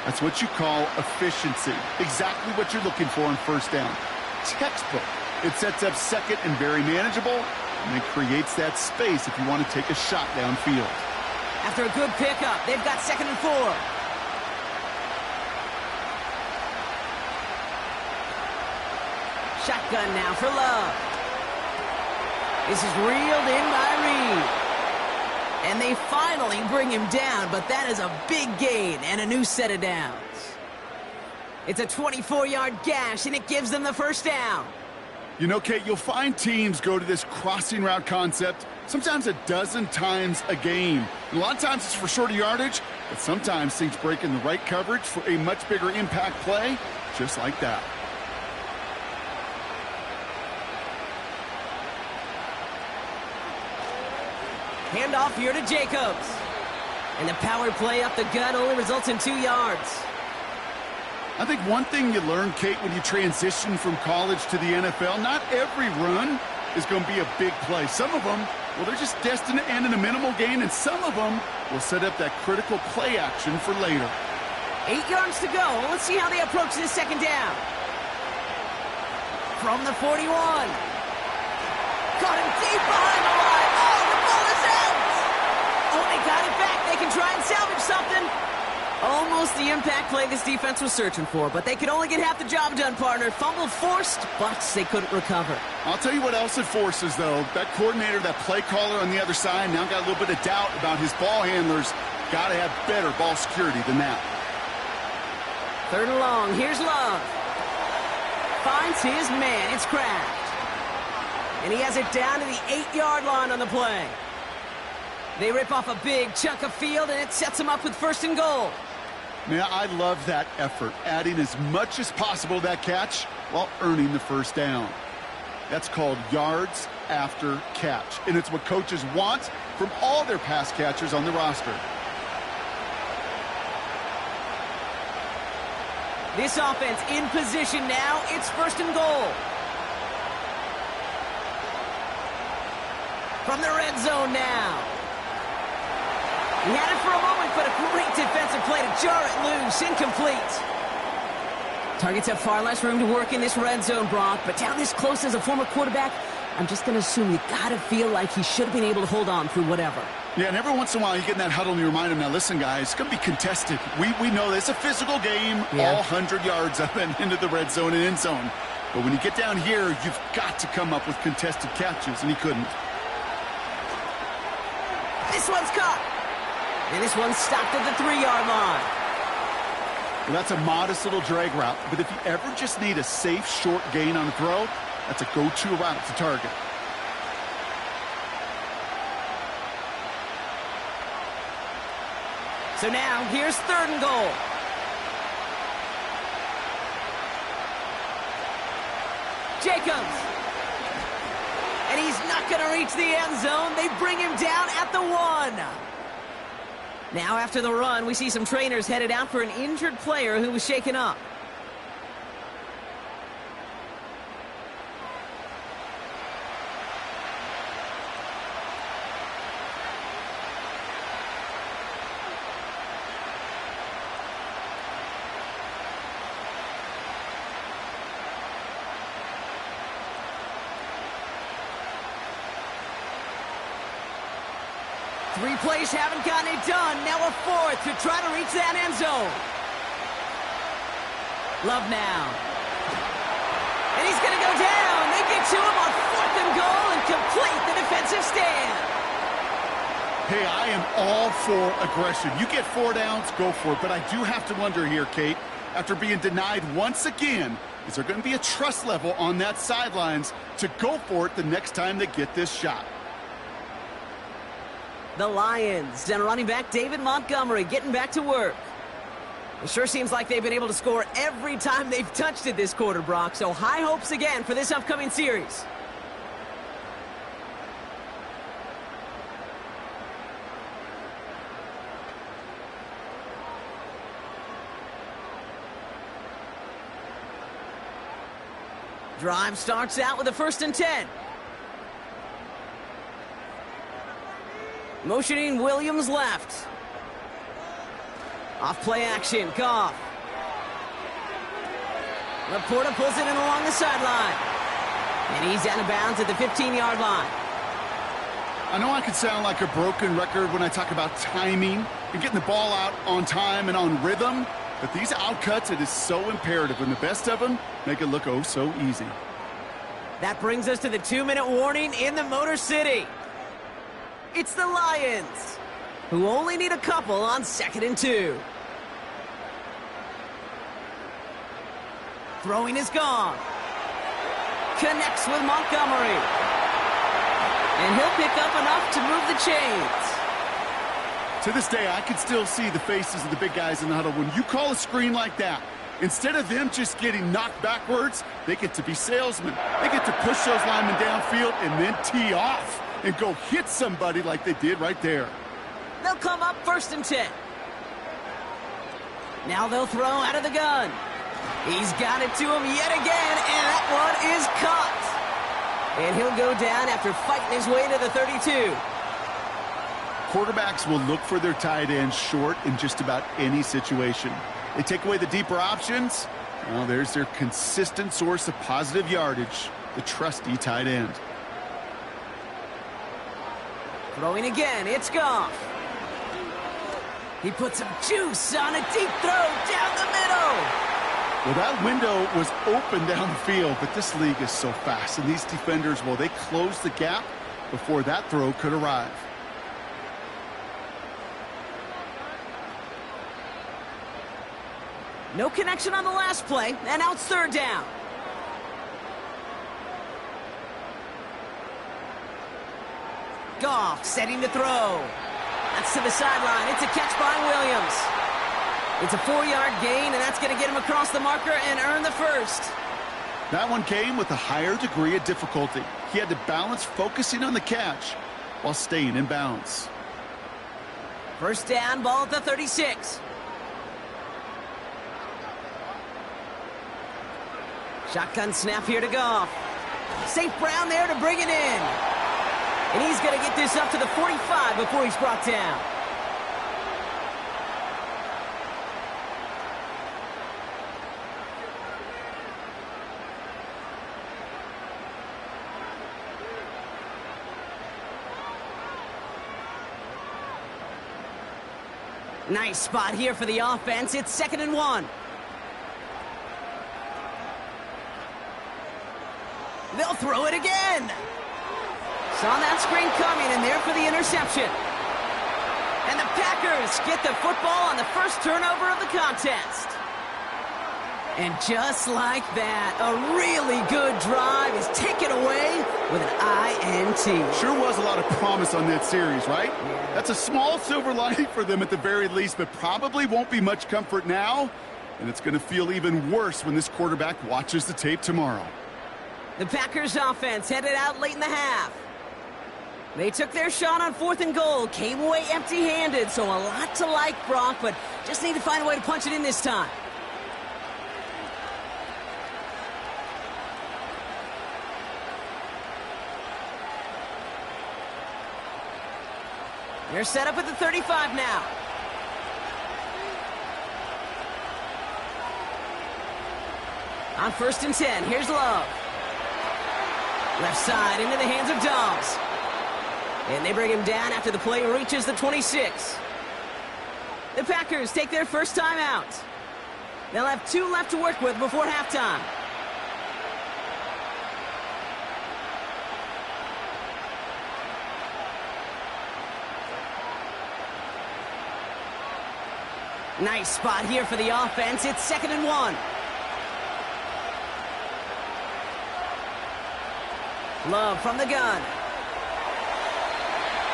That's what you call efficiency. Exactly what you're looking for on 1st down. Textbook. It sets up 2nd and very manageable, and it creates that space if you want to take a shot downfield. After a good pickup, they've got 2nd and 4. Shotgun now for Love. This is reeled in by Reed. And they finally bring him down, but that is a big gain and a new set of downs. It's a 24-yard gash, and it gives them the 1st down. You know, Kate, you'll find teams go to this crossing route concept sometimes a dozen times a game. And a lot of times it's for shorter yardage, but sometimes things break in the right coverage for a much bigger impact play, just like that. Handoff here to Jacobs. And the power play up the gut only results in 2 yards. I think one thing you learn, Kate, when you transition from college to the NFL, not every run is going to be a big play. Some of them, well, they're just destined to end in a minimal gain, and some of them will set up that critical play action for later. 8 yards to go. Let's see how they approach this 2nd down. From the 41. Caught him deep behind the line. Oh, the ball is out. Oh, they got it back. They can try and salvage something. Almost the impact play this defense was searching for, but they could only get half the job done, partner. Fumble forced, but they couldn't recover. I'll tell you what else it forces, though. That coordinator, that play caller on the other side, now got a little bit of doubt about his ball handlers. Got to have better ball security than that. 3rd and long. Here's Love. Finds his man. It's Kraft. And he has it down to the 8-yard line on the play. They rip off a big chunk of field, and it sets them up with 1st and goal. Man, I love that effort, adding as much as possible to that catch while earning the 1st down. That's called yards after catch, and it's what coaches want from all their pass catchers on the roster. This offense in position now. It's 1st and goal. From the red zone now. He had it for a moment, but a great defensive play to jar it loose. Incomplete. Targets have far less room to work in this red zone, Brock, but down this close as a former quarterback, I'm just going to assume you got to feel like he should have been able to hold on through whatever. Yeah, and every once in a while you get in that huddle and you remind him, now listen, guys, it's going to be contested. We know this. It's a physical game, all 100 yards up and into the red zone and end zone. But when you get down here, you've got to come up with contested catches, and he couldn't. This one's caught. And this one's stopped at the 3-yard line. Well, that's a modest little drag route, but if you ever just need a safe, short gain on a throw, that's a go-to route to target. So now, here's 3rd and goal. Jacobs. And he's not going to reach the end zone. They bring him down at the 1. Now, after the run, we see some trainers headed out for an injured player who was shaken up. Three plays haven't gotten it done. Now a 4th to try to reach that end zone. Love now. And he's going to go down. They get to him on 4th and goal and complete the defensive stand. Hey, I am all for aggression. You get 4 downs, go for it. But I do have to wonder here, Kate, after being denied once again, is there going to be a trust level on that sidelines to go for it the next time they get this shot? The Lions and running back David Montgomery getting back to work. It sure seems like they've been able to score every time they've touched it this quarter, Brock. So high hopes again for this upcoming series. Drive starts out with a 1st and 10. Motioning Williams left. Off play action, Goff. Laporta pulls it in along the sideline. And he's out of bounds at the 15-yard line. I know I could sound like a broken record when I talk about timing and getting the ball out on time and on rhythm, but these outcuts, it is so imperative, and the best of them make it look oh so easy. That brings us to the 2-minute warning in the Motor City. It's the Lions, who only need a couple on 2nd and 2. Throwing is gone. Connects with Montgomery. And he'll pick up enough to move the chains. To this day, I can still see the faces of the big guys in the huddle. When you call a screen like that, instead of them just getting knocked backwards, they get to be salesmen. They get to push those linemen downfield and then tee off and go hit somebody like they did right there. They'll come up 1st and 10. Now they'll throw out of the gun. He's got it to him yet again, and that one is caught. And he'll go down after fighting his way to the 32. Quarterbacks will look for their tight ends short in just about any situation. They take away the deeper options. Well, there's their consistent source of positive yardage, the trusty tight end. Throwing again, it's Goff. He puts some juice on a deep throw down the middle. Well, that window was open down the field, but this league is so fast, and these defenders, well, they closed the gap before that throw could arrive. No connection on the last play, and now it's 3rd down. Goff setting to throw. That's to the sideline. It's a catch by Williams. It's a 4-yard gain, and that's going to get him across the marker and earn the 1st. That one came with a higher degree of difficulty. He had to balance focusing on the catch while staying in bounds. 1st down, ball at the 36. Shotgun snap here to Goff. St. Brown there to bring it in. And he's going to get this up to the 45 before he's brought down. Nice spot here for the offense. It's 2nd and 1. They'll throw it again. Saw that screen coming, and there for the interception. And the Packers get the football on the first turnover of the contest. And just like that, a really good drive is taken away with an INT. Sure was a lot of promise on that series, right? Yeah. That's a small silver lining for them at the very least, but probably won't be much comfort now. And it's going to feel even worse when this quarterback watches the tape tomorrow. The Packers offense headed out late in the half. They took their shot on 4th and goal, came away empty-handed, so a lot to like, Brock, but just need to find a way to punch it in this time. They're set up at the 35 now. On 1st and 10, here's Love. Left side into the hands of Dobbs. And they bring him down after the play reaches the 26. The Packers take their first time out. They'll have 2 left to work with before halftime. Nice spot here for the offense. It's 2nd and 1. Love from the gun.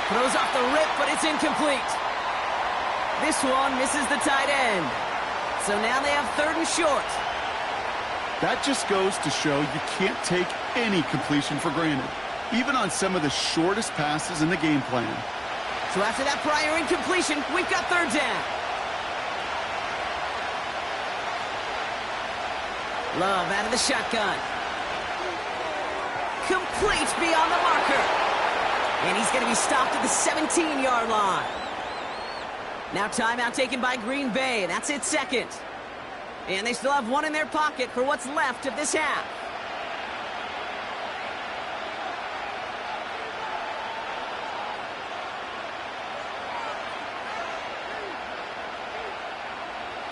Throws off the rip, but it's incomplete. This one misses the tight end. So now they have 3rd and short. That just goes to show you can't take any completion for granted, even on some of the shortest passes in the game plan. So after that prior incompletion, we've got 3rd down. Love out of the shotgun. Complete beyond the marker. And he's going to be stopped at the 17-yard line. Now timeout taken by Green Bay. That's its 2nd. And they still have 1 in their pocket for what's left of this half.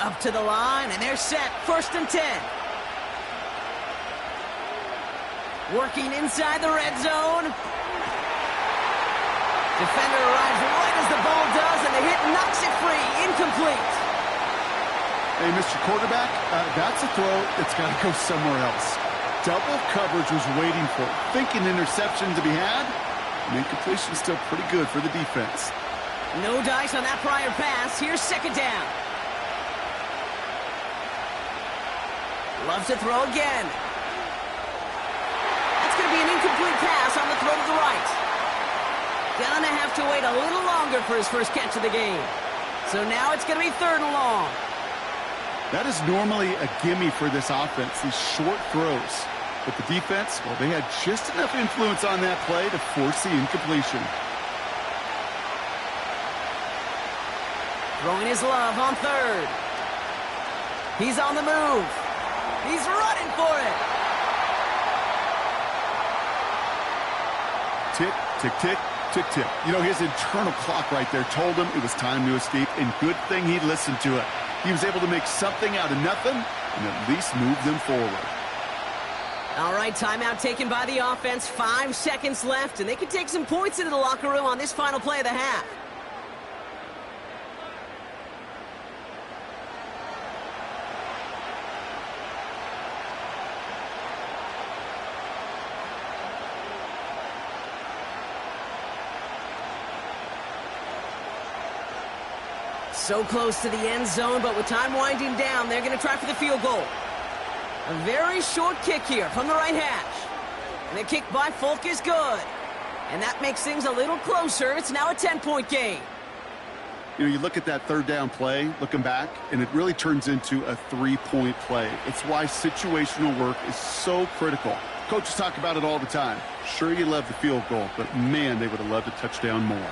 Up to the line, and they're set. 1st and 10. Working inside the red zone. Defender arrives right as the ball does, and the hit knocks it free. Incomplete. Hey, Mr. Quarterback, that's a throw that's got to go somewhere else. Double coverage was waiting for it. Thinking interception to be had, and incompletion still pretty good for the defense. No dice on that prior pass. Here's 2nd down. Loves to throw again. That's going to be an incomplete pass on the throw to the right. Gonna have to wait a little longer for his first catch of the game. So now it's going to be 3rd and long. That is normally a gimme for this offense, these short throws. But the defense, well, they had just enough influence on that play to force the incompletion. Throwing his Love on 3rd. He's on the move. He's running for it. Tick, tick, tick, tick, tick. You know, his internal clock right there told him it was time to escape, and good thing he listened to it. He was able to make something out of nothing and at least move them forward. All right, timeout taken by the offense. 5 seconds left, and they can take some points into the locker room on this final play of the half. So close to the end zone, but with time winding down, they're going to try for the field goal. A very short kick here from the right hash. And the kick by Folk is good. And that makes things a little closer. It's now a 10-point game. You know, you look at that 3rd down play, looking back, and it really turns into a 3-point play. It's why situational work is so critical. Coaches talk about it all the time. Sure, you love the field goal, but man, they would have loved a touchdown more.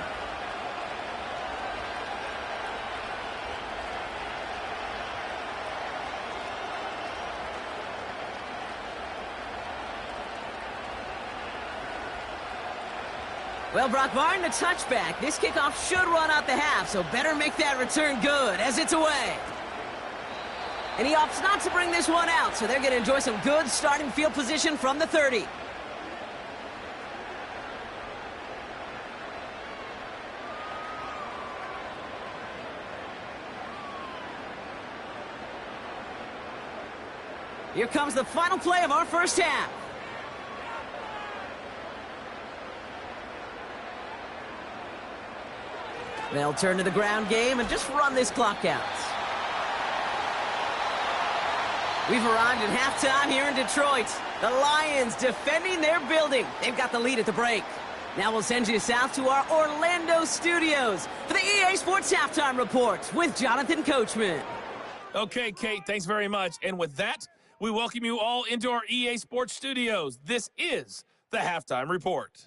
Well, Brock, barring the touchback, this kickoff should run out the half, so better make that return good as it's away. And he opts not to bring this one out, so they're going to enjoy some good starting field position from the 30. Here comes the final play of our first half. They'll turn to the ground game and just run this clock out. We've arrived at halftime here in Detroit. The Lions defending their building. They've got the lead at the break. Now we'll send you south to our Orlando studios for the EA Sports Halftime Report with Jonathan Coachman. Okay, Kate, thanks very much. And with that, we welcome you all into our EA Sports studios. This is the Halftime Report.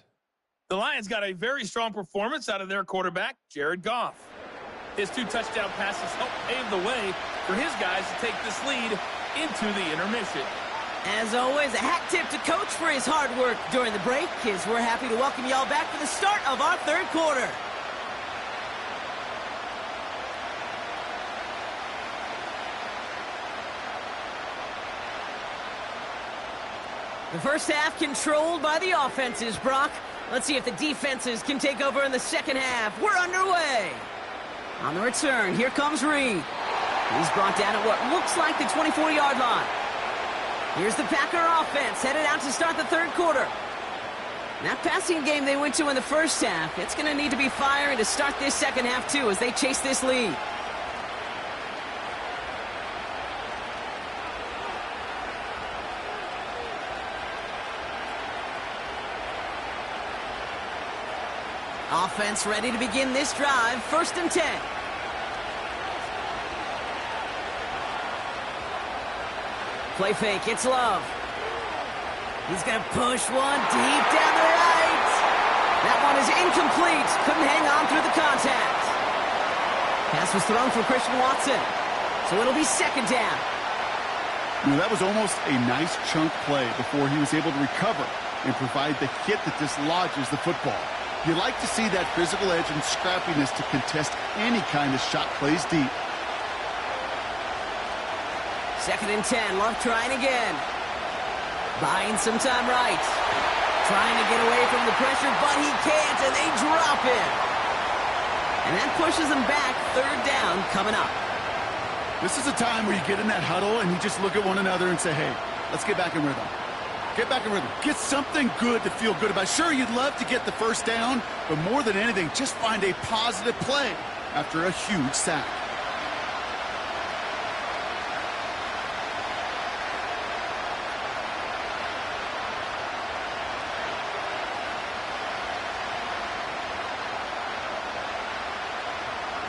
The Lions got a very strong performance out of their quarterback, Jared Goff. His 2 touchdown passes helped pave the way for his guys to take this lead into the intermission. As always, a hat tip to Coach for his hard work during the break, as we're happy to welcome y'all back for the start of our third quarter. The first half controlled by the offenses, Brock. Let's see if the defenses can take over in the second half. We're underway. On the return, here comes Reed. He's brought down at what looks like the 24-yard line. Here's the Packer offense headed out to start the third quarter. That passing game they went to in the first half, it's going to need to be firing to start this second half too as they chase this lead. Offense ready to begin this drive. 1st and 10. Play fake. It's Love. He's going to push one deep down the right. That one is incomplete. Couldn't hang on through the contact. Pass was thrown for Christian Watson. So it'll be 2nd down. You know, that was almost a nice chunk play before he was able to recover and provide the hit that dislodges the football. You like to see that physical edge and scrappiness to contest any kind of shot plays deep. 2nd and 10. Love trying again. Buying some time right. Trying to get away from the pressure, but he can't, and they drop him. And that pushes them back. 3rd down coming up. This is a time where you get in that huddle and you just look at one another and say, hey, let's get back in rhythm. Get back in rhythm. Get something good to feel good about. Sure, you'd love to get the first down, but more than anything, just find a positive play after a huge sack.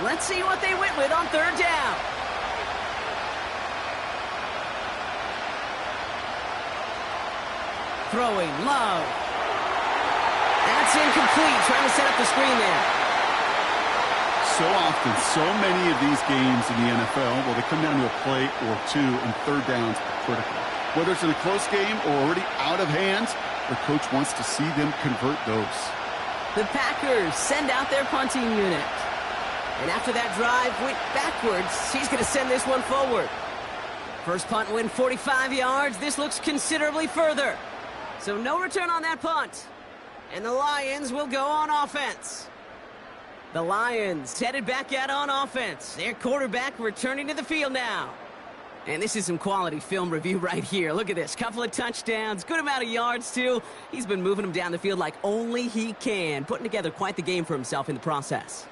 Let's see what they went with on 3rd down. Throwing, Love. That's incomplete. Trying to set up the screen there. So often, so many of these games in the NFL, well, they come down to a play or two, and 3rd downs are critical. Whether it's in a close game or already out of hands, the coach wants to see them convert those. The Packers send out their punting unit. And after that drive went backwards, he's going to send this one forward. First punt win 45 yards. This looks considerably further. So no return on that punt. And the Lions will go on offense. The Lions headed back out on offense. Their quarterback returning to the field now. And this is some quality film review right here. Look at this. Couple of touchdowns. Good amount of yards, too. He's been moving them down the field like only he can. Putting together quite the game for himself in the process.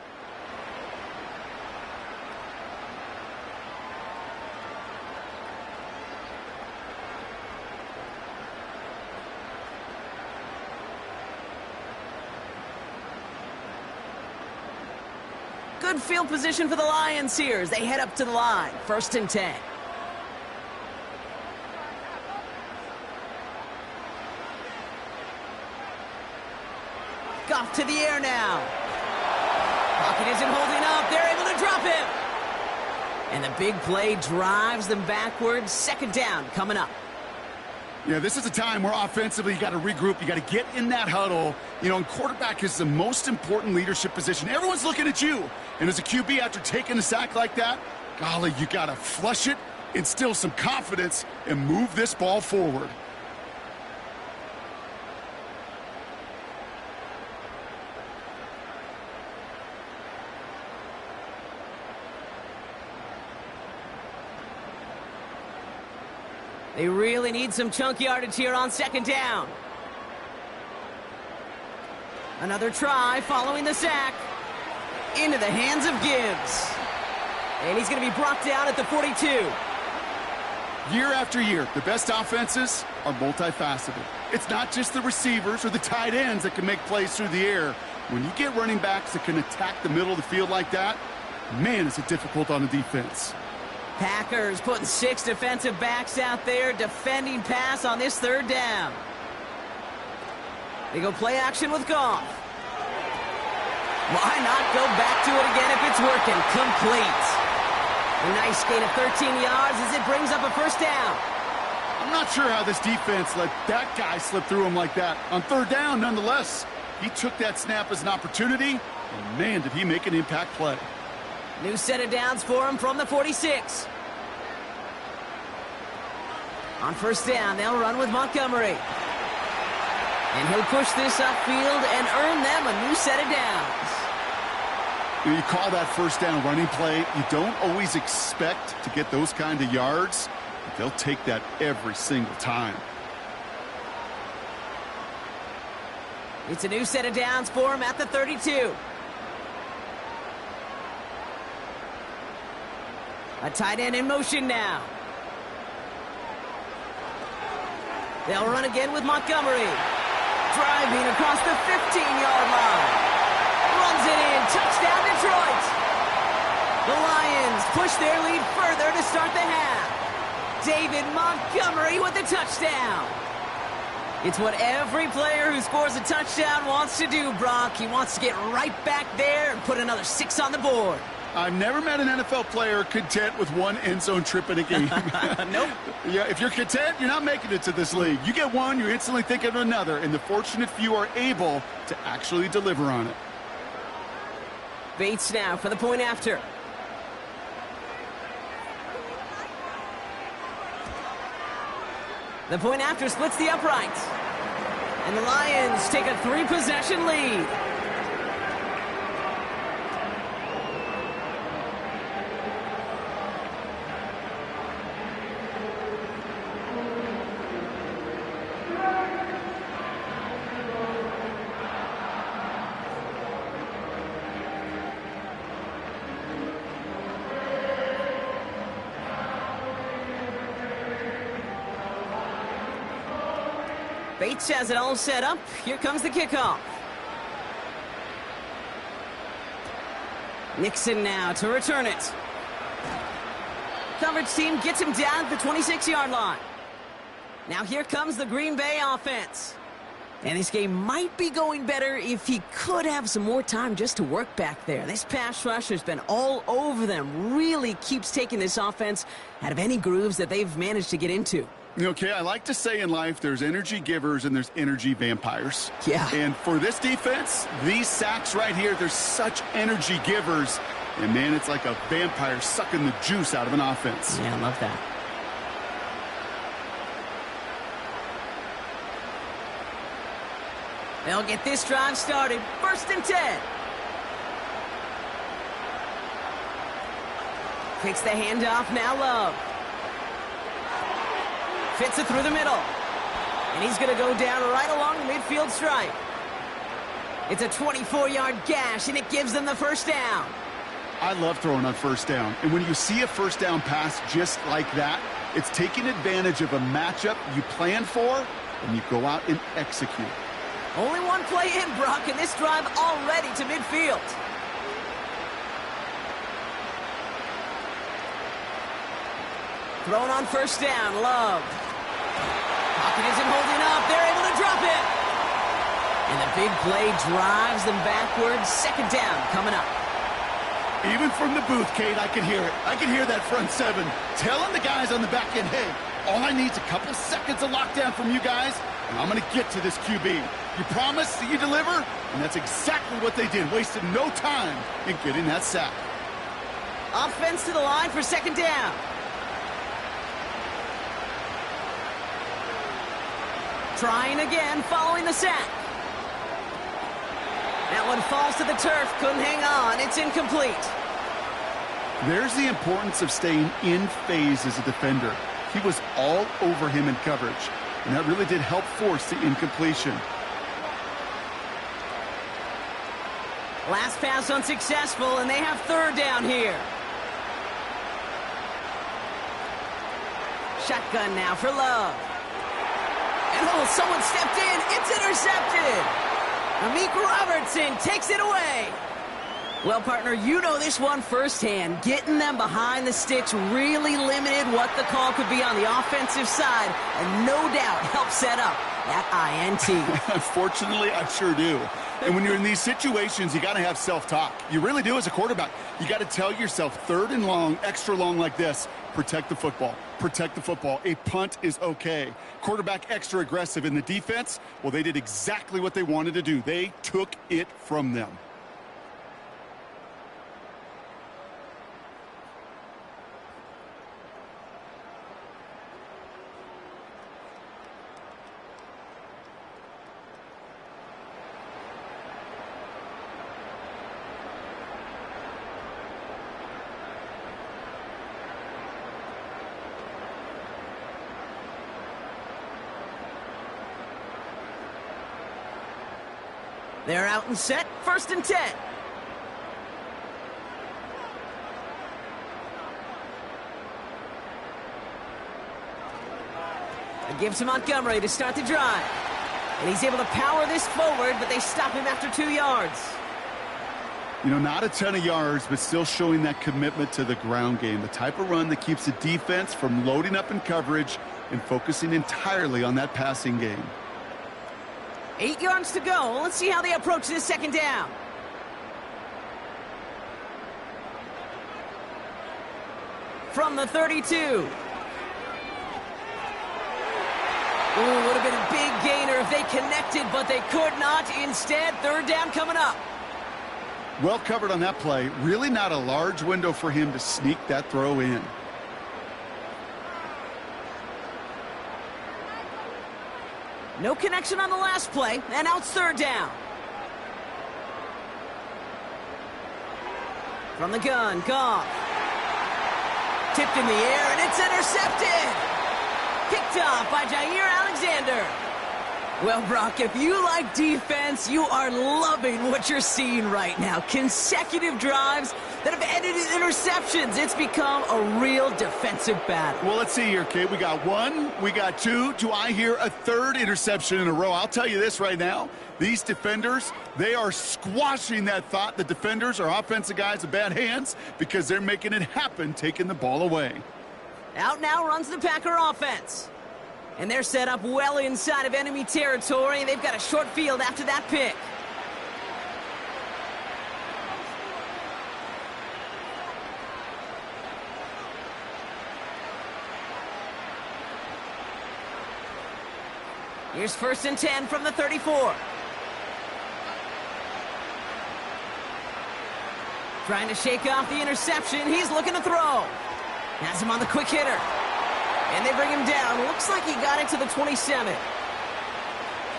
Good field position for the Lions here as they head up to the line. 1st and 10. Goff to the air now. Pocket isn't holding up. They're able to drop him. And the big play drives them backwards. 2nd down coming up. Yeah, this is a time where offensively you got to regroup. You got to get in that huddle. You know, and quarterback is the most important leadership position. Everyone's looking at you. And as a QB, after taking a sack like that, golly, you got to flush it, instill some confidence, and move this ball forward. They really need some chunk yardage here on second down. Another try following the sack. Into the hands of Gibbs. And he's going to be brought down at the 42. Year after year, the best offenses are multifaceted. It's not just the receivers or the tight ends that can make plays through the air. When you get running backs that can attack the middle of the field like that, man, is it difficult on the defense. Packers putting 6 defensive backs out there defending pass on this third down. They go play action with Goff. Why not go back to it again if it's working? Complete. A nice gain of 13 yards as it brings up a first down. I'm not sure how this defense let that guy slip through him like that. On third down, nonetheless, he took that snap as an opportunity, and man, did he make an impact play. New set of downs for him from the 46. On first down, they'll run with Montgomery. And he'll push this upfield and earn them a new set of downs. You call that first down running play, you don't always expect to get those kind of yards, but they'll take that every single time. It's a new set of downs for him at the 32. A tight end in motion now. They'll run again with Montgomery. Driving across the 15-yard line. Runs it in. Touchdown, Detroit. The Lions push their lead further to start the half. David Montgomery with the touchdown. It's what every player who scores a touchdown wants to do, Brock. He wants to get right back there and put another 6 on the board. I've never met an NFL player content with one end zone trip in a game. Nope. Yeah, if you're content, you're not making it to this league. You get one, you're instantly thinking of another, and the fortunate few are able to actually deliver on it. Bates now for the point after. The point after splits the uprights. And the Lions take a 3-possession lead. Bates has it all set up. Here comes the kickoff. Nixon now to return it. Coverage team gets him down at the 26-yard line. Now here comes the Green Bay offense. And this game might be going better if he could have some more time just to work back there. This pass rush has been all over them. Really keeps taking this offense out of any grooves that they've managed to get into. Okay, I like to say in life there's energy givers and there's energy vampires. Yeah. And for this defense, these sacks right here, they're such energy givers. And, man, it's like a vampire sucking the juice out of an offense. Yeah, I love that. They'll get this drive started. 1st and 10. Takes the handoff, now Love. Fits it through the middle. And he's going to go down right along the midfield stripe. It's a 24-yard gash, and it gives them the first down. I love throwing on first down. And when you see a first down pass just like that, it's taking advantage of a matchup you planned for, and you go out and execute. Only one play in, Brock, and this drive already to midfield. Thrown on first down, Love. Pocket isn't holding up. They're able to drop it. And the big play drives them backwards. 2nd down coming up. Even from the booth, Kate, I can hear it. I can hear that front 7 telling the guys on the back end, hey, all I need is a couple seconds of lockdown from you guys, and I'm going to get to this QB. You promise that you deliver? And that's exactly what they did. Wasted no time in getting that sack. Offense to the line for 2nd down. Trying again following the sack. That one falls to the turf. Couldn't hang on. It's incomplete. There's the importance of staying in phase as a defender. He was all over him in coverage, and that really did help force the incompletion. Last pass unsuccessful, and they have third down here. Shotgun now for Love. And someone stepped in. It's intercepted. Amik Robertson takes it away. Well, partner, you know this one firsthand. Getting them behind the sticks really limited what the call could be on the offensive side, and no doubt helped set up that INT. Unfortunately, I sure do. And when you're in these situations, you got to have self-talk. You really do as a quarterback. You got to tell yourself, third and long, extra long like this, protect the football. Protect the football. A punt is okay. Quarterback extra aggressive in the defense, well, they did exactly what they wanted to do. They took it from them. They're out and set. 1st and 10. A give to Montgomery to start the drive. And he's able to power this forward, but they stop him after 2 yards. You know, not a ton of yards, but still showing that commitment to the ground game. The type of run that keeps the defense from loading up in coverage and focusing entirely on that passing game. 8 yards to go. Let's see how they approach this 2nd down. From the 32. Ooh, would have been a big gainer if they connected, but they could not. Instead, 3rd down coming up. Well covered on that play. Really not a large window for him to sneak that throw in. No connection on the last play, and now it's 3rd down. From the gun, Goff. Tipped in the air, and it's intercepted. Picked off by Jair Alexander. Well, Brock, if you like defense, you are loving what you're seeing right now. Consecutive drives that have ended in interceptions. It's become a real defensive battle. Well, let's see here, Kate. We got 1, we got 2. Do I hear a 3rd interception in a row? I'll tell you this right now. These defenders, they are squashing that thought. The defenders are offensive guys with bad hands because they're making it happen, taking the ball away. Out now runs the Packer offense. And they're set up well inside of enemy territory, and they've got a short field after that pick. Here's 1st and 10 from the 34. Trying to shake off the interception. He's looking to throw. Has him on the quick hitter. And they bring him down. Looks like he got into the 27.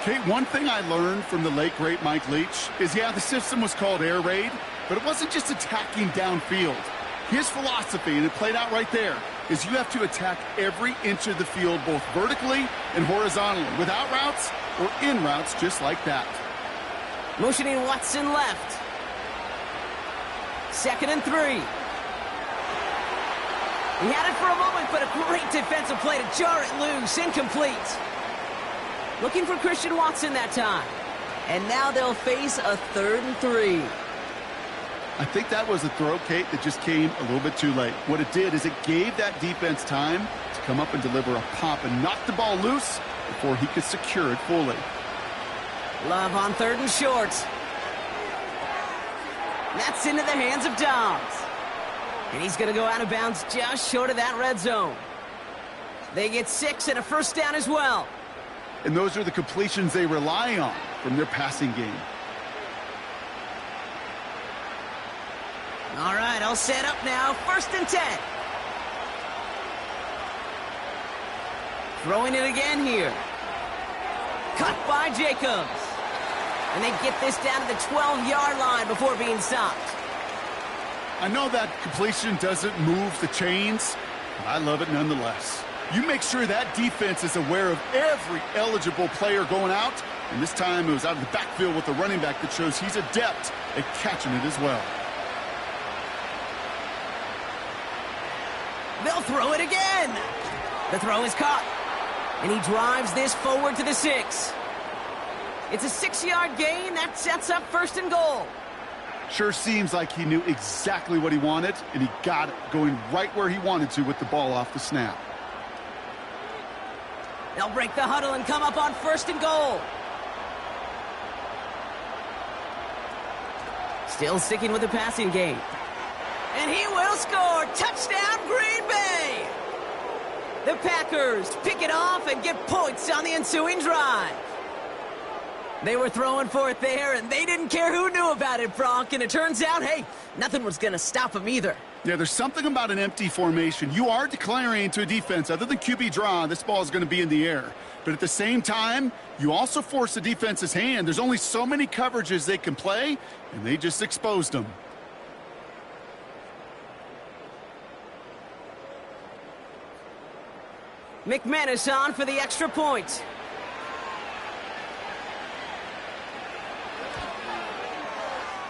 Kate, one thing I learned from the late, great Mike Leach is, yeah, the system was called air raid, but it wasn't just attacking downfield. His philosophy, and it played out right there, is you have to attack every inch of the field, both vertically and horizontally, without routes or in routes, just like that. Motioning Watson left. 2nd and 3. He had it for a moment, but a great defensive play to jar it loose. Incomplete. Looking for Christian Watson that time. And now they'll face a 3rd and 3. I think that was a throw, Kate, that just came a little bit too late. What it did is it gave that defense time to come up and deliver a pop and knock the ball loose before he could secure it fully. Love on 3rd and short. That's into the hands of Dobbs. And he's going to go out of bounds just short of that red zone. They get 6 and a 1st down as well. And those are the completions they rely on from their passing game. All right, all set up now. 1st and 10. Throwing it again here. Cut by Jacobs. And they get this down to the 12-yard line before being stopped. I know that completion doesn't move the chains, but I love it nonetheless. You make sure that defense is aware of every eligible player going out. And this time it was out of the backfield with the running back that shows he's adept at catching it as well. They'll throw it again. The throw is caught. And he drives this forward to the 6. It's a 6-yard gain. That sets up 1st and goal. Sure seems like he knew exactly what he wanted, and he got it going right where he wanted to with the ball off the snap. They'll break the huddle and come up on 1st and goal. Still sticking with the passing game. And he will score. Touchdown, Green Bay! The Packers pick it off and get points on the ensuing drive. They were throwing for it there, and they didn't care who knew about it, Brock. And it turns out, hey, nothing was going to stop them either. Yeah, there's something about an empty formation. You are declaring to a defense, other than QB draw, this ball is going to be in the air. But at the same time, you also force the defense's hand. There's only so many coverages they can play, and they just exposed them. McManus on for the extra point.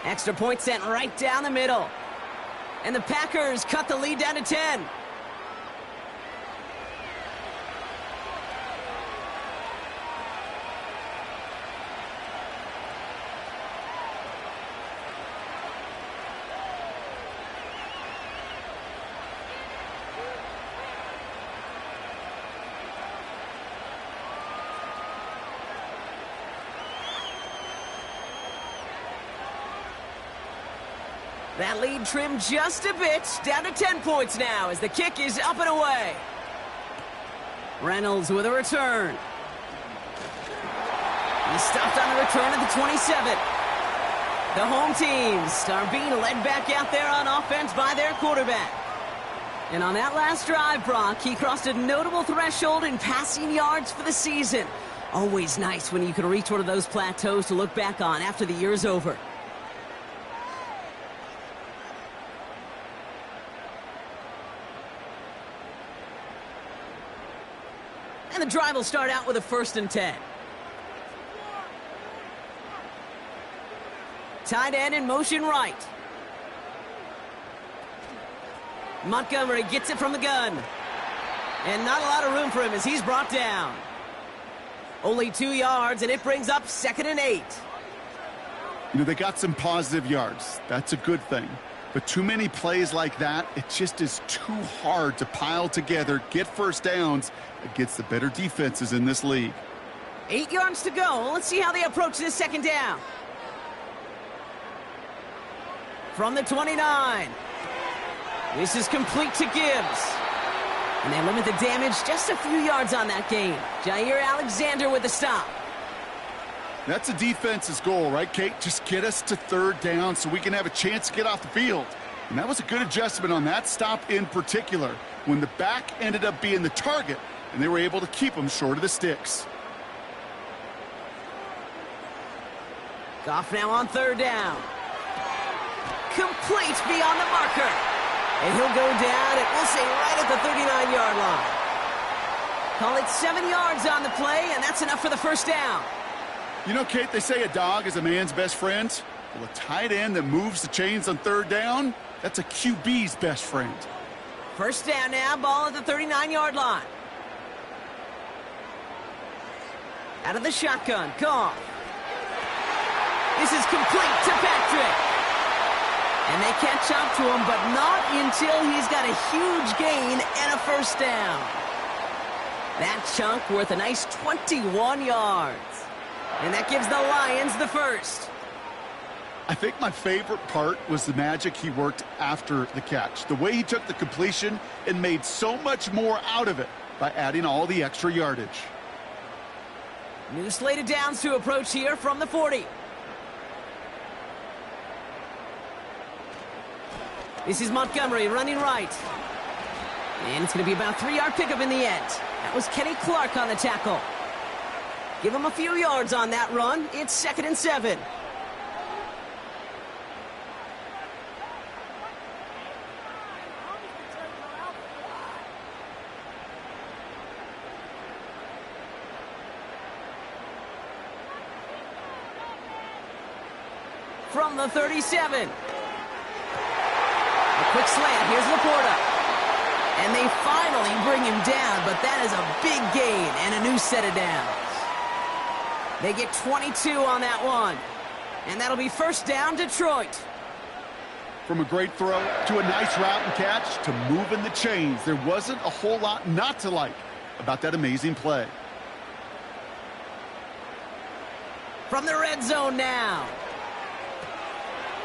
Extra point sent right down the middle. And the Packers cut the lead down to 10. That lead trimmed just a bit, down to 10 points now as the kick is up and away. Reynolds with a return. He stopped on the return at the 27. The home teams are being led back out there on offense by their quarterback. And on that last drive, Brock, he crossed a notable threshold in passing yards for the season. Always nice when you can reach one of those plateaus to look back on after the year's over. And the drive will start out with a 1st and 10. Tight end in motion right. Montgomery gets it from the gun. And not a lot of room for him as he's brought down. Only 2 yards, and it brings up 2nd and 8. You know, they got some positive yards. That's a good thing. But too many plays like that, it just is too hard to pile together, get first downs against the better defenses in this league. 8 yards to go. Let's see how they approach this 2nd down. From the 29. This is complete to Gibbs. And they limit the damage just a few yards on that game. Jair Alexander with the stop. That's a defense's goal, right, Kate? Just get us to 3rd down so we can have a chance to get off the field. And that was a good adjustment on that stop in particular, when the back ended up being the target, and they were able to keep him short of the sticks. Goff now on 3rd down. Complete beyond the marker. And he'll go down, and we'll say right at the 39-yard line. Call it 7 yards on the play, and that's enough for the 1st down. You know, Kate, they say a dog is a man's best friend. Well, a tight end that moves the chains on 3rd down, that's a QB's best friend. 1st down now, ball at the 39-yard line. Out of the shotgun, Goff. This is complete to Patrick. And they catch up to him, but not until he's got a huge gain and a 1st down. That chunk worth a nice 21 yards. And that gives the Lions the 1st. I think my favorite part was the magic he worked after the catch. The way he took the completion and made so much more out of it by adding all the extra yardage. New slate of downs to approach here from the 40. This is Montgomery running right. And it's going to be about a 3-yard pickup in the end. That was Kenny Clark on the tackle. Give him a few yards on that run. It's 2nd and 7. from the 37. A quick slant. Here's Laporta. And they finally bring him down, but that is a big gain and a new set of downs. They get 22 on that one. And that'll be first down, Detroit. From a great throw to a nice route and catch to moving the chains, there wasn't a whole lot not to like about that amazing play. From the red zone now.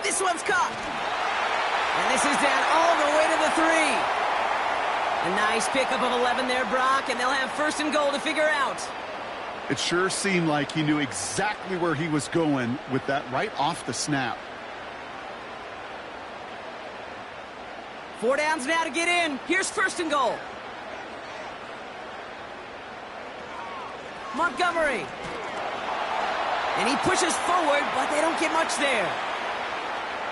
This one's caught. And this is down all the way to the 3. A nice pickup of 11 there, Brock, and they'll have first and goal to figure out. It sure seemed like he knew exactly where he was going with that right off the snap. 4 downs now to get in. Here's first and goal. Montgomery. And he pushes forward, but they don't get much there.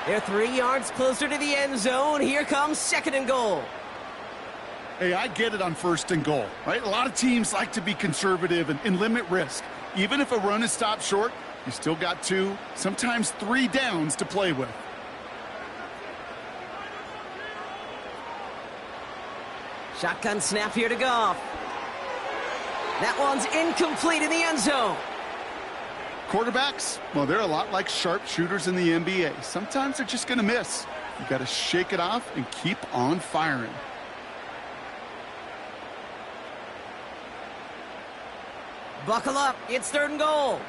They're 3 yards closer to the end zone. Here comes second and goal. Hey, I get it on first and goal, right? A lot of teams like to be conservative and limit risk. Even if a run is stopped short, you still got 2, sometimes 3 downs to play with. Shotgun snap here to Goff. That one's incomplete in the end zone. Quarterbacks, well, they're a lot like sharpshooters in the NBA. Sometimes they're just going to miss. You got to shake it off and keep on firing. Buckle up. It's third and goal.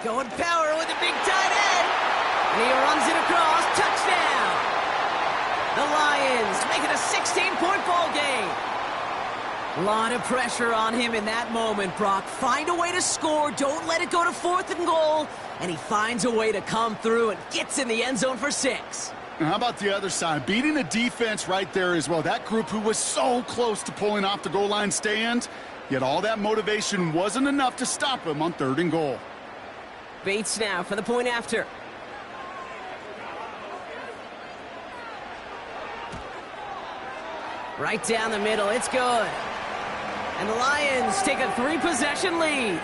Going power with a big tight end. And he runs it across. Touchdown. The Lions make it a 16-point ball game. A lot of pressure on him in that moment, Brock. Find a way to score. Don't let it go to fourth and goal. And he finds a way to come through and gets in the end zone for 6. And how about the other side? Beating the defense right there as well. That group who was so close to pulling off the goal line stand, yet all that motivation wasn't enough to stop him on third and goal. Bates now for the point after. Right down the middle. It's good. And the Lions take a 3-possession lead.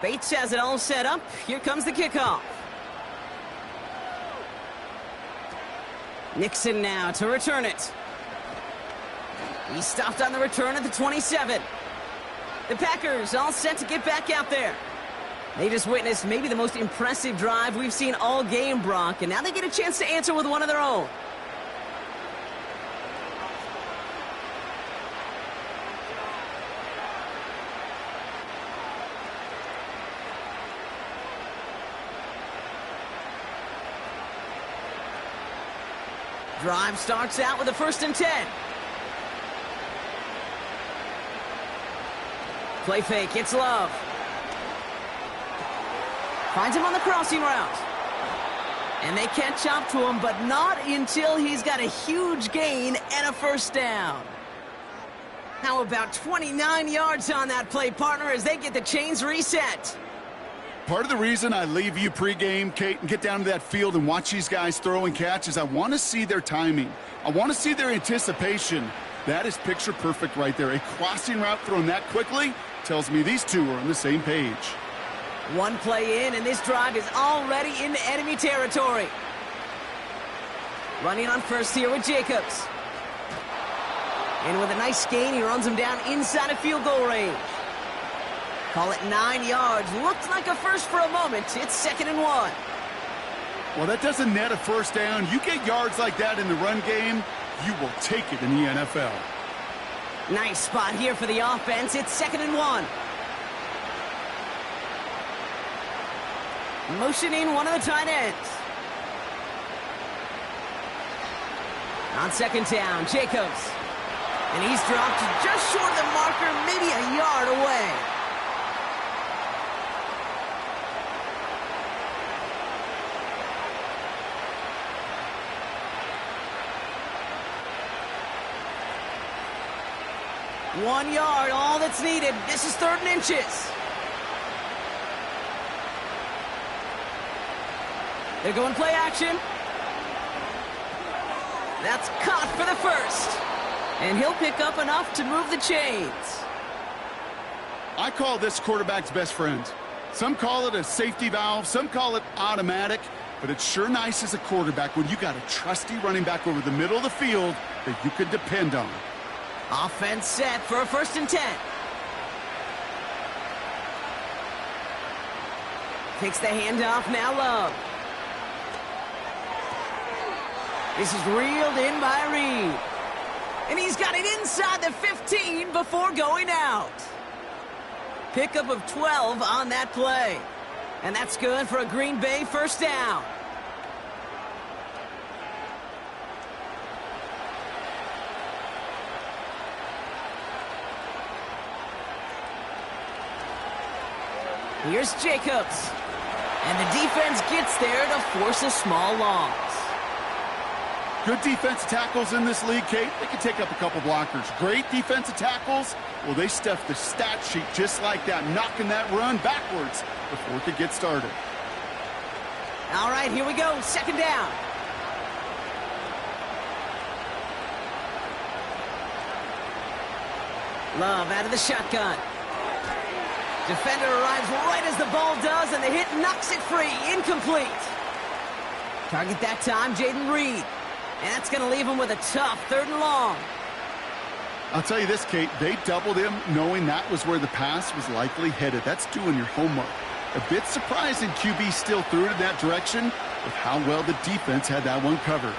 Bates has it all set up. Here comes the kickoff. Nixon now to return it. He stopped on the return at the 27. The Packers all set to get back out there. They just witnessed maybe the most impressive drive we've seen all game, Brock, and now they get a chance to answer with one of their own. Drive starts out with a 1st and 10. Play fake, it's Love. Finds him on the crossing route. And they catch up to him, but not until he's got a huge gain and a first down. How about 29 yards on that play, partner, as they get the chains reset? Part of the reason I leave you pregame, Kate, and get down to that field and watch these guys throw and catch is I want to see their timing. I want to see their anticipation. That is picture perfect right there. A crossing route thrown that quickly tells me these two are on the same page. One play in, and this drive is already into enemy territory. Running on first here with Jacobs. And with a nice gain, he runs him down inside of field goal range. Call it 9 yards. Looked like a first for a moment. It's 2nd and 1. Well, that doesn't net a first down. You get yards like that in the run game, you will take it in the NFL. Nice spot here for the offense. It's 2nd and 1. Motioning one of the tight ends. On 2nd down, Jacobs. And he's dropped just short of the marker, maybe a yard away. One yard, all that's needed. This is 3rd and inches. They're going play action. That's caught for the first. And he'll pick up enough to move the chains. I call this quarterback's best friend. Some call it a safety valve, some call it automatic, but it's sure nice as a quarterback when you got a trusty running back over the middle of the field that you can depend on. Offense set for a 1st and 10. Takes the handoff, now Love. This is reeled in by Reed. And he's got it inside the 15 before going out. Pickup of 12 on that play. And that's good for a Green Bay 1st down. Here's Jacobs. And the defense gets there to force a small loss. Good defensive tackles in this league, Kate. They can take up a couple blockers. Great defensive tackles, well, they stuff the stat sheet just like that, knocking that run backwards before it could get started. All right, here we go. 2nd down. Love out of the shotgun. Defender arrives right as the ball does, and the hit knocks it free. Incomplete. Target that time, Jaden Reed. And that's going to leave him with a tough 3rd and long. I'll tell you this, Kate, they doubled him knowing that was where the pass was likely headed. That's doing your homework. A bit surprising QB still threw it in that direction with how well the defense had that one covered.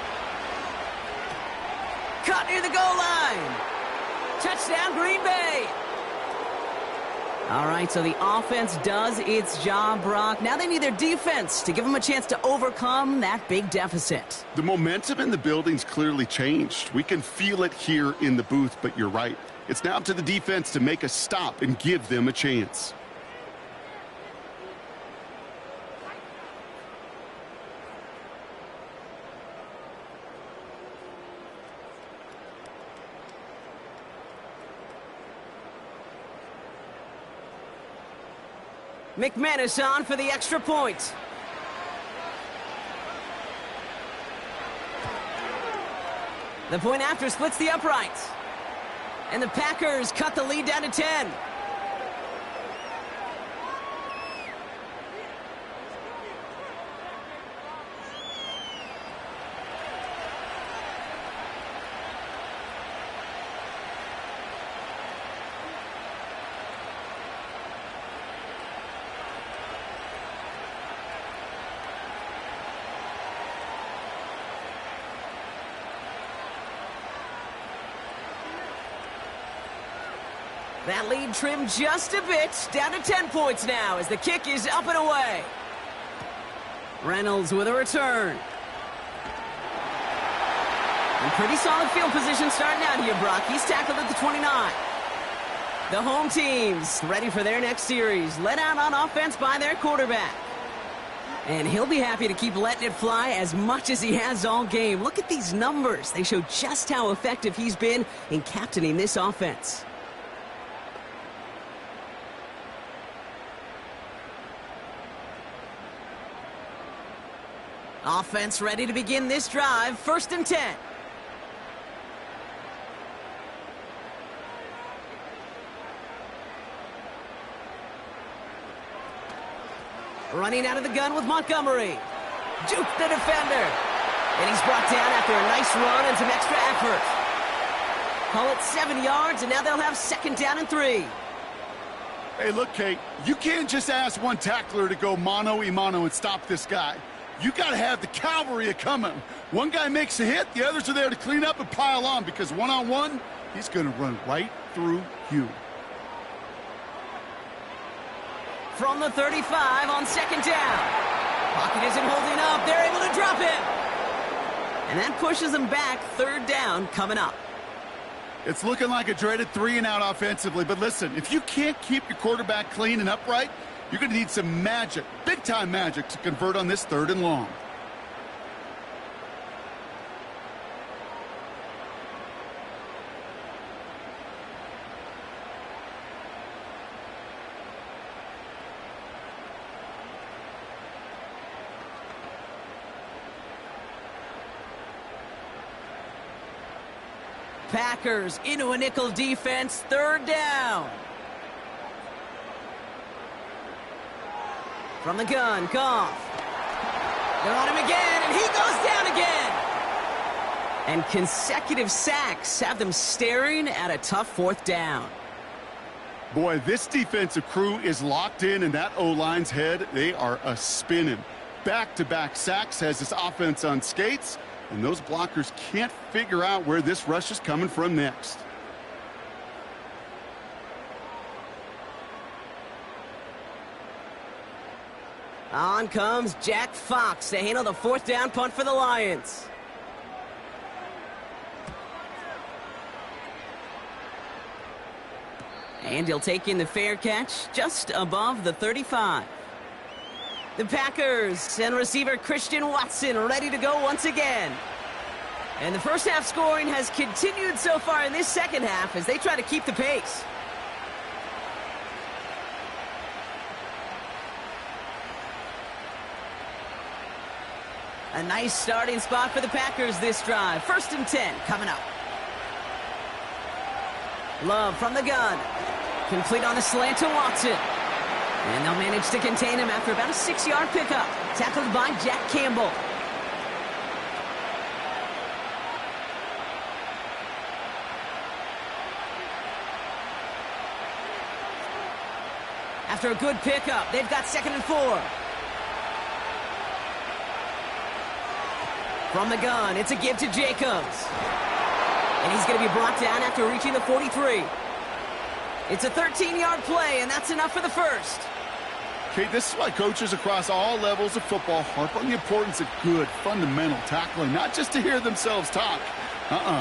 Caught near the goal line. Touchdown, Green Bay. All right, so the offense does its job, Brock. Now they need their defense to give them a chance to overcome that big deficit. The momentum in the building's clearly changed. We can feel it here in the booth, but you're right. It's now up to the defense to make a stop and give them a chance. McManus on for the extra point. The point after splits the uprights. And the Packers cut the lead down to 10. That lead trimmed just a bit, down to 10 points now as the kick is up and away. Reynolds with a return. And pretty solid field position starting out here, Brock. He's tackled at the 29. The home team's ready for their next series, led out on offense by their quarterback. And he'll be happy to keep letting it fly as much as he has all game. Look at these numbers. They show just how effective he's been in captaining this offense. Offense ready to begin this drive. 1st and 10. Running out of the gun with Montgomery. Juke the defender. And he's brought down after a nice run and some extra effort. Call it 7 yards, and now they'll have 2nd down and 3. Hey, look, Kate, you can't just ask one tackler to go mano-a-mano and stop this guy. You got to have the cavalry coming. One guy makes a hit, the others are there to clean up and pile on, because one-on-one, he's going to run right through you. From the 35 on 2nd down. Pocket isn't holding up. They're able to drop him. And that pushes them back. 3rd down coming up. It's looking like a dreaded 3-and-out offensively, but listen, if you can't keep your quarterback clean and upright, you're going to need some magic, big-time magic, to convert on this 3rd and long. Packers into a nickel defense, 3rd down. From the gun, Goff. They're on him again, and he goes down again. And consecutive sacks have them staring at a tough 4th down. Boy, this defensive crew is locked in, and that O-line's head, they are a-spinning. Back-to-back sacks has this offense on skates, and those blockers can't figure out where this rush is coming from next. On comes Jack Fox to handle the 4th down punt for the Lions. And he'll take in the fair catch just above the 35. The Packers send receiver Christian Watson ready to go once again. And the first half scoring has continued so far in this second half as they try to keep the pace. A nice starting spot for the Packers this drive. 1st and 10 coming up. Love from the gun. Complete on the slant to Watson. And they'll manage to contain him after about a 6-yard pickup. Tackled by Jack Campbell. After a good pickup, they've got 2nd and 4. From the gun, it's a give to Jacobs. And he's going to be brought down after reaching the 43. It's a 13-yard play, and that's enough for the first. Okay, this is why coaches across all levels of football harp on the importance of good, fundamental tackling, not just to hear themselves talk.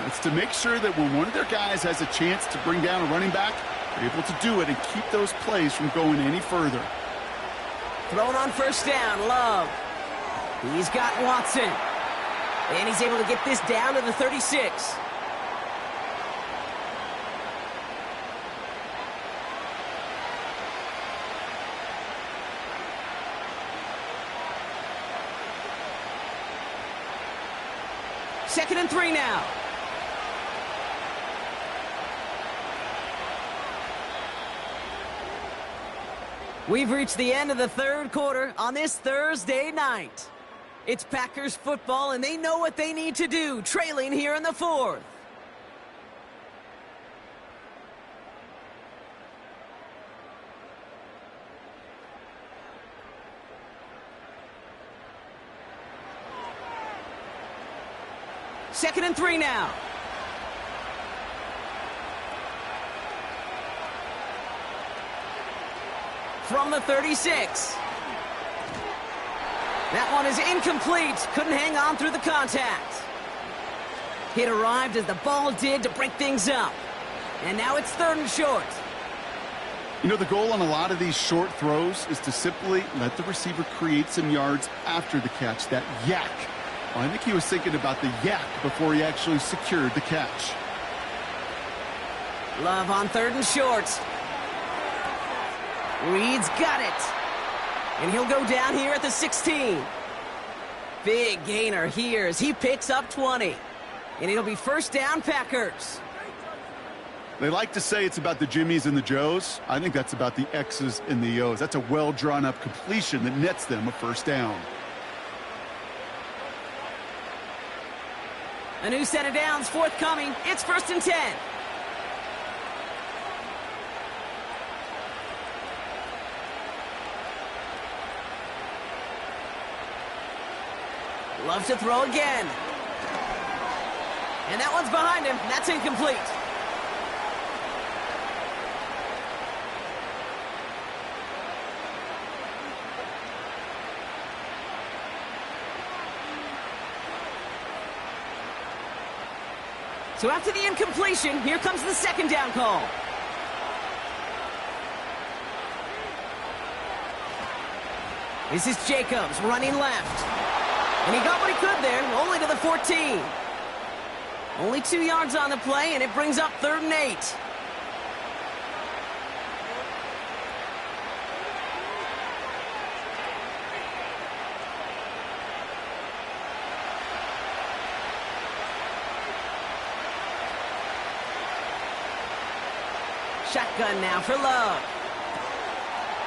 It's to make sure that when one of their guys has a chance to bring down a running back, they're able to do it and keep those plays from going any further. Thrown on 1st down, Love. He's got Watson. And he's able to get this down to the 36. Second and 3 now. We've reached the end of the 3rd quarter on this Thursday night. It's Packers football, and they know what they need to do, trailing here in the 4th. Second and 3 now. From the 36. That one is incomplete. Couldn't hang on through the contact. It arrived as the ball did to break things up. And now it's 3rd and short. You know, the goal on a lot of these short throws is to simply let the receiver create some yards after the catch, that yak. Well, I think he was thinking about the yak before he actually secured the catch. Love on 3rd and short. Reed's got it. And he'll go down here at the 16. Big gainer here as he picks up 20. And it'll be 1st down, Packers. They like to say it's about the Jimmies and the Joes. I think that's about the X's and the O's. That's a well-drawn-up completion that nets them a 1st down. A new set of downs forthcoming. It's 1st and 10. Love to throw again. And that one's behind him. That's incomplete. So after the incompletion, here comes the second down call. This is Jacobs running left. And he got what he could there, only to the 14. Only 2 yards on the play, and it brings up 3rd and 8. Shotgun now for Love.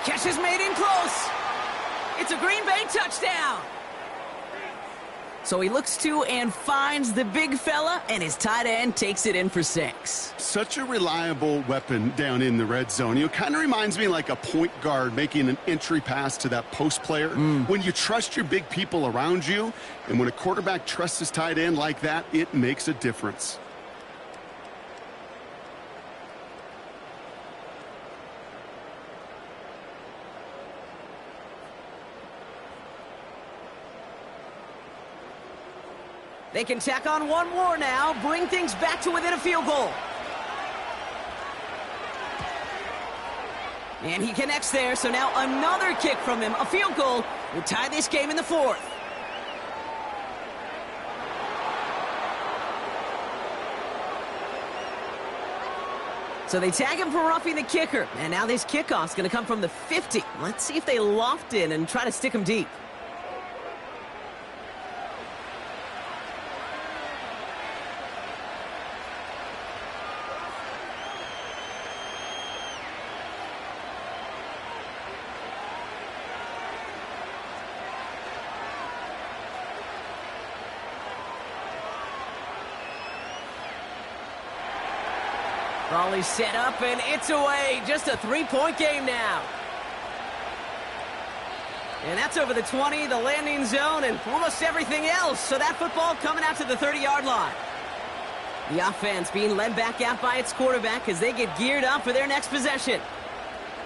Catch is made in close. It's a Green Bay touchdown. So he looks to and finds the big fella, and his tight end takes it in for 6. Such a reliable weapon down in the red zone. It kind of reminds me like a point guard making an entry pass to that post player. When you trust your big people around you, and when a quarterback trusts his tight end like that, it makes a difference. They can tack on one more now, bring things back to within a field goal. And he connects there, so now another kick from him. A field goal would tie this game in the 4th. So they tag him for roughing the kicker. And now this kickoff's going to come from the 50. Let's see if they loft in and try to stick him deep. Crawley's set up, and it's away. Just a 3-point game now. And that's over the 20, the landing zone, and almost everything else. So that football coming out to the 30-yard line. The offense being led back out by its quarterback as they get geared up for their next possession.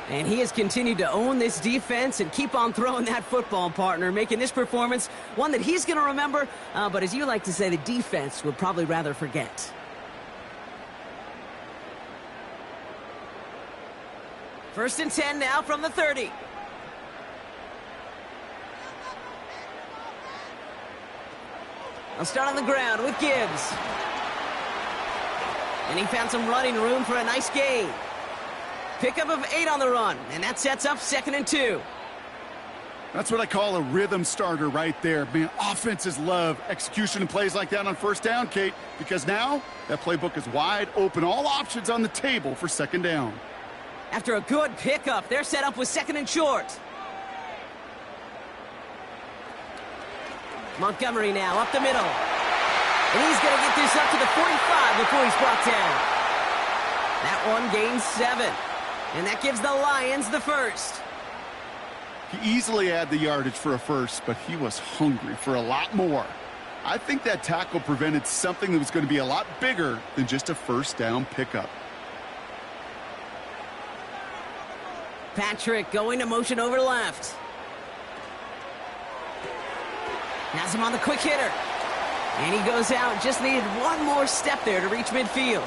And he has continued to own this defense and keep on throwing that football, partner, making this performance one that he's going to remember. But as you like to say, the defense would probably rather forget. First and 10 now from the 30. I'll start on the ground with Gibbs. And he found some running room for a nice gain. Pickup of 8 on the run, and that sets up 2nd and 2. That's what I call a rhythm starter right there. Man, offenses love execution and plays like that on first down, Kate, because now that playbook is wide open. All options on the table for 2nd down. After a good pickup, they're set up with 2nd and short. Montgomery now up the middle. And he's going to get this up to the 45 before he's brought down. That one gains 7. And that gives the Lions the first. He easily had the yardage for a first, but he was hungry for a lot more. I think that tackle prevented something that was going to be a lot bigger than just a first down pickup. Patrick going to motion over left. Has him on the quick hitter. And he goes out. Just needed one more step there to reach midfield.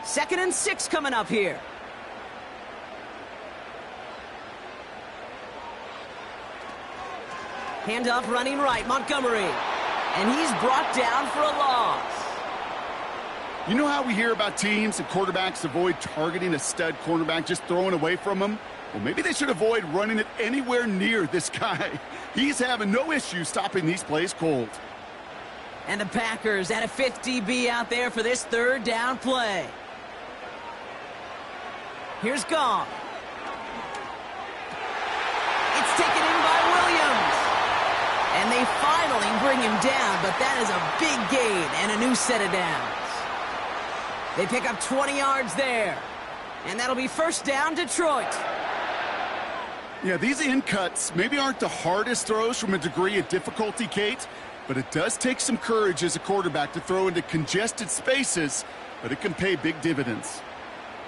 Second and 6 coming up here. Handoff running right, Montgomery. And he's brought down for a loss. You know how we hear about teams and quarterbacks avoid targeting a stud cornerback, just throwing away from him? Well, maybe they should avoid running it anywhere near this guy. He's having no issue stopping these plays cold. And the Packers at a 50B out there for this 3rd down play. Here's Gong. It's taken in by Williams. And they finally bring him down, but that is a big gain and a new set of downs. They pick up 20 yards there. And that'll be first down, Detroit. Yeah, these in cuts maybe aren't the hardest throws from a degree of difficulty, Kate, but it does take some courage as a quarterback to throw into congested spaces, but it can pay big dividends.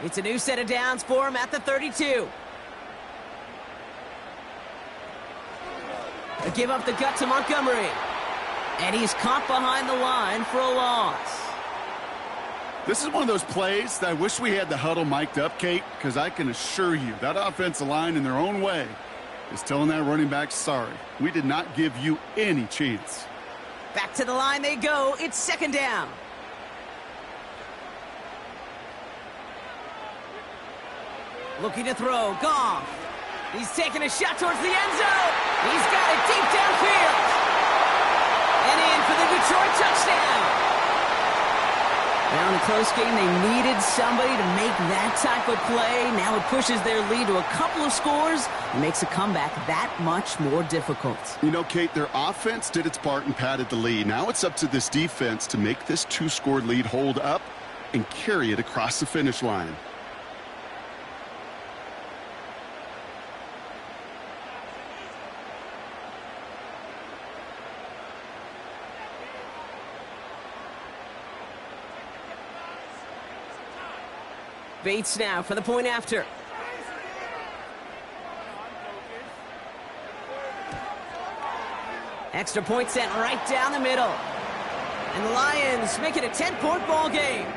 It's a new set of downs for him at the 32. A give up the gut to Montgomery. And he's caught behind the line for a loss. This is one of those plays that I wish we had the huddle mic'd up, Kate, because I can assure you that offensive line in their own way is telling that running back, sorry, we did not give you any chance. Back to the line they go. It's second down. Looking to throw. Goff. He's taking a shot towards the end zone. He's got it deep downfield. And in for the Detroit touchdown. Now in a close game, they needed somebody to make that type of play. Now it pushes their lead to a couple of scores and makes a comeback that much more difficult. You know, Kate, their offense did its part and padded the lead. Now it's up to this defense to make this 2-score lead hold up and carry it across the finish line. Bates now for the point after. Extra point sent right down the middle. And the Lions make it a 10-point ball game.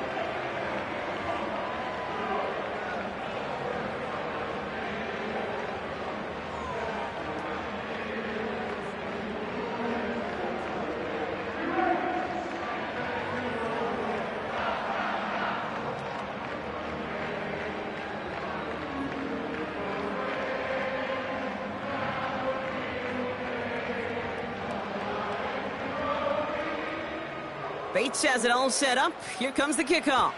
Bates has it all set up. Here comes the kickoff.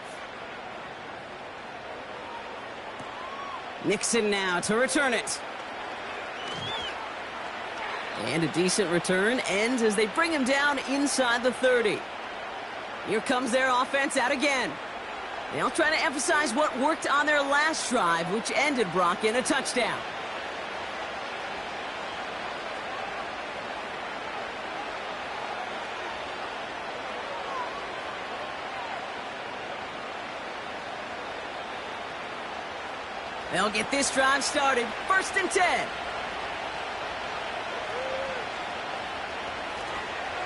Nixon now to return it. And a decent return ends as they bring him down inside the 30. Here comes their offense out again. They'll try to emphasize what worked on their last drive, which ended, Brock, in a touchdown. They'll get this drive started. 1st and 10.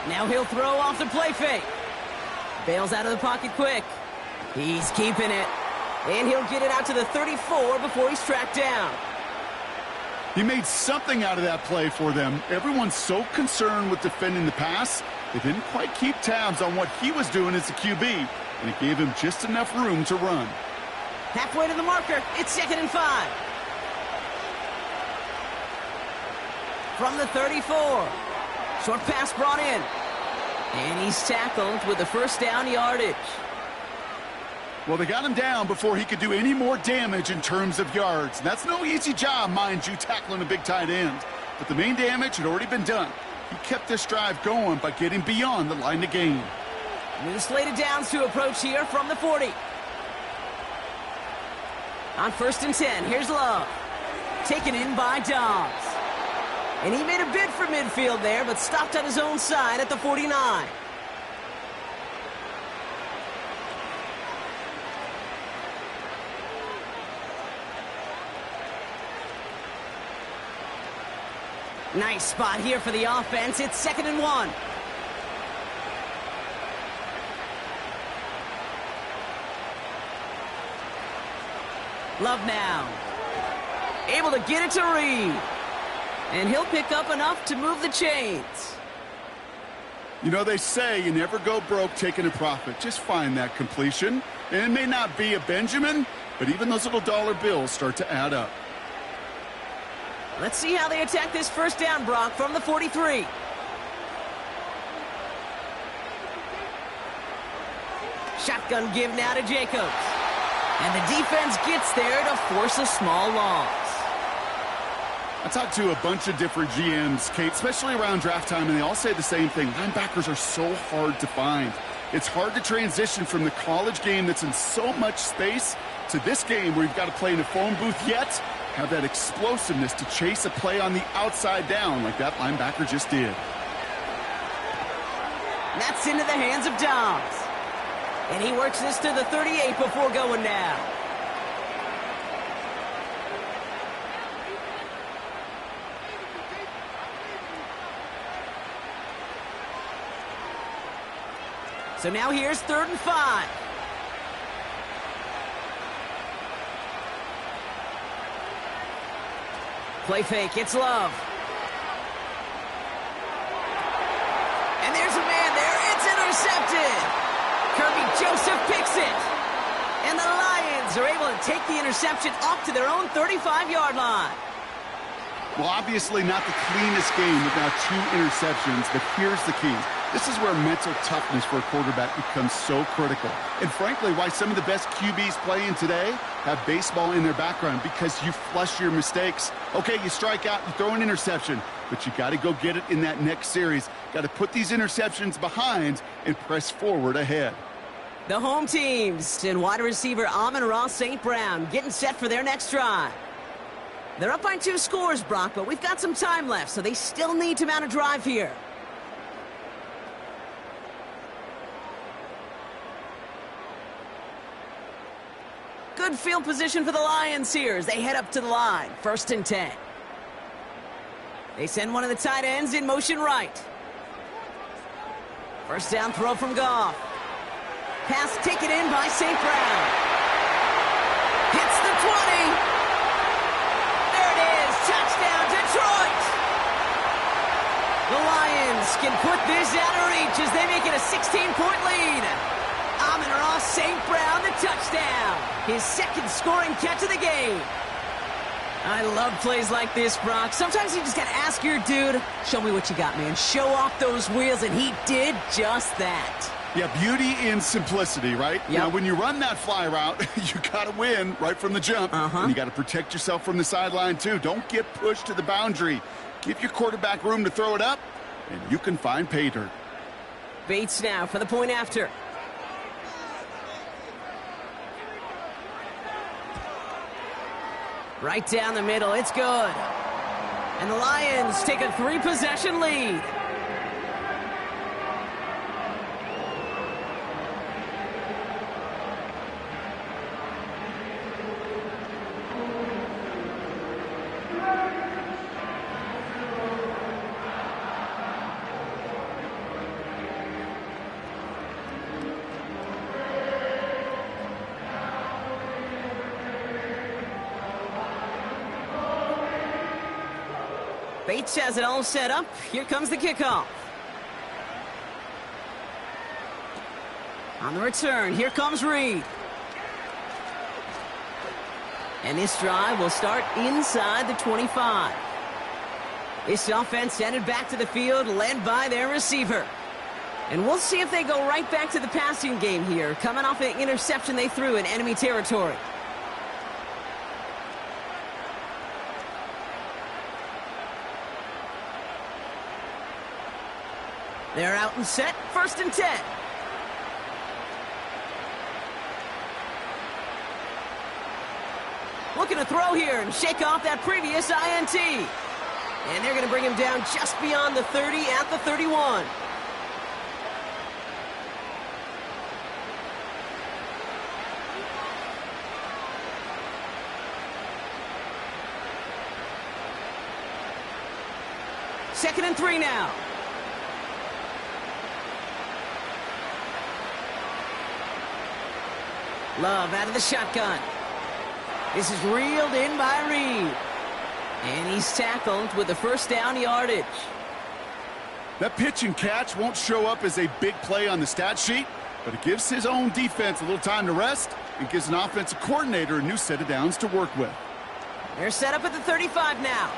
Now he'll throw off the play fake. Bails out of the pocket quick. He's keeping it. And he'll get it out to the 34 before he's tracked down. He made something out of that play for them. Everyone's so concerned with defending the pass, they didn't quite keep tabs on what he was doing as a QB, and it gave him just enough room to run. Halfway to the marker, it's 2nd and 5. From the 34. Short pass brought in. And he's tackled with the first down yardage. Well, they got him down before he could do any more damage in terms of yards. That's no easy job, mind you, tackling a big tight end. But the main damage had already been done. He kept this drive going by getting beyond the line of gain. New slated downs to approach here from the 40. On 1st and 10, here's Love. Taken in by Dobbs. And he made a bid for midfield there, but stopped on his own side at the 49. Nice spot here for the offense. It's 2nd and 1. Love now. Able to get it to Reed. And he'll pick up enough to move the chains. You know, they say you never go broke taking a profit. Just find that completion. And it may not be a Benjamin, but even those little dollar bills start to add up. Let's see how they attack this first down, Brock, from the 43. Shotgun give now to Jacobs. And the defense gets there to force a small loss. I talked to a bunch of different GMs, Kate, especially around draft time, and they all say the same thing. Linebackers are so hard to find. It's hard to transition from the college game that's in so much space to this game where you've got to play in a phone booth, yet have that explosiveness to chase a play on the outside down like that linebacker just did. That's into the hands of Dobbs. And he works this to the 38 before going down. So now here's 3rd and 5. Play fake, it's Love. And there's a man there, it's intercepted. Kirby Joseph picks it. And the Lions are able to take the interception up to their own 35-yard line. Well, obviously not the cleanest game with now 2 interceptions, but here's the key. This is where mental toughness for a quarterback becomes so critical. And frankly, why some of the best QBs playing today have baseball in their background, because you flush your mistakes. Okay, you strike out, you throw an interception, but you got to go get it in that next series. Got to put these interceptions behind and press forward ahead. The home teams and wide receiver Amon-Ra St. Brown getting set for their next drive. They're up by 2 scores, Brock, but we've got some time left, so they still need to mount a drive here. Good field position for the Lions here as they head up to the line. 1st and 10. They send one of the tight ends in motion right. First down throw from Goff. Pass taken in by St. Brown. Hits the 20. There it is. Touchdown, Detroit. The Lions can put this out of reach as they make it a 16-point lead. Amon-Ra St. Brown, the touchdown. His 2nd scoring catch of the game. I love plays like this, Brock. Sometimes you just got to ask your dude, show me what you got, man. Show off those wheels, and he did just that. Yeah, beauty in simplicity, right? Yep. Now, when you run that fly route, you got to win right from the jump. And you got to protect yourself from the sideline, too. Don't get pushed to the boundary. Give your quarterback room to throw it up, and you can find pay dirt. Bates now for the point after. Right down the middle, it's good. And the Lions take a 3-possession lead. Bates has it all set up. Here comes the kickoff. On the return, here comes Reed. And this drive will start inside the 25. This offense headed back to the field, led by their receiver. And we'll see if they go right back to the passing game here, coming off an interception they threw in enemy territory. They're out and set, 1st and 10. Looking to throw here and shake off that previous INT. And they're going to bring him down just beyond the 30 at the 31. Second and 3 now. Love out of the shotgun. This is reeled in by Reed. And he's tackled with the 1st down yardage. That pitch and catch won't show up as a big play on the stat sheet, but it gives his own defense a little time to rest and gives an offensive coordinator a new set of downs to work with. They're set up at the 35 now.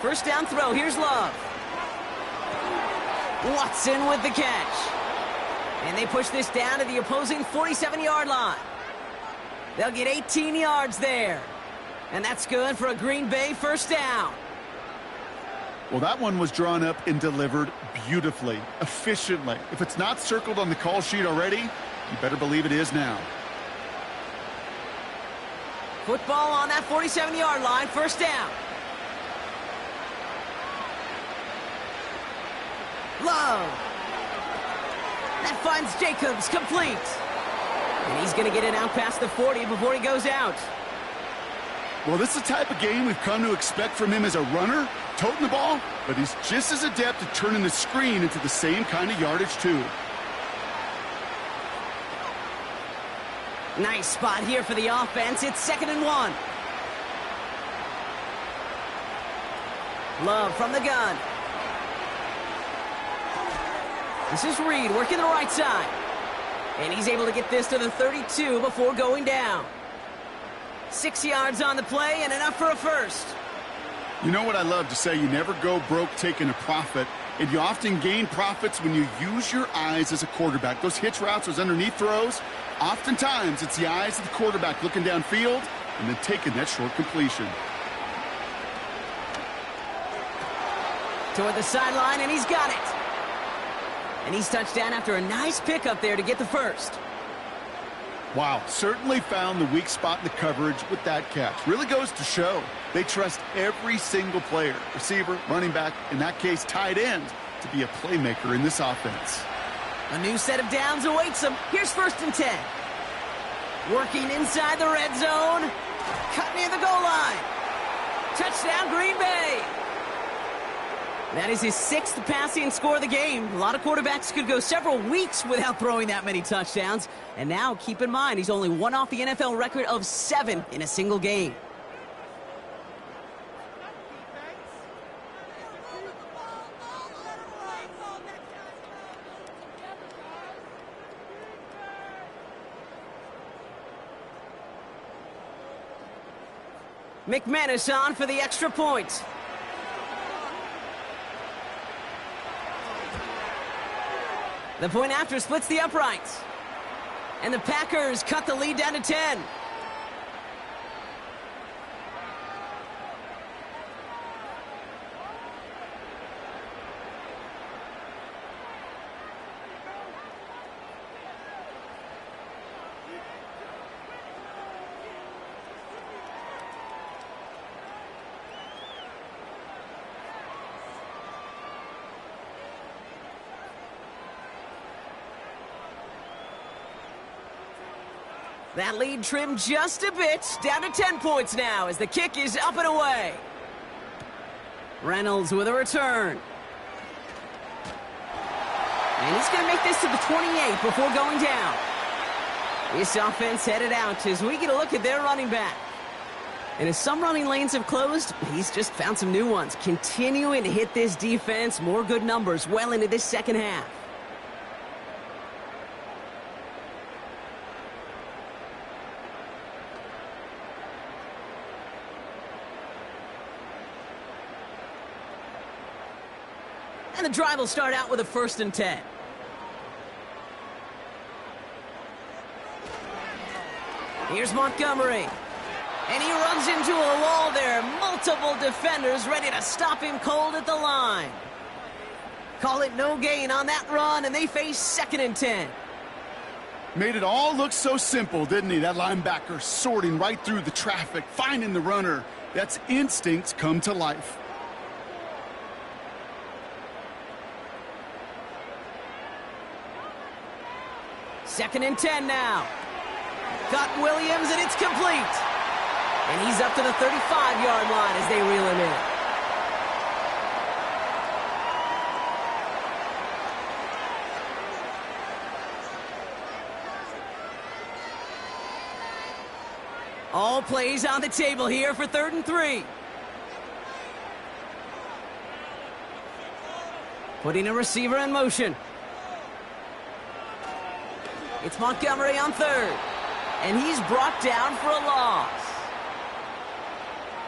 First down throw. Here's Love. Watson with the catch. And they push this down to the opposing 47-yard line. They'll get 18 yards there. And that's good for a Green Bay 1st down. Well, that one was drawn up and delivered beautifully, efficiently. If it's not circled on the call sheet already, you better believe it is now. Football on that 47-yard line, 1st down. Love. That finds Jacobs, complete. And he's going to get it out past the 40 before he goes out. Well, this is the type of game we've come to expect from him as a runner, toting the ball, but he's just as adept at turning the screen into the same kind of yardage, too. Nice spot here for the offense. It's 2nd and 1. Love from the gun. This is Reed working the right side. And he's able to get this to the 32 before going down. 6 yards on the play and enough for a first. You know what I love to say? You never go broke taking a profit, and you often gain profits when you use your eyes as a quarterback. Those hitch routes, those underneath throws, oftentimes it's the eyes of the quarterback looking downfield and then taking that short completion. Toward the sideline, and he's got it. And he's touchdown after a nice pickup there to get the first. Wow, certainly found the weak spot in the coverage with that catch. Really goes to show they trust every single player, receiver, running back, in that case, tight end, to be a playmaker in this offense. A new set of downs awaits him. Here's 1st and 10. Working inside the red zone. Cut near the goal line. Touchdown, Green Bay. That is his 6th passing score of the game. A lot of quarterbacks could go several weeks without throwing that many touchdowns. And now, keep in mind, he's only one off the NFL record of 7 in a single game. McManus on for the extra point. The point after splits the uprights. And the Packers cut the lead down to 10. That lead trimmed just a bit, down to 10 points now as the kick is up and away. Reynolds with a return. And he's going to make this to the 28 before going down. This offense headed out as we get a look at their running back. And as some running lanes have closed, he's just found some new ones, continuing to hit this defense. More good numbers well into this second half. And the drive will start out with a 1st and 10. Here's Montgomery. And he runs into a wall there. Multiple defenders ready to stop him cold at the line. Call it no gain on that run, and they face 2nd and 10. Made it all look so simple, didn't he? That linebacker sorting right through the traffic, finding the runner. That's instincts come to life. Second and 10 now. Got Williams, and it's complete. And he's up to the 35-yard line as they reel him in. All plays on the table here for 3rd and 3. Putting a receiver in motion. It's Montgomery on 3rd. And he's brought down for a loss.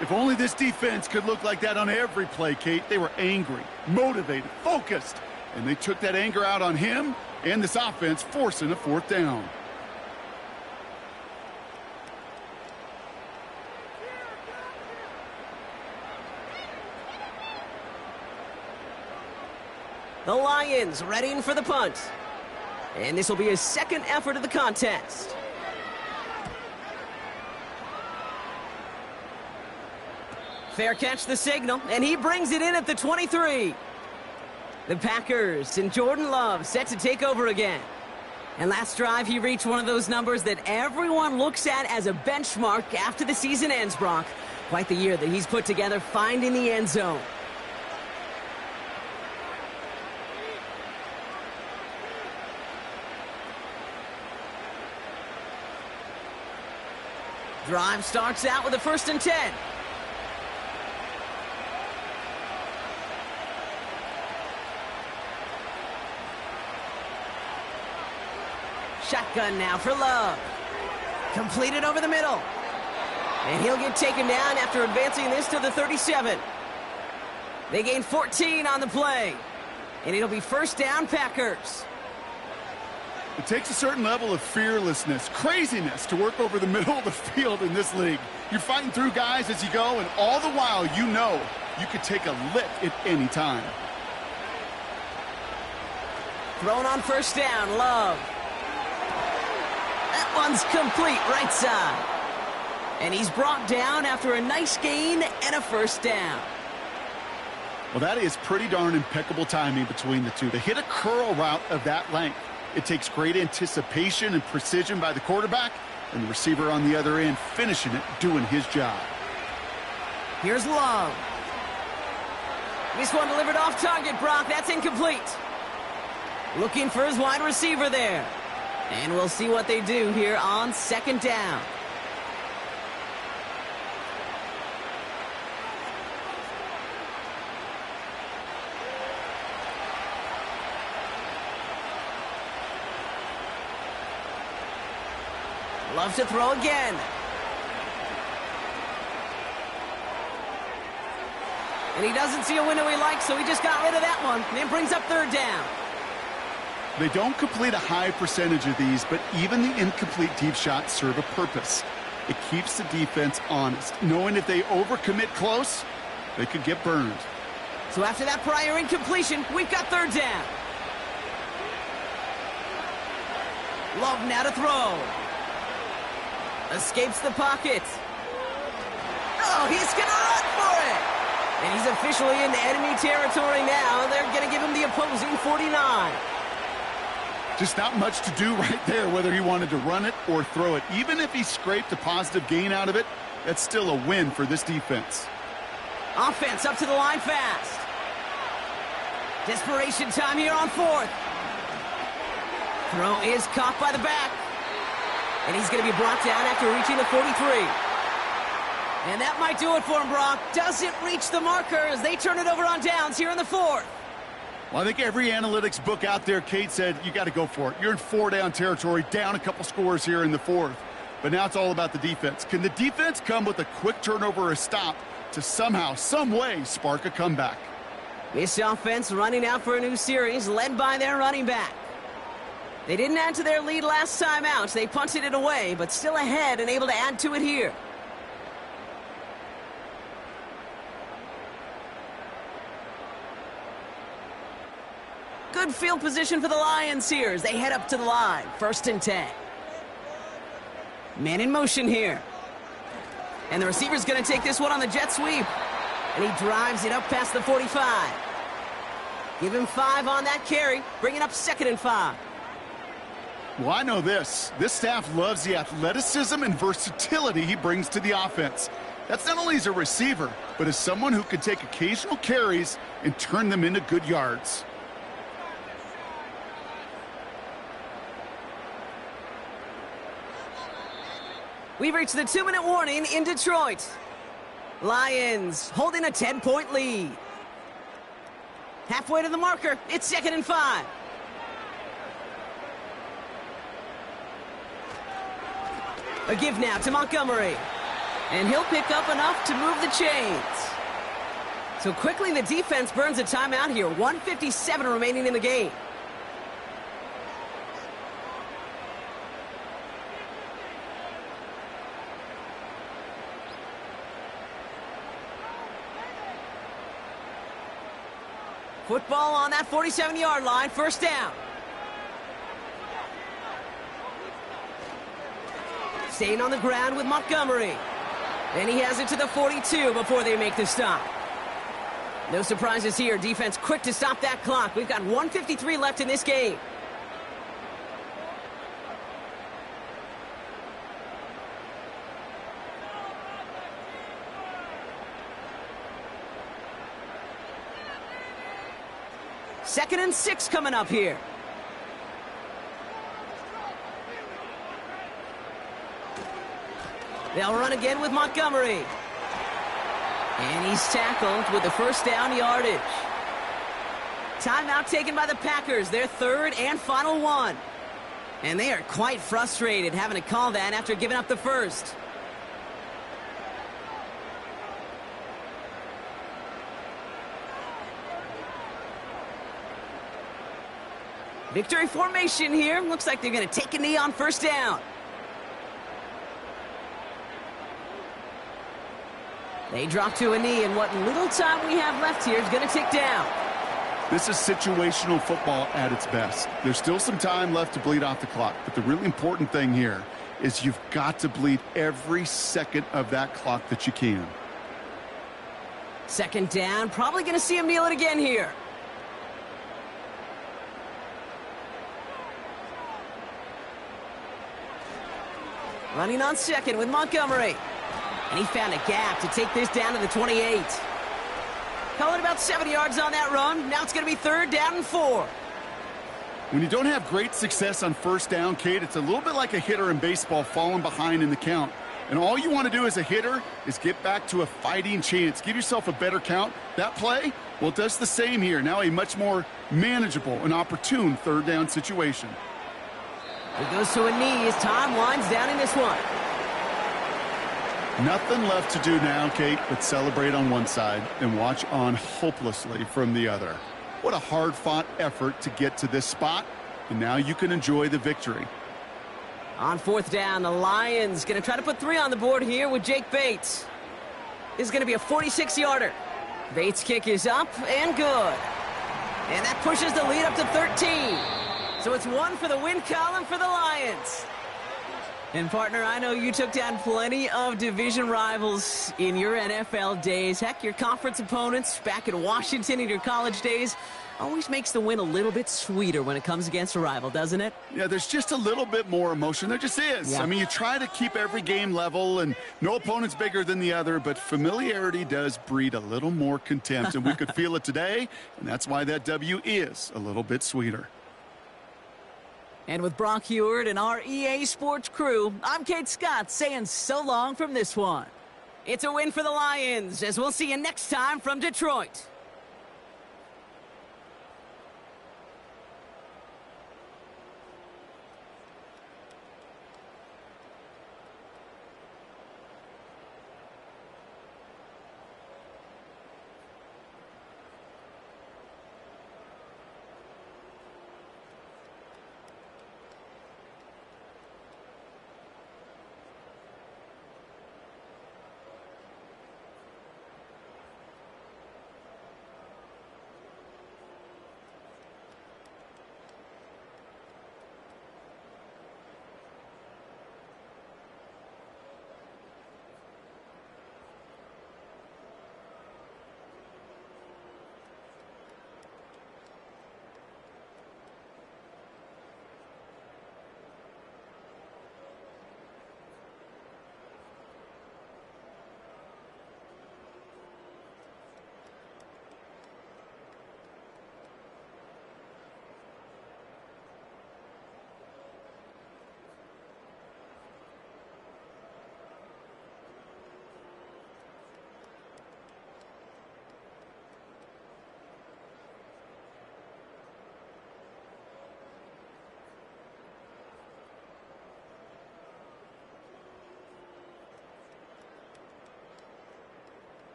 If only this defense could look like that on every play, Kate. They were angry, motivated, focused. And they took that anger out on him and this offense, forcing a 4th down. The Lions readying for the punt. And this will be his 2nd effort of the contest. Fair catch the signal, and he brings it in at the 23. The Packers and Jordan Love set to take over again. And last drive, he reached one of those numbers that everyone looks at as a benchmark after the season ends, Brock. Quite the year that he's put together, finding the end zone. Drive starts out with a 1st and 10. Shotgun now for Love. Completed over the middle. And he'll get taken down after advancing this to the 37. They gain 14 on the play. And it'll be 1st down, Packers. It takes a certain level of fearlessness, craziness to work over the middle of the field in this league. You're fighting through guys as you go, and all the while you know you could take a lick at any time. Thrown on 1st down, Love. That one's complete, right side. And he's brought down after a nice gain and a 1st down. Well, that is pretty darn impeccable timing between the two. They hit a curl route of that length. It takes great anticipation and precision by the quarterback, and the receiver on the other end finishing it, doing his job. Here's Love. This one delivered off target, Brock. That's incomplete. Looking for his wide receiver there. And we'll see what they do here on 2nd down. Love to throw again. And he doesn't see a window he likes, so he just got rid of that one. And it brings up 3rd down. They don't complete a high percentage of these, but even the incomplete deep shots serve a purpose. It keeps the defense honest, knowing if they overcommit close, they could get burned. So after that prior incompletion, we've got 3rd down. Love now to throw. Escapes the pocket. Oh, he's going to run for it. And he's officially in enemy territory now. They're going to give him the opposing 49. Just not much to do right there, whether he wanted to run it or throw it. Even if he scraped a positive gain out of it, that's still a win for this defense. Offense up to the line fast. Desperation time here on 4th. Throw is caught by the back. And he's going to be brought down after reaching the 43. And that might do it for him, Brock. Doesn't reach the marker as they turn it over on downs here in the 4th. Well, I think every analytics book out there, Kate, said you got to go for it. You're in 4-down territory, down a couple scores here in the 4th. But now it's all about the defense. Can the defense come with a quick turnover or a stop to somehow, some way, spark a comeback? This offense running out for a new series, led by their running back. They didn't add to their lead last time out. They punted it away, but still ahead and able to add to it here. Good field position for the Lions here as they head up to the line. 1st and 10. Man in motion here. And the receiver's going to take this one on the jet sweep. And he drives it up past the 45. Give him 5 on that carry, bringing up 2nd and 5. Well, I know this. This staff loves the athleticism and versatility he brings to the offense. That's not only as a receiver, but as someone who can take occasional carries and turn them into good yards. We've reached the 2-minute warning in Detroit. Lions holding a 10-point lead. Halfway to the marker, it's 2nd and 5. A give now to Montgomery. And he'll pick up enough to move the chains. So quickly the defense burns a timeout here. 1:57 remaining in the game. Football on that 47-yard line, 1st down. Staying on the ground with Montgomery. And he has it to the 42 before they make the stop. No surprises here. Defense quick to stop that clock. We've got 1:53 left in this game. 2nd and 6 coming up here. They'll run again with Montgomery. And he's tackled with the first down yardage. Timeout taken by the Packers, their 3rd and final one. And they are quite frustrated having to call that after giving up the first. Victory formation here. Looks like they're going to take a knee on first down. They drop to a knee, and what little time we have left here is going to tick down. This is situational football at its best. There's still some time left to bleed off the clock, but the really important thing here is you've got to bleed every second of that clock that you can. 2nd down, probably going to see him kneel it again here. Running on 2nd with Montgomery. And he found a gap to take this down to the 28. Call it about 7 yards on that run. Now it's going to be 3rd down and 4. When you don't have great success on first down, Kate, it's a little bit like a hitter in baseball falling behind in the count. And all you want to do as a hitter is get back to a fighting chance. Give yourself a better count. That play, well, it does the same here. Now a much more manageable and opportune 3rd down situation. He goes to a knee as time winds down in this one. Nothing left to do now, Kate, but celebrate on one side and watch on hopelessly from the other. What a hard-fought effort to get to this spot, and now you can enjoy the victory. On 4th down, the Lions going to try to put 3 on the board here with Jake Bates. This is going to be a 46-yarder. Bates' kick is up and good. And that pushes the lead up to 13. So it's 1 for the win column for the Lions. And, partner, I know you took down plenty of division rivals in your NFL days. Heck, your conference opponents back in Washington in your college days always makes the win a little bit sweeter when it comes against a rival, doesn't it? Yeah, there's just a little bit more emotion. There just is. Yeah. I mean, you try to keep every game level, and no opponent's bigger than the other, but familiarity does breed a little more contempt, and we could feel it today, and that's why that W is a little bit sweeter. And with Brock Heward and our EA Sports crew, I'm Kate Scott saying so long from this one. It's a win for the Lions, as we'll see you next time from Detroit.